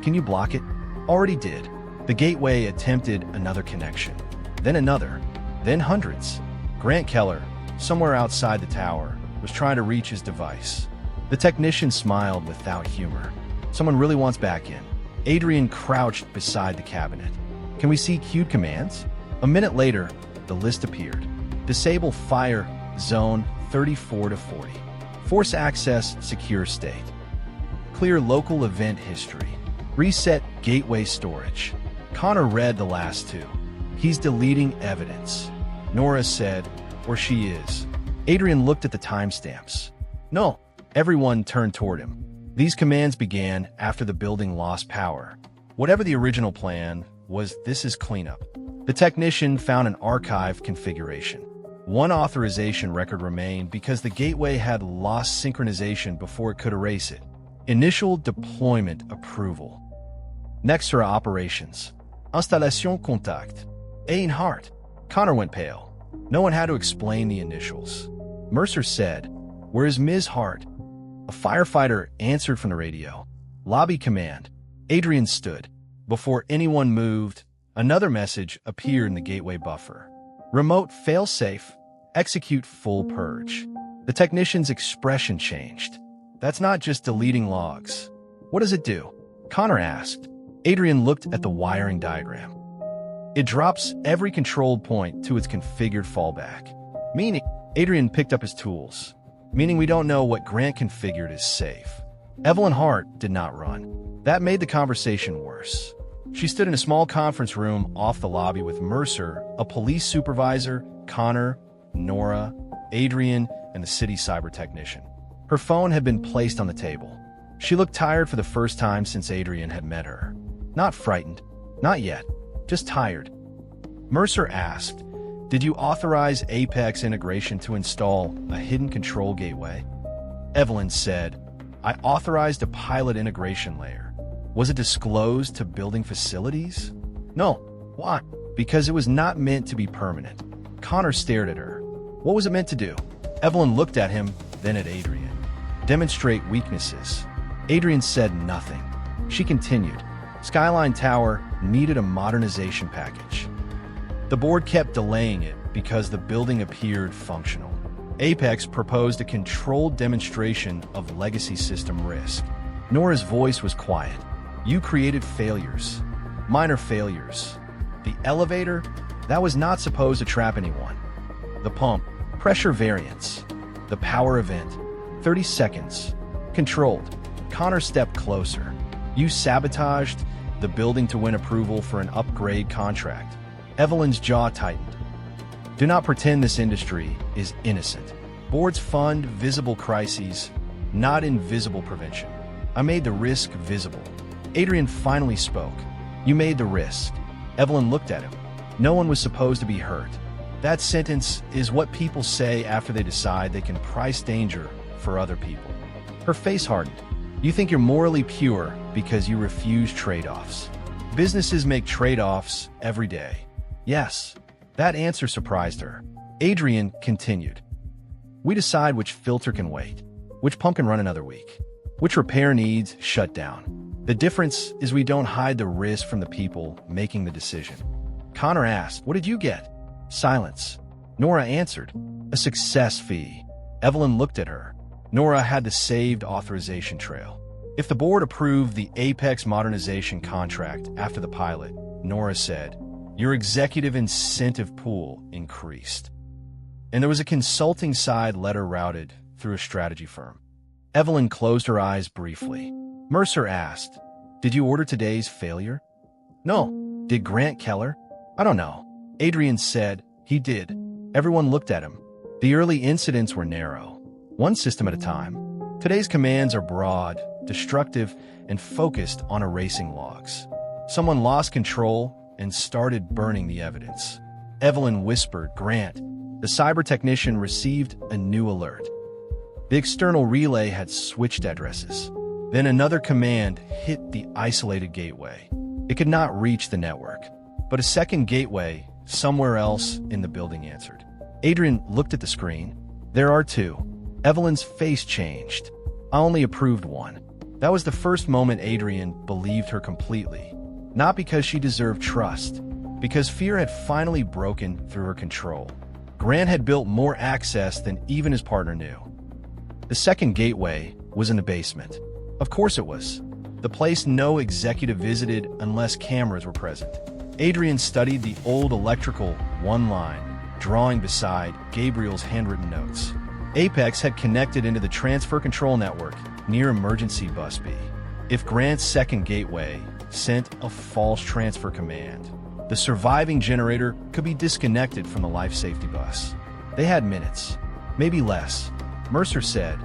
Can you block it? Already did. The gateway attempted another connection. Then another. Then hundreds. Grant Keller, somewhere outside the tower, was trying to reach his device. The technician smiled without humor. Someone really wants back in. Adrian crouched beside the cabinet. Can we see queued commands? A minute later, the list appeared. Disable fire zone 34 to 40. Force access secure state. Clear local event history. Reset gateway storage. Connor read the last 2. He's deleting evidence. Nora said, or she is. Adrian looked at the timestamps. No. Everyone turned toward him. These commands began after the building lost power. Whatever the original plan was, this is cleanup. The technician found an archive configuration. One authorization record remained because the gateway had lost synchronization before it could erase it. Initial deployment approval. Nexera operations. Installation contact. Einhart. Connor went pale. No one had to explain the initials. Mercer said, where is Ms. Hart? A firefighter answered from the radio. Lobby command. Adrian stood. Before anyone moved, another message appeared in the gateway buffer. Remote failsafe. Execute full purge. The technician's expression changed. That's not just deleting logs. What does it do? Connor asked. Adrian looked at the wiring diagram. It drops every controlled point to its configured fallback. Meaning, Adrian picked up his tools. Meaning we don't know what Grant configured is safe. Evelyn Hart did not run. That made the conversation worse. She stood in a small conference room off the lobby with Mercer, a police supervisor, Connor, Nora, Adrian, and the city cyber technician. Her phone had been placed on the table. She looked tired for the first time since Adrian had met her. Not frightened. Not yet. Just tired. Mercer asked, did you authorize Apex Integration to install a hidden control gateway? Evelyn said, I authorized a pilot integration layer. Was it disclosed to building facilities? No. Why? Because it was not meant to be permanent. Connor stared at her. What was it meant to do? Evelyn looked at him, then at Adrian. Demonstrate weaknesses. Adrian said nothing. She continued. Skyline Tower needed a modernization package. The board kept delaying it because the building appeared functional. Apex proposed a controlled demonstration of legacy system risk. Nora's voice was quiet. You created failures. Minor failures. The elevator? That was not supposed to trap anyone. The pump? Pressure variance. The power event? 30 seconds. Controlled. Connor stepped closer. You sabotaged the building to win approval for an upgrade contract. Evelyn's jaw tightened. Do not pretend this industry is innocent. Boards fund visible crises, not invisible prevention. I made the risk visible. Adrian finally spoke. You made the risk. Evelyn looked at him. No one was supposed to be hurt. That sentence is what people say after they decide they can price danger for other people. Her face hardened. You think you're morally pure because you refuse trade-offs. Businesses make trade-offs every day. Yes, that answer surprised her. Adrian continued. We decide which filter can wait, which pump can run another week, which repair needs shut down. The difference is we don't hide the risk from the people making the decision. Connor asked, what did you get? Silence. Nora answered, a success fee. Evelyn looked at her. Nora had the saved authorization trail. If the board approved the Apex modernization contract after the pilot, Nora said, your executive incentive pool increased. And there was a consulting side letter routed through a strategy firm. Evelyn closed her eyes briefly. Mercer asked, did you order today's failure? No. Did Grant Keller? I don't know. Adrian said, he did. Everyone looked at him. The early incidents were narrow, one system at a time. Today's commands are broad, destructive, and focused on erasing logs. Someone lost control and started burning the evidence. Evelyn whispered, Grant. The cyber technician received a new alert. The external relay had switched addresses. Then another command hit the isolated gateway. It could not reach the network, but a second gateway somewhere else in the building answered. Adrian looked at the screen. There are two. Evelyn's face changed. I only approved one. That was the first moment Adrian believed her completely. Not because she deserved trust, because fear had finally broken through her control. Grant had built more access than even his partner knew. The second gateway was in the basement. Of course it was. The place no executive visited unless cameras were present. Adrian studied the old electrical one-line drawing beside Gabriel's handwritten notes. Apex had connected into the transfer control network near emergency bus B. If Grant's second gateway sent a false transfer command, the surviving generator could be disconnected from the life safety bus. They had minutes, maybe less. Mercer said,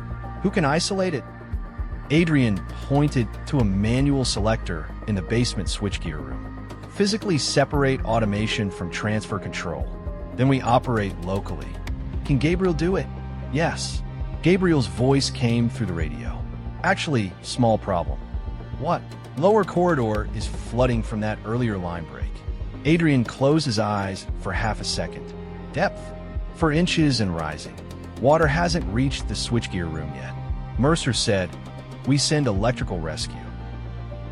who can isolate it? Adrian pointed to a manual selector in the basement switchgear room. Physically separate automation from transfer control. Then we operate locally. Can Gabriel do it? Yes. Gabriel's voice came through the radio. Actually, small problem. What? Lower corridor is flooding from that earlier line break. Adrian closed his eyes for half a second. Depth? For inches and rising. Water hasn't reached the switchgear room yet. Mercer said, we send electrical rescue.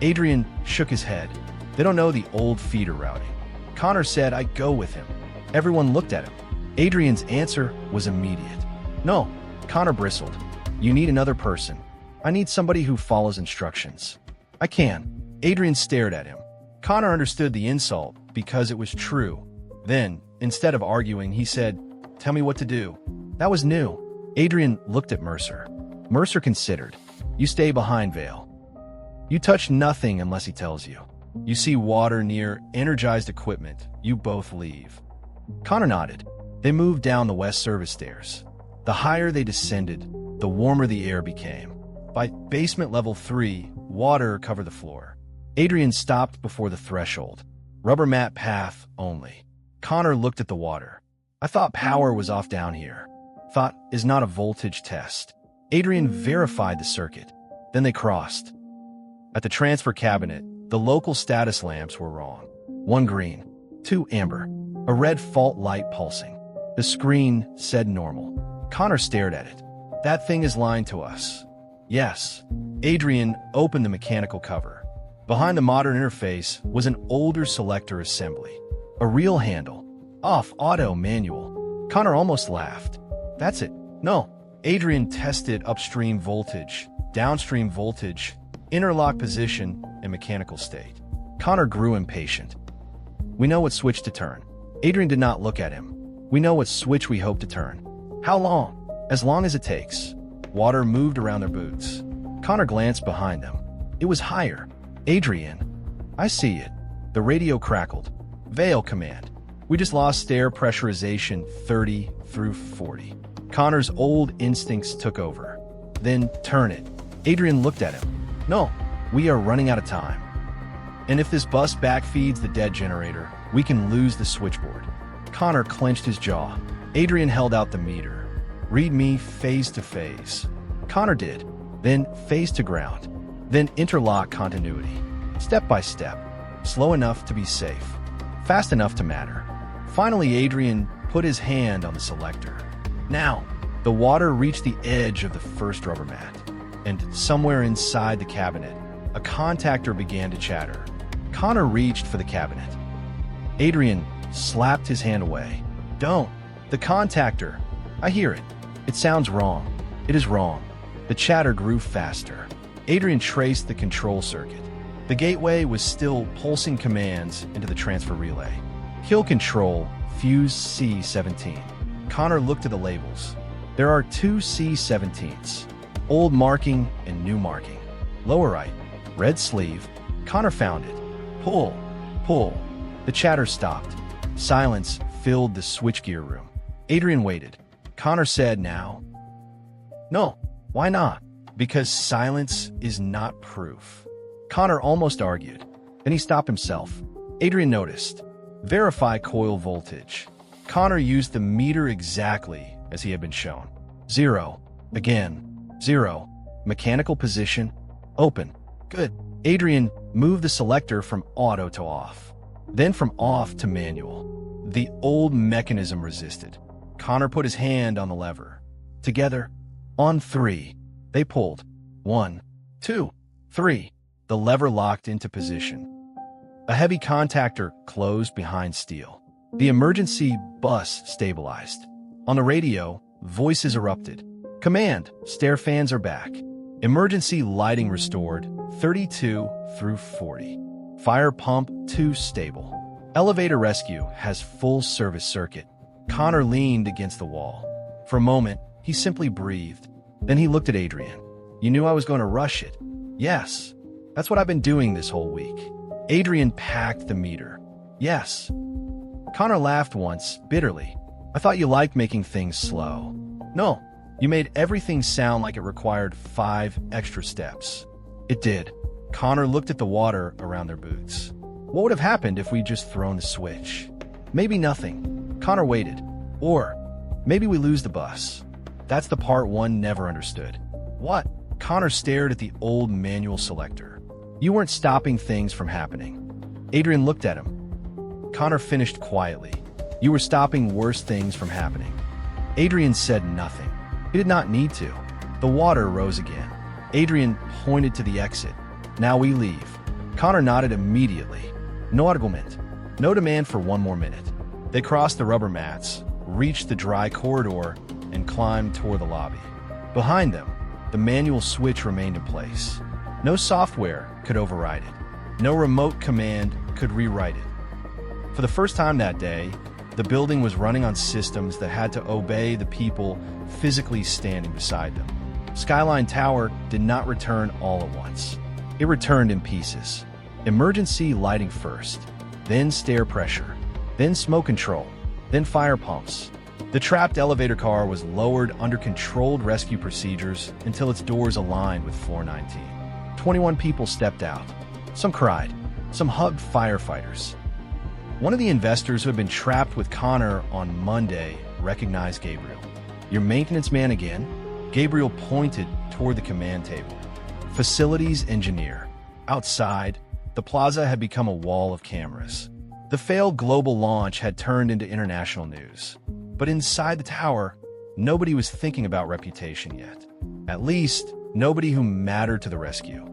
Adrian shook his head. They don't know the old feeder routing. Connor said, I'd go with him. Everyone looked at him. Adrian's answer was immediate. No, Connor bristled. You need another person. I need somebody who follows instructions. I can. Adrian stared at him. Connor understood the insult because it was true. Then, instead of arguing, he said, tell me what to do. That was new. Adrian looked at Mercer. Mercer considered. You stay behind Vale. You touch nothing unless he tells you. You see water near energized equipment. You both leave. Connor nodded. They moved down the west service stairs. The higher they descended, the warmer the air became. By basement level 3, water covered the floor. Adrian stopped before the threshold. Rubber mat path only. Connor looked at the water. I thought power was off down here. Thought is not a voltage test. Adrian verified the circuit. Then they crossed. At the transfer cabinet, the local status lamps were wrong. 1 green, 2 amber, a red fault light pulsing. The screen said normal. Connor stared at it. That thing is lying to us. Yes. Adrian opened the mechanical cover. Behind the modern interface was an older selector assembly. A real handle. Off, auto, manual. Connor almost laughed. That's it. No. Adrian tested upstream voltage, downstream voltage, interlock position, and mechanical state. Connor grew impatient. We know what switch to turn. Adrian did not look at him. We know what switch we hope to turn. How long? As long as it takes. Water moved around their boots. Connor glanced behind them. It was higher. Adrian. I see it. The radio crackled. Vale command. We just lost stair pressurization 30 through 40. Connor's old instincts took over. Then turn it. Adrian looked at him. No, we are running out of time. And if this bus backfeeds the dead generator, we can lose the switchboard. Connor clenched his jaw. Adrian held out the meter. Read me phase to phase. Connor did. Then phase to ground. Then interlock continuity. Step by step. Slow enough to be safe. Fast enough to matter. Finally, Adrian put his hand on the selector. Now, the water reached the edge of the first rubber mat. And somewhere inside the cabinet, a contactor began to chatter. Connor reached for the cabinet. Adrian slapped his hand away. Don't. The contactor. I hear it. It sounds wrong. It is wrong. The chatter grew faster. Adrian traced the control circuit. The gateway was still pulsing commands into the transfer relay. Kill control, fuse C-17. Connor looked at the labels. There are 2 C-17s. Old marking and new marking. Lower right, red sleeve. Connor found it. Pull, pull. The chatter stopped. Silence filled the switchgear room. Adrian waited. Connor said, now. No, why not? Because silence is not proof. Connor almost argued. Then he stopped himself. Adrian noticed. Verify coil voltage. Connor used the meter exactly as he had been shown. 0. Again. 0. Mechanical position. Open. Good. Adrian moved the selector from auto to off. Then from off to manual. The old mechanism resisted. Connor put his hand on the lever. Together, on 3, they pulled. 1, 2, 3. The lever locked into position. A heavy contactor closed behind steel. The emergency bus stabilized. On the radio, voices erupted. Command, stair fans are back. Emergency lighting restored, 32 through 40. Fire pump 2 stable. Elevator rescue has full service circuit. Connor leaned against the wall. For a moment, he simply breathed. Then he looked at Adrian. You knew I was going to rush it. Yes. That's what I've been doing this whole week. Adrian packed the meter. Yes. Connor laughed once, bitterly. I thought you liked making things slow. No, you made everything sound like it required 5 extra steps. It did. Connor looked at the water around their boots. What would have happened if we'd just thrown the switch? Maybe nothing. Connor waited. Or maybe we lose the bus. That's the part one never understood. What? Connor stared at the old manual selector. You weren't stopping things from happening. Adrian looked at him. Connor finished quietly. You were stopping worse things from happening. Adrian said nothing. He did not need to. The water rose again. Adrian pointed to the exit. Now we leave. Connor nodded immediately. No argument. No demand for one more minute. They crossed the rubber mats, reached the dry corridor, and climbed toward the lobby. Behind them, the manual switch remained in place. No software could override it. No remote command could rewrite it. For the first time that day, the building was running on systems that had to obey the people physically standing beside them. Skyline Tower did not return all at once. It returned in pieces. Emergency lighting first, then stair pressure, then smoke control, then fire pumps. The trapped elevator car was lowered under controlled rescue procedures until its doors aligned with floor 19. 21 people stepped out. Some cried. Some hugged firefighters. One of the investors who had been trapped with Connor on Monday recognized Gabriel. Your maintenance man again? Gabriel pointed toward the command table. Facilities engineer. Outside, the plaza had become a wall of cameras. The failed global launch had turned into international news. But inside the tower, nobody was thinking about reputation yet. At least, nobody who mattered to the rescue.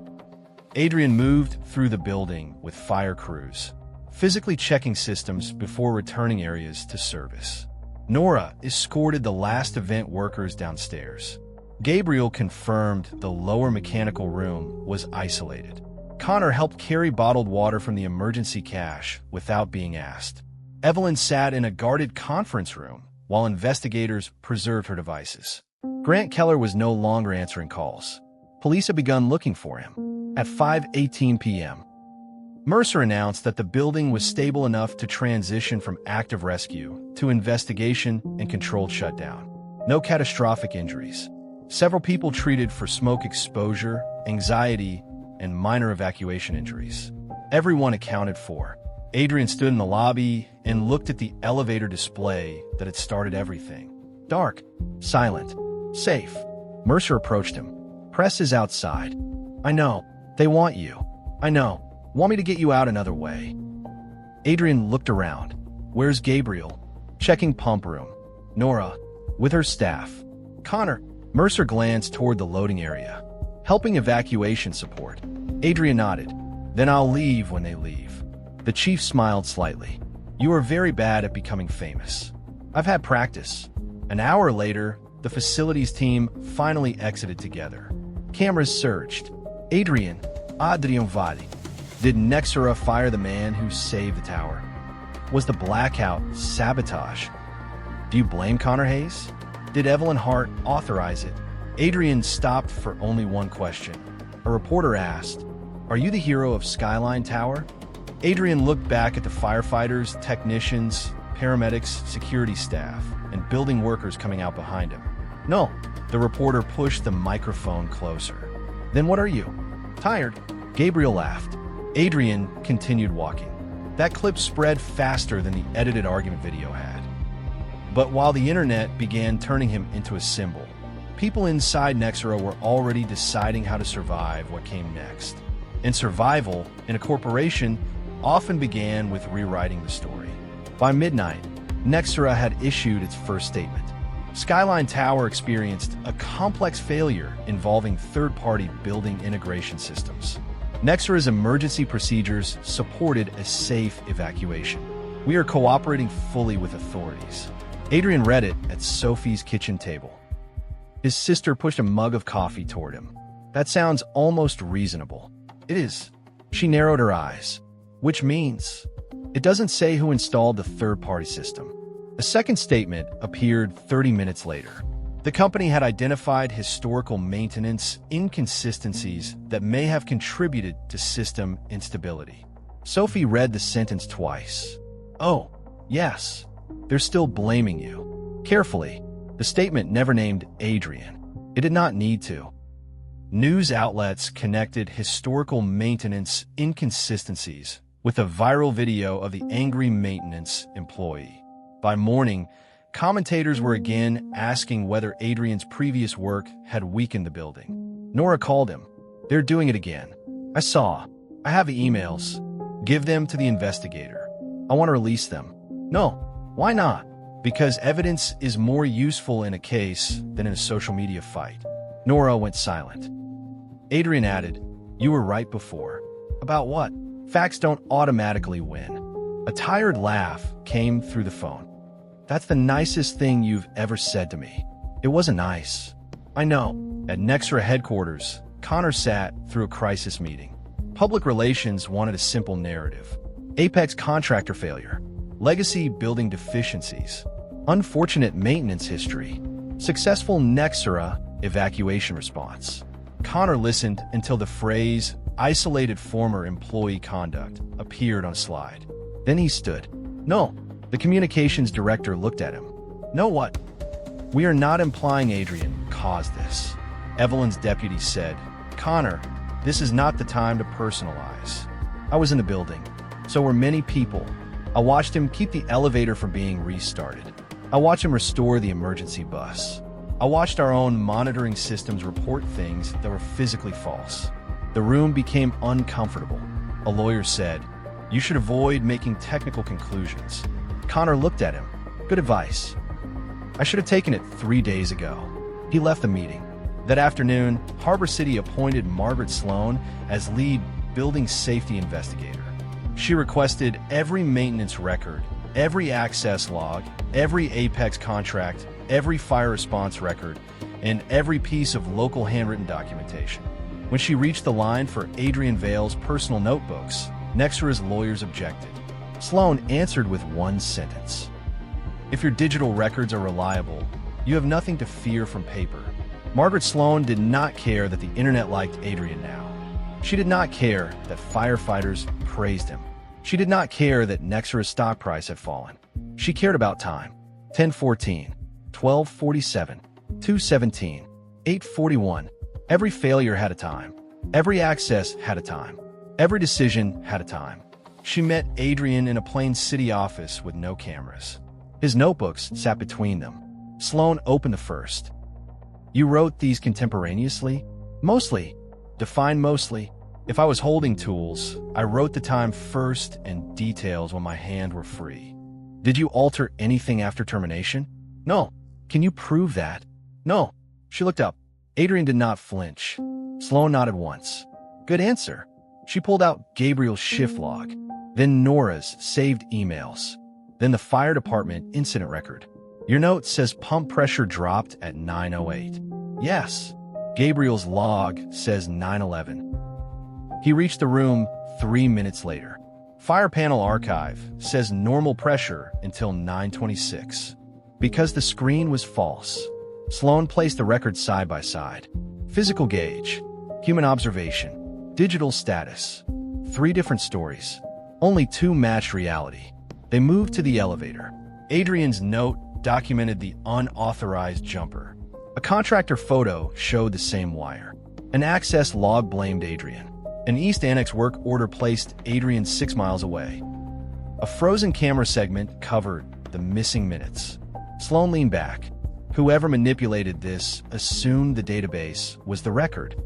Adrian moved through the building with fire crews, physically checking systems before returning areas to service. Nora escorted the last event workers downstairs. Gabriel confirmed the lower mechanical room was isolated. Connor helped carry bottled water from the emergency cache without being asked. Evelyn sat in a guarded conference room while investigators preserved her devices. Grant Keller was no longer answering calls. Police had begun looking for him. At 5:18 p.m., Mercer announced that the building was stable enough to transition from active rescue to investigation and controlled shutdown. No catastrophic injuries. Several people treated for smoke exposure, anxiety, and minor evacuation injuries. Everyone accounted for. Adrian stood in the lobby and looked at the elevator display that had started everything. Dark, silent, safe. Mercer approached him. Press is outside. I know. They want you. I know. Want me to get you out another way? Adrian looked around. Where's Gabriel? Checking pump room. Nora, with her staff. Connor. Mercer glanced toward the loading area. Helping evacuation support. Adrian nodded. Then I'll leave when they leave. The chief smiled slightly. You are very bad at becoming famous. I've had practice. An hour later, the facilities team finally exited together. Cameras surged. Adrian Vale. Did Nexera fire the man who saved the tower? Was the blackout sabotage? Do you blame Connor Hayes? Did Evelyn Hart authorize it? Adrian stopped for only one question. A reporter asked, "Are you the hero of Skyline Tower?" Adrian looked back at the firefighters, technicians, paramedics, security staff, and building workers coming out behind him. No, the reporter pushed the microphone closer. Then what are you? Tired? Gabriel laughed. Adrian continued walking. That clip spread faster than the edited argument video had. But while the internet began turning him into a symbol, people inside Nexera were already deciding how to survive what came next. And survival in a corporation often began with rewriting the story. By midnight, Nexera had issued its first statement. Skyline Tower experienced a complex failure involving third-party building integration systems. Nexera's emergency procedures supported a safe evacuation. We are cooperating fully with authorities. Adrian read it at Sophie's kitchen table. His sister pushed a mug of coffee toward him. That sounds almost reasonable. It is. She narrowed her eyes. Which means, it doesn't say who installed the third-party system. A second statement appeared 30 minutes later. The company had identified historical maintenance inconsistencies that may have contributed to system instability. Sophie read the sentence twice. Oh, yes, they're still blaming you. Carefully, the statement never named Adrian. It did not need to. News outlets connected historical maintenance inconsistencies with a viral video of the angry maintenance employee. By morning, commentators were again asking whether Adrian's previous work had weakened the building. Nora called him. They're doing it again. I have the emails. Give them to the investigator. I want to release them. No, why not? Because evidence is more useful in a case than in a social media fight. Nora went silent. Adrian added, You were right before. About what? Facts don't automatically win. A tired laugh came through the phone. That's the nicest thing you've ever said to me. It wasn't nice. I know. At Nexera headquarters, Connor sat through a crisis meeting. Public relations wanted a simple narrative. Apex contractor failure. Legacy building deficiencies. Unfortunate maintenance history. Successful Nexera evacuation response. Connor listened until the phrase, isolated former employee conduct, appeared on a slide. Then he stood. No. The communications director looked at him. No what? We are not implying Adrian caused this. Evelyn's deputy said, Connor, this is not the time to personalize. I was in the building. So were many people. I watched him keep the elevator from being restarted. I watched him restore the emergency bus. I watched our own monitoring systems report things that were physically false. The room became uncomfortable. A lawyer said, "You should avoid making technical conclusions." Connor looked at him. "Good advice. I should have taken it 3 days ago." He left the meeting. That afternoon, Harbor City appointed Margaret Sloan as lead building safety investigator. She requested every maintenance record, every access log, every Apex contract, every fire response record, and every piece of local handwritten documentation. When she reached the line for Adrian Vale's personal notebooks, Nexra's lawyers objected. Sloan answered with one sentence: "If your digital records are reliable, you have nothing to fear from paper." Margaret Sloan did not care that the internet liked Adrian now. She did not care that firefighters praised him. She did not care that Nexra's stock price had fallen. She cared about time. 10:14, 12:47, 2:17, 8:41. Every failure had a time. Every access had a time. Every decision had a time. She met Adrian in a plain city office with no cameras. His notebooks sat between them. Sloan opened the first. "You wrote these contemporaneously?" "Mostly." "Define mostly." "If I was holding tools, I wrote the time first and details when my hands were free." "Did you alter anything after termination?" "No." "Can you prove that?" "No." She looked up. Adrian did not flinch. Sloan nodded once. "Good answer." She pulled out Gabriel's shift log, then Nora's saved emails, then the fire department incident record. "Your note says pump pressure dropped at 9:08. "Yes." Gabriel's log says 9:11. He reached the room 3 minutes later. Fire panel archive says normal pressure until 9:26. Because the screen was false, Sloan placed the records side by side. Physical gauge, human observation, digital status. 3 different stories. Only 2 matched reality. They moved to the elevator. Adrian's note documented the unauthorized jumper. A contractor photo showed the same wire. An access log blamed Adrian. An East Annex work order placed Adrian 6 miles away. A frozen camera segment covered the missing minutes. Sloan leaned back. Whoever manipulated this assumed the database was the record.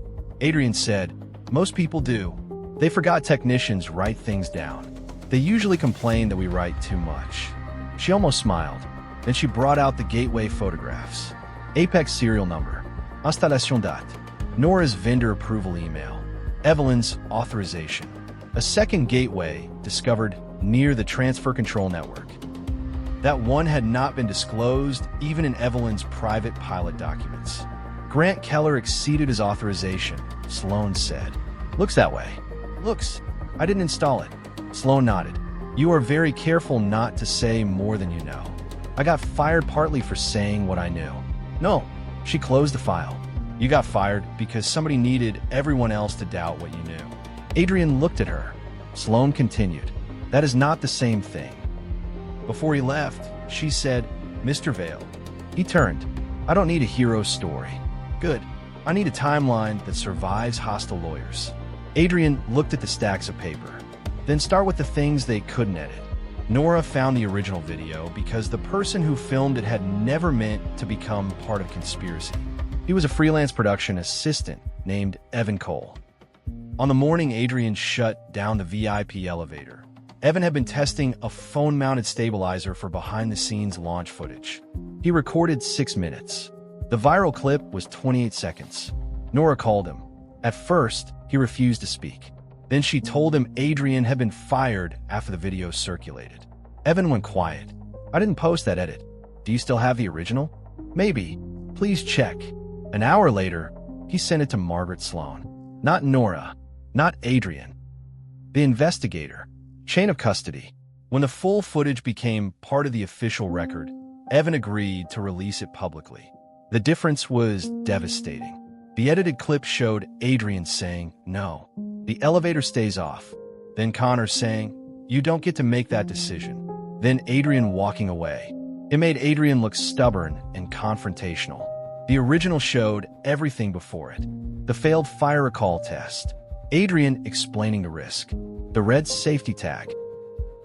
Adrian said, "Most people do. They forgot technicians write things down. They usually complain that we write too much." She almost smiled. Then she brought out the gateway photographs. Apex serial number. Installation date. Nora's vendor approval email. Evelyn's authorization. A second gateway discovered near the transfer control network. That one had not been disclosed even in Evelyn's private pilot documents. Grant Keller exceeded his authorization, Sloan said. "Looks that way." "Looks. I didn't install it." Sloan nodded. "You are very careful not to say more than you know." "I got fired partly for saying what I knew." "No." She closed the file. "You got fired because somebody needed everyone else to doubt what you knew." Adrian looked at her. Sloan continued, "That is not the same thing." Before he left, she said, "Mr. Vale." He turned. "I don't need a hero story." "Good. I need a timeline that survives hostile lawyers." Adrian looked at the stacks of paper. "Then start with the things they couldn't edit." Nora found the original video because the person who filmed it had never meant to become part of conspiracy. He was a freelance production assistant named Evan Cole. On the morning Adrian shut down the VIP elevator, Evan had been testing a phone-mounted stabilizer for behind-the-scenes launch footage. He recorded 6 minutes. The viral clip was 28 seconds. Nora called him. At first, he refused to speak. Then she told him Adrian had been fired after the video circulated. Evan went quiet. "I didn't post that edit. Do you still have the original?" "Maybe. Please check." An hour later, he sent it to Margaret Sloan. Not Nora. Not Adrian. The investigator. Chain of custody. When the full footage became part of the official record, Evan agreed to release it publicly. The difference was devastating. The edited clip showed Adrian saying, "No. The elevator stays off." Then Connor saying, "You don't get to make that decision." Then Adrian walking away. It made Adrian look stubborn and confrontational. The original showed everything before it. The failed fire recall test. Adrian explaining the risk. The red safety tag.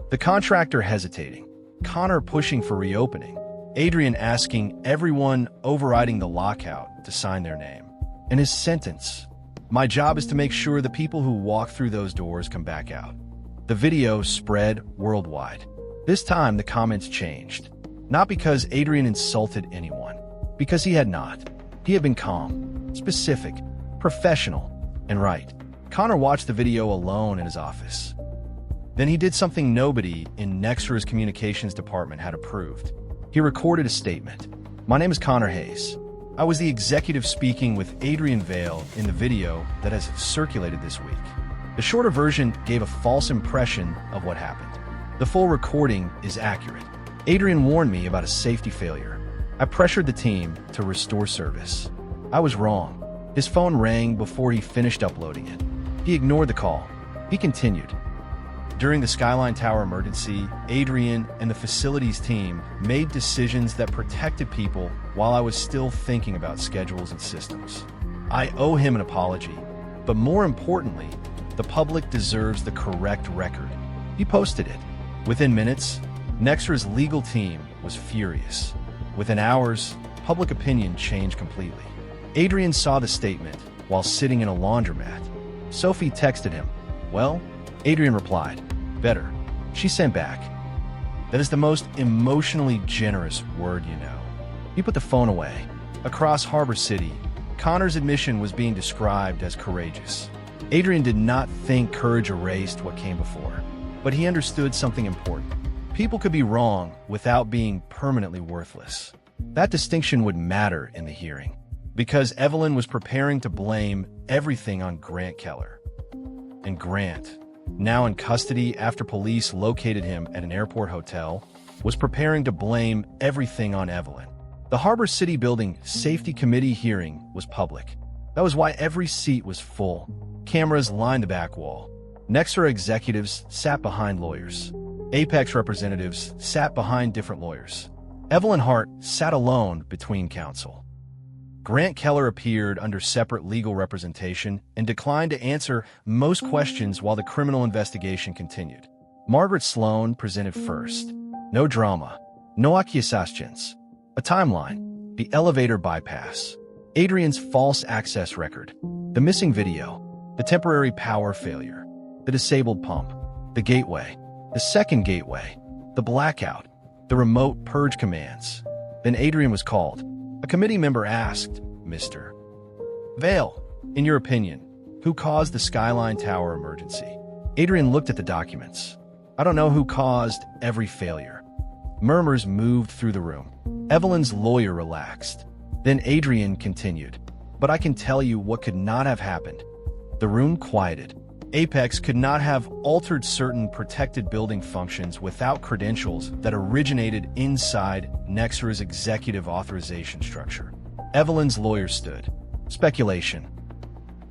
The contractor hesitating. Connor pushing for reopening. Adrian asking everyone overriding the lockout to sign their name. And his sentence. My job is to make sure the people who walk through those doors come back out. The video spread worldwide. This time, the comments changed. Not because Adrian insulted anyone, because he had not. He had been calm, specific, professional, and right. Connor watched the video alone in his office. Then he did something nobody in Nextra's communications department had approved. He recorded a statement. "My name is Connor Hayes. I was the executive speaking with Adrian Vale in the video that has circulated this week." The shorter version gave a false impression of what happened. The full recording is accurate. Adrian warned me about a safety failure. I pressured the team to restore service. I was wrong. His phone rang before he finished uploading it. He ignored the call. He continued. During the Skyline Tower emergency, Adrian and the facilities team made decisions that protected people while I was still thinking about schedules and systems. I owe him an apology, but more importantly, the public deserves the correct record. He posted it. Within minutes, Nextra's legal team was furious. Within hours, public opinion changed completely. Adrian saw the statement while sitting in a laundromat. Sophie texted him. "Well?" Adrian replied, "Better." She sent back, "That is the most emotionally generous word you know." He put the phone away. Across Harbor City, Connor's admission was being described as courageous. Adrian did not think courage erased what came before, but he understood something important. People could be wrong without being permanently worthless. That distinction would matter in the hearing, because Evelyn was preparing to blame everything on Grant Keller. And Grant, now in custody after police located him at an airport hotel, was preparing to blame everything on Evelyn. The Harbor City Building Safety Committee hearing was public. That was why every seat was full. Cameras lined the back wall. Nextra executives sat behind lawyers. Apex representatives sat behind different lawyers. Evelyn Hart sat alone between counsel. Grant Keller appeared under separate legal representation and declined to answer most questions while the criminal investigation continued. Margaret Sloan presented first. No drama, no accusations. A timeline, the elevator bypass, Adrian's false access record, the missing video, the temporary power failure, the disabled pump, the gateway, the second gateway, the blackout, the remote purge commands. Then Adrian was called. A committee member asked, "Mr. Vale, in your opinion, who caused the Skyline Tower emergency?" Adrian looked at the documents. "I don't know who caused every failure." Murmurs moved through the room. Evelyn's lawyer relaxed. Then Adrian continued, "But I can tell you what could not have happened." The room quieted. Apex could not have altered certain protected building functions without credentials that originated inside Nextra's executive authorization structure. Evelyn's lawyer stood. Speculation.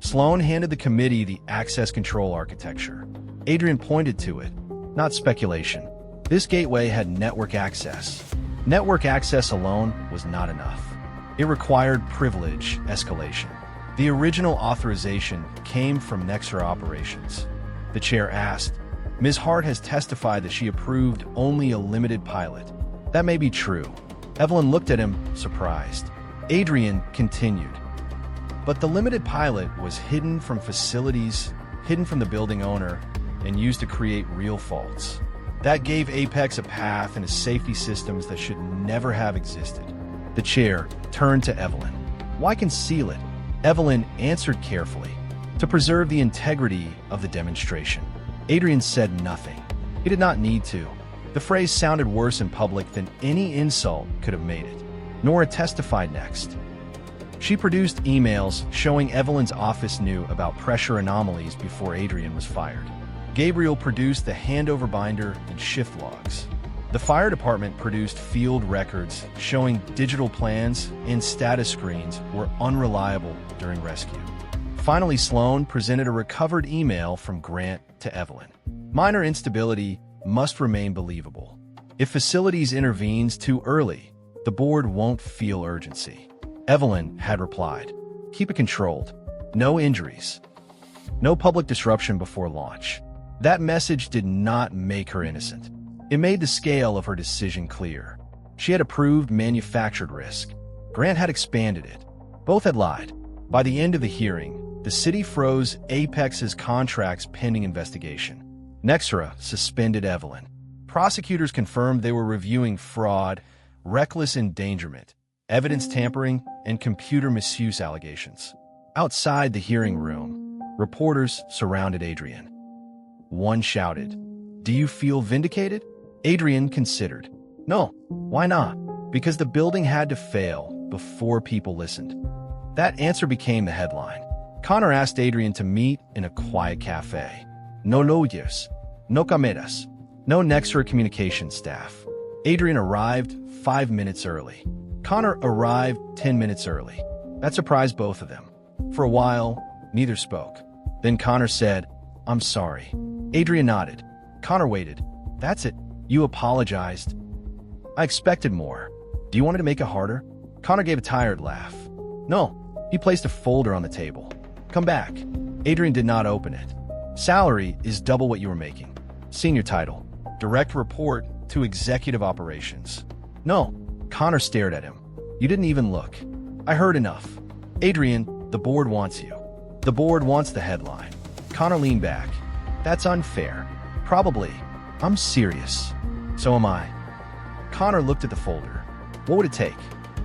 Sloan handed the committee the access control architecture. Adrian pointed to it. Not speculation. This gateway had network access. Network access alone was not enough. It required privilege escalation. The original authorization came from Nextra operations. The chair asked, "Ms. Hart has testified that she approved only a limited pilot. That may be true." Evelyn looked at him, surprised. Adrian continued, "But the limited pilot was hidden from facilities, hidden from the building owner, and used to create real faults. That gave Apex a path into safety systems that should never have existed." The chair turned to Evelyn. "Why conceal it?" Evelyn answered carefully, "To preserve the integrity of the demonstration." Adrian said nothing. He did not need to. The phrase sounded worse in public than any insult could have made it. Nora testified next. She produced emails showing Evelyn's office knew about pressure anomalies before Adrian was fired. Gabriel produced the handover binder and shift logs. The fire department produced field records showing digital plans and status screens were unreliable during rescue. Finally, Sloan presented a recovered email from Grant to Evelyn. Minor instability must remain believable. If facilities intervenes too early, the board won't feel urgency. Evelyn had replied, "Keep it controlled. No injuries. No public disruption before launch." That message did not make her innocent. It made the scale of her decision clear. She had approved manufactured risk. Grant had expanded it. Both had lied. By the end of the hearing, the city froze Apex's contracts pending investigation. Nexera suspended Evelyn. Prosecutors confirmed they were reviewing fraud, reckless endangerment, evidence tampering, and computer misuse allegations. Outside the hearing room, reporters surrounded Adrian. One shouted, "Do you feel vindicated?" Adrian considered. "No, why not? Because the building had to fail before people listened." That answer became the headline. Connor asked Adrian to meet in a quiet cafe. No lawyers, no cameras, no Nexera communication staff. Adrian arrived 5 minutes early. Connor arrived 10 minutes early. That surprised both of them. For a while, neither spoke. Then Connor said, "I'm sorry." Adrian nodded. Connor waited. "That's it. You apologized." "I expected more. Do you want me to make it harder?" Connor gave a tired laugh. "No." He placed a folder on the table. "Come back." Adrian did not open it. "Salary is double what you were making. Senior title. Direct report to executive operations." "No." Connor stared at him. "You didn't even look." "I heard enough." "Adrian, the board wants you." "The board wants the headline." Connor leaned back. "That's unfair." "Probably. I'm serious." "So am I." Connor looked at the folder. "What would it take?"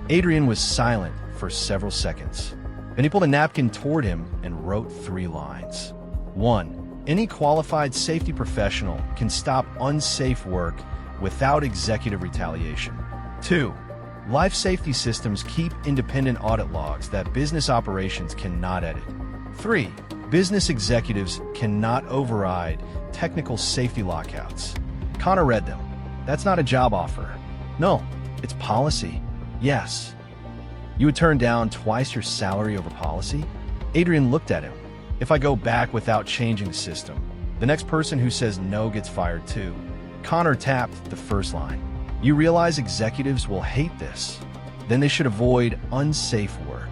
Adrian was silent for several seconds. Then he pulled a napkin toward him and wrote 3 lines. 1. Any qualified safety professional can stop unsafe work without executive retaliation. 2. Life safety systems keep independent audit logs that business operations cannot edit. 3. Business executives cannot override technical safety lockouts. Connor read them. "That's not a job offer." "No, it's policy." "Yes." "You would turn down twice your salary over policy?" Adrian looked at him. "If I go back without changing the system, the next person who says no gets fired too." Connor tapped the first line. "You realize executives will hate this. Then they should avoid unsafe work."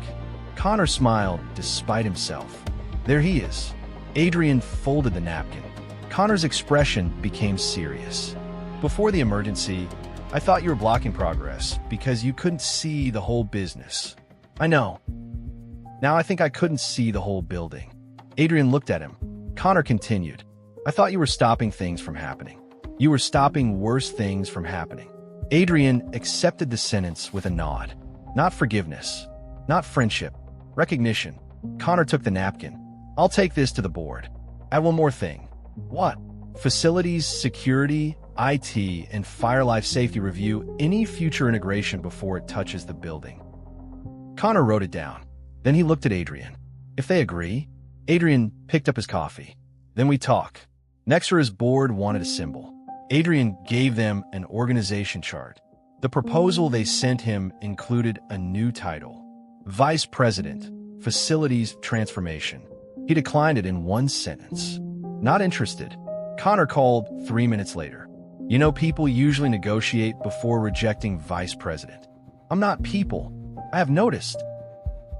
Connor smiled despite himself. "There he is." Adrian folded the napkin. Connor's expression became serious. "Before the emergency, I thought you were blocking progress because you couldn't see the whole business." "I know. Now I think I couldn't see the whole building." Adrian looked at him. Connor continued, "I thought you were stopping things from happening. You were stopping worse things from happening." Adrian accepted the sentence with a nod. Not forgiveness, not friendship, recognition. Connor took the napkin. "I'll take this to the board. Add one more thing." "What?" "Facilities, security, IT, and fire life safety review any future integration before it touches the building." Connor wrote it down. Then he looked at Adrian. "If they agree?" Adrian picked up his coffee. "Then we talk." Nexera's board wanted a symbol. Adrian gave them an organization chart. The proposal they sent him included a new title: Vice President, Facilities Transformation. He declined it in one sentence. Not interested. Connor called 3 minutes later. "You know, people usually negotiate before rejecting vice president." "I'm not people. I have noticed."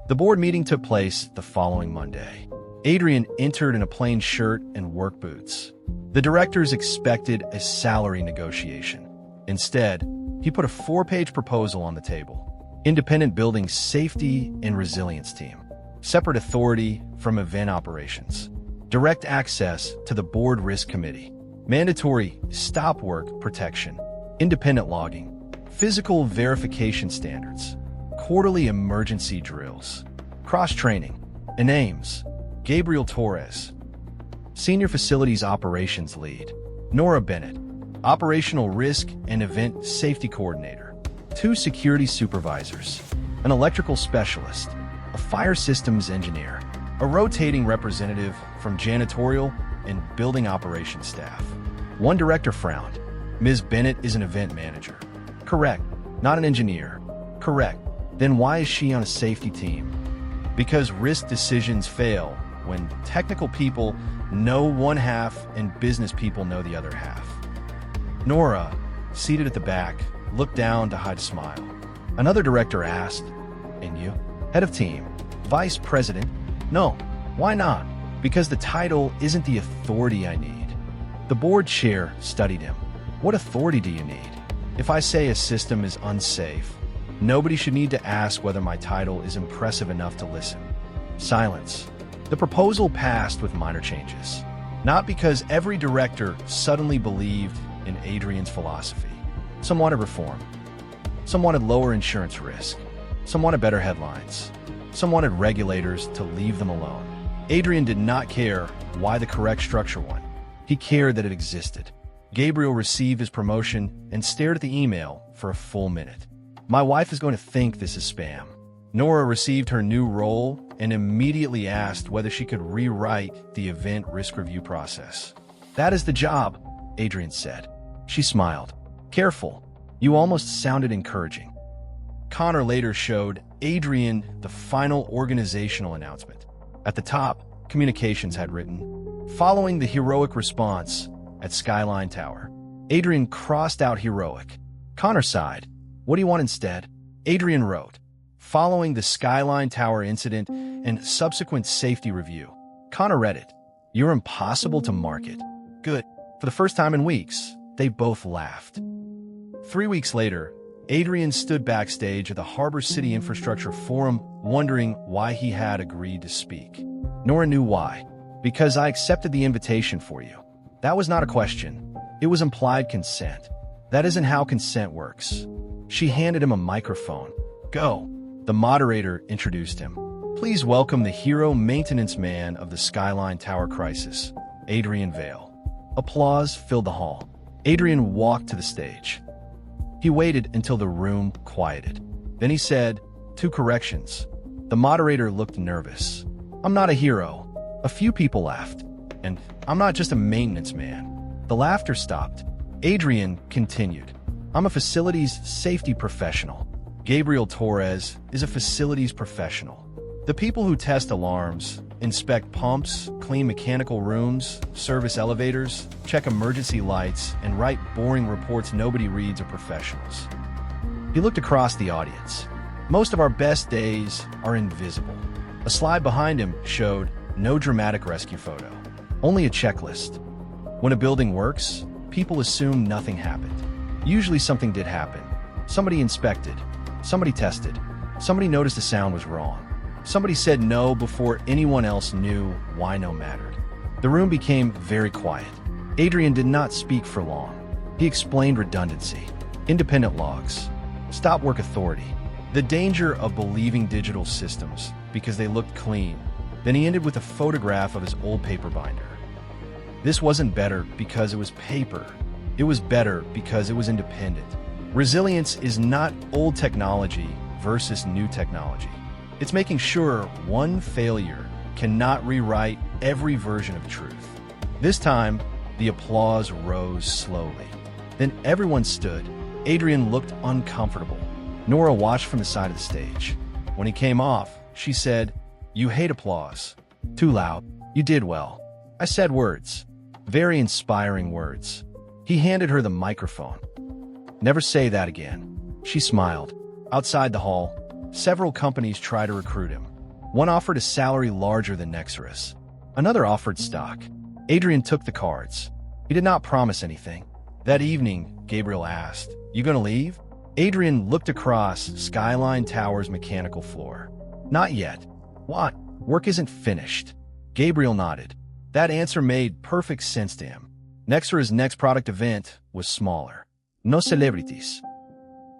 The board meeting took place the following Monday. Adrian entered in a plain shirt and work boots. The directors expected a salary negotiation. Instead, he put a 4-page proposal on the table. Independent building safety and resilience team. Separate authority from event operations. Direct access to the board risk committee. Mandatory stop work protection. Independent logging. Physical verification standards. Quarterly emergency drills. Cross-training. Names: Gabriel Torres. Senior Facilities Operations Lead. Nora Bennett. Operational Risk and Event Safety Coordinator. 2 security supervisors. An electrical specialist. A fire systems engineer. A rotating representative from janitorial and building operations staff. One director frowned. "Ms. Bennett is an event manager." "Correct. Not an engineer." "Correct. Then why is she on a safety team?" "Because risk decisions fail when technical people know one half and business people know the other half." Nora, seated at the back, looked down to hide a smile. Another director asked, "And you?" "Head of team." "Vice president?" "No." "Why not?" "Because the title isn't the authority I need." The board chair studied him. "What authority do you need?" "If I say a system is unsafe, nobody should need to ask whether my title is impressive enough to listen." Silence. The proposal passed with minor changes. Not because every director suddenly believed in Adrian's philosophy. Some wanted reform. Some wanted lower insurance risk. Some wanted better headlines. Some wanted regulators to leave them alone. Adrian did not care why the correct structure won. He cared that it existed. Gabriel received his promotion and stared at the email for a full minute. My wife is going to think this is spam. Nora received her new role and immediately asked whether she could rewrite the event risk review process. That is the job, Adrian said. She smiled. Careful. You almost sounded encouraging. Connor later showed Adrian the final organizational announcement. At the top, communications had written, "Following the heroic response at Skyline Tower." Adrian crossed out heroic. Connor sighed. "What do you want instead?" Adrian wrote, "Following the Skyline Tower incident and subsequent safety review." Connor read it. "You're impossible to market." Good. For the first time in weeks, they both laughed. 3 weeks later, Adrian stood backstage at the Harbor City Infrastructure Forum, wondering why he had agreed to speak. Nora knew why. "Because I accepted the invitation for you." That was not a question. It was implied consent. That isn't how consent works. She handed him a microphone. "Go." The moderator introduced him. "Please welcome the hero maintenance man of the Skyline Tower crisis, Adrian Vale." Applause filled the hall. Adrian walked to the stage. He waited until the room quieted. Then he said, "Two corrections." The moderator looked nervous. "I'm not a hero." A few people laughed. "And I'm not just a maintenance man." The laughter stopped. Adrian continued, "I'm a facilities safety professional. Gabriel Torres is a facilities professional. The people who test alarms, inspect pumps, clean mechanical rooms, service elevators, check emergency lights, and write boring reports nobody reads are professionals." He looked across the audience. "Most of our best days are invisible." A slide behind him showed no dramatic rescue photo, only a checklist. When a building works, people assume nothing happened. Usually something did happen. Somebody inspected. Somebody tested. Somebody noticed the sound was wrong. Somebody said no before anyone else knew why no mattered. The room became very quiet. Adrian did not speak for long. He explained redundancy, independent logs, stop work authority, the danger of believing digital systems because they looked clean. Then he ended with a photograph of his old paper binder. This wasn't better because it was paper. It was better because it was independent. Resilience is not old technology versus new technology. It's making sure one failure cannot rewrite every version of truth. This time, the applause rose slowly. Then everyone stood. Adrian looked uncomfortable. Nora watched from the side of the stage. When he came off, she said, "You hate applause. Too loud. You did well." I said words. Very inspiring words. He handed her the microphone. "Never say that again." She smiled. Outside the hall, several companies tried to recruit him. One offered a salary larger than Nexarus. Another offered stock. Adrian took the cards. He did not promise anything. That evening, Gabriel asked, "You gonna leave?" Adrian looked across Skyline Tower's mechanical floor. "Not yet." "What? Work isn't finished." Gabriel nodded. That answer made perfect sense to him. Nexarus' next product event was smaller. No celebrities.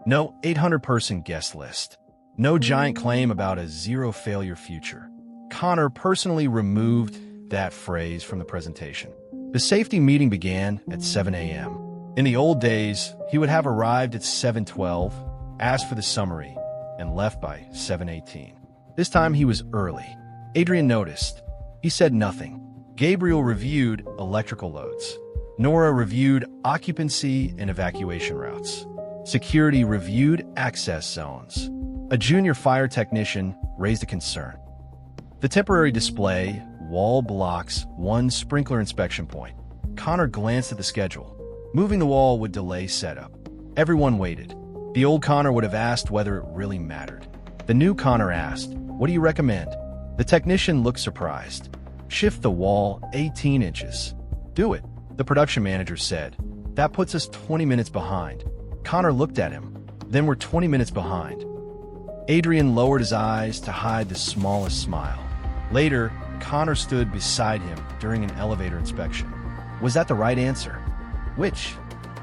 No 800-person guest list. No giant claim about a zero-failure future. Connor personally removed that phrase from the presentation. The safety meeting began at 7 a.m. In the old days, he would have arrived at 7:12, asked for the summary, and left by 7:18. This time he was early. Adrian noticed. He said nothing. Gabriel reviewed electrical loads. Nora reviewed occupancy and evacuation routes. Security reviewed access zones. A junior fire technician raised a concern. The temporary display wall blocks one sprinkler inspection point. Connor glanced at the schedule. Moving the wall would delay setup. Everyone waited. The old Connor would have asked whether it really mattered. The new Connor asked, "What do you recommend?" The technician looked surprised. "Shift the wall 18 inches. Do it," the production manager said. "That puts us 20 minutes behind." Connor looked at him. "Then we're 20 minutes behind." Adrian lowered his eyes to hide the smallest smile. Later, Connor stood beside him during an elevator inspection. Was that the right answer? Which?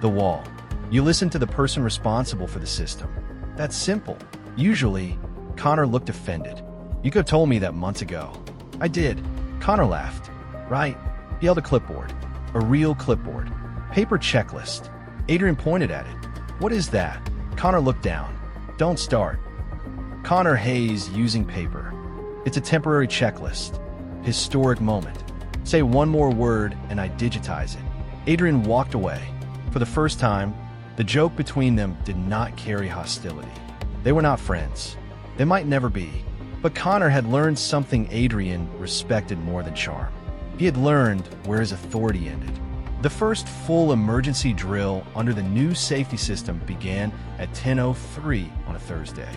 The wall. You listen to the person responsible for the system. That's simple. Usually, Connor looked offended. You could have told me that months ago. I did. Connor laughed. Right. He held a clipboard. A real clipboard. Paper checklist. Adrian pointed at it. What is that? Connor looked down. Don't start. Connor Hayes using paper. It's a temporary checklist. Historic moment. Say one more word and I digitize it. Adrian walked away. For the first time, the joke between them did not carry hostility. They were not friends. They might never be. But Connor had learned something Adrian respected more than charm. He had learned where his authority ended. The first full emergency drill under the new safety system began at 10:03 on a Thursday.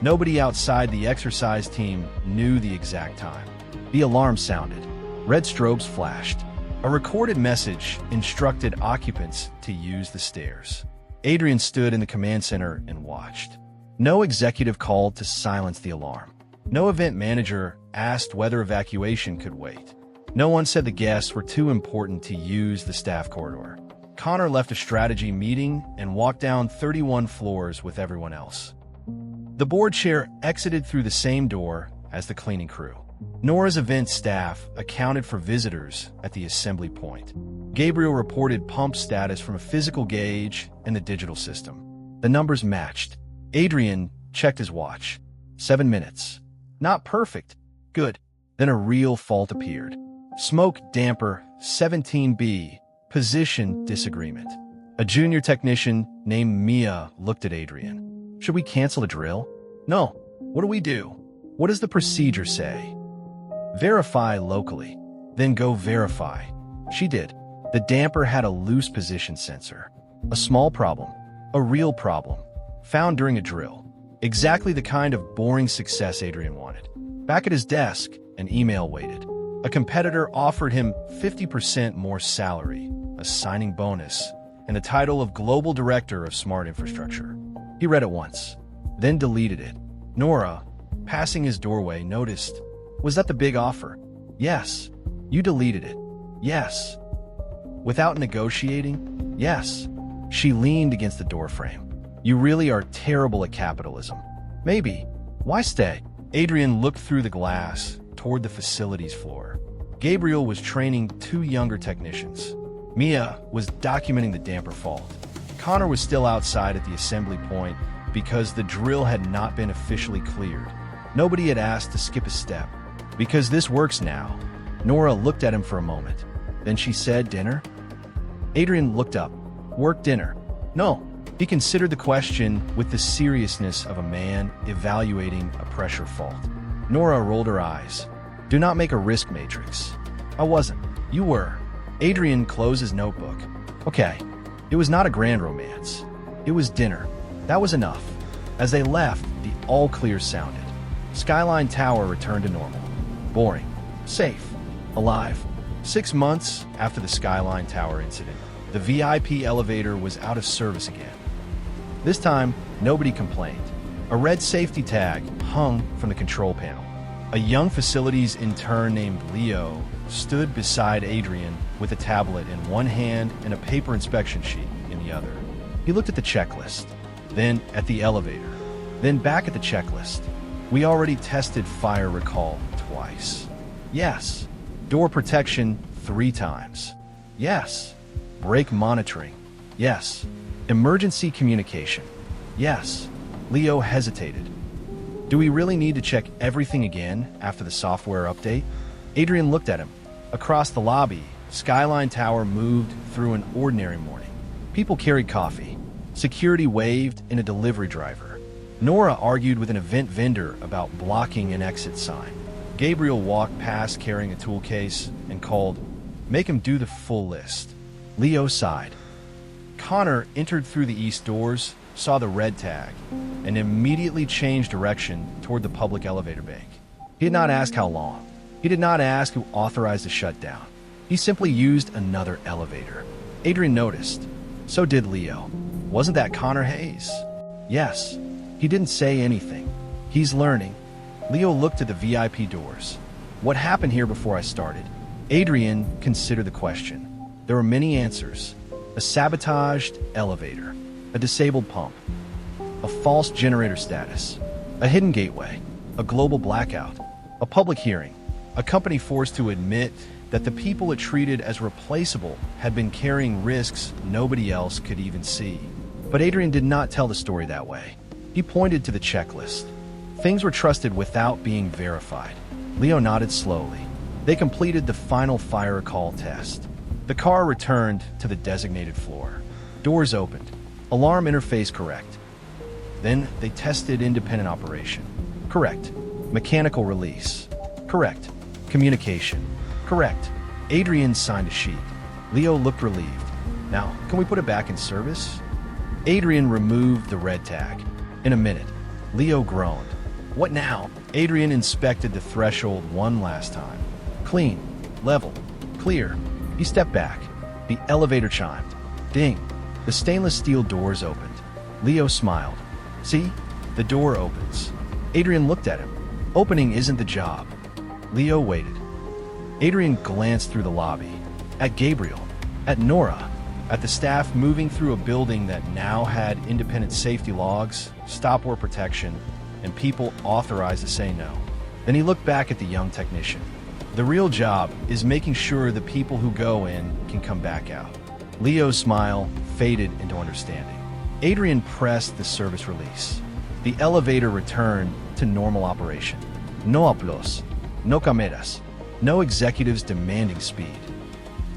Nobody outside the exercise team knew the exact time. The alarm sounded. Red strobes flashed. A recorded message instructed occupants to use the stairs. Adrian stood in the command center and watched. No executive called to silence the alarm. No event manager asked whether evacuation could wait. No one said the guests were too important to use the staff corridor. Connor left a strategy meeting and walked down 31 floors with everyone else. The board chair exited through the same door as the cleaning crew. Nora's event staff accounted for visitors at the assembly point. Gabriel reported pump status from a physical gauge and the digital system. The numbers matched. Adrian checked his watch. 7 minutes. Not perfect. Good. Then a real fault appeared. Smoke damper 17B. Position disagreement. A junior technician named Mia looked at Adrian. Should we cancel the drill? No. What do we do? What does the procedure say? Verify locally. Then go verify. She did. The damper had a loose position sensor. A small problem. A real problem. Found during a drill. Exactly the kind of boring success Adrian wanted. Back at his desk, an email waited. A competitor offered him 50% more salary, a signing bonus, and the title of Global Director of Smart Infrastructure. He read it once, then deleted it. Nora, passing his doorway, noticed, "Was that the big offer?" "Yes." "You deleted it?" "Yes." "Without negotiating?" "Yes." She leaned against the doorframe. "You really are terrible at capitalism." "Maybe. Why stay?" Adrian looked through the glass toward the facilities floor. Gabriel was training 2 younger technicians. Mia was documenting the damper fault. Connor was still outside at the assembly point because the drill had not been officially cleared. Nobody had asked to skip a step. "Because this works now." Nora looked at him for a moment. Then she said, "Dinner?" Adrian looked up. "Work dinner?" "No." He considered the question with the seriousness of a man evaluating a pressure fault. Nora rolled her eyes. "Do not make a risk matrix." "I wasn't." "You were." Adrian closed his notebook. "Okay." It was not a grand romance. It was dinner. That was enough. As they left, the all-clear sounded. Skyline Tower returned to normal. Boring. Safe. Alive. 6 months after the Skyline Tower incident, the VIP elevator was out of service again. This time, nobody complained. A red safety tag hung from the control panel. A young facilities intern named Leo stood beside Adrian with a tablet in one hand and a paper inspection sheet in the other. He looked at the checklist, then at the elevator, then back at the checklist. "We already tested fire recall twice." "Yes." "Door protection 3 times." "Yes." "Brake monitoring." "Yes." "Emergency communication." "Yes." Leo hesitated. "Do we really need to check everything again after the software update?" Adrian looked at him. Across the lobby, Skyline Tower moved through an ordinary morning. People carried coffee. Security waved in a delivery driver. Nora argued with an event vendor about blocking an exit sign. Gabriel walked past carrying a tool case and called, "Make him do the full list." Leo sighed. Connor entered through the east doors, saw the red tag, and immediately changed direction toward the public elevator bank. He did not ask how long. He did not ask who authorized the shutdown. He simply used another elevator. Adrian noticed. So did Leo. Wasn't that Connor Hayes? Yes. He didn't say anything. He's learning. Leo looked at the VIP doors. What happened here before I started? Adrian considered the question. There were many answers. A sabotaged elevator, a disabled pump, a false generator status, a hidden gateway, a global blackout, a public hearing, a company forced to admit that the people it treated as replaceable had been carrying risks nobody else could even see. But Adrian did not tell the story that way. He pointed to the checklist. Things were trusted without being verified. Leo nodded slowly. They completed the final fire call test. The car returned to the designated floor. Doors opened. Alarm interface correct. Then they tested independent operation. Correct. Mechanical release. Correct. Communication. Correct. Adrian signed a sheet. Leo looked relieved. Now, can we put it back in service? Adrian removed the red tag. In a minute, Leo groaned. What now? Adrian inspected the threshold one last time. Clean. Level. Clear. He stepped back. The elevator chimed. Ding. The stainless steel doors opened. Leo smiled. See? The door opens. Adrian looked at him. Opening isn't the job. Leo waited. Adrian glanced through the lobby. At Gabriel. At Nora. At the staff moving through a building that now had independent safety logs, stop work protection, and people authorized to say no. Then he looked back at the young technician. The real job is making sure the people who go in can come back out. Leo's smile faded into understanding. Adrian pressed the service release. The elevator returned to normal operation. No aplausos, no cameras, no executives demanding speed.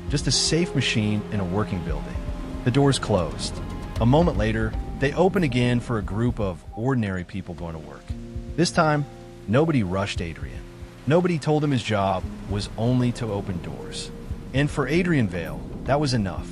Just a safe machine in a working building. The doors closed. A moment later, they opened again for a group of ordinary people going to work. This time, nobody rushed Adrian. Nobody told him his job was only to open doors. And for Adrian Vale, that was enough.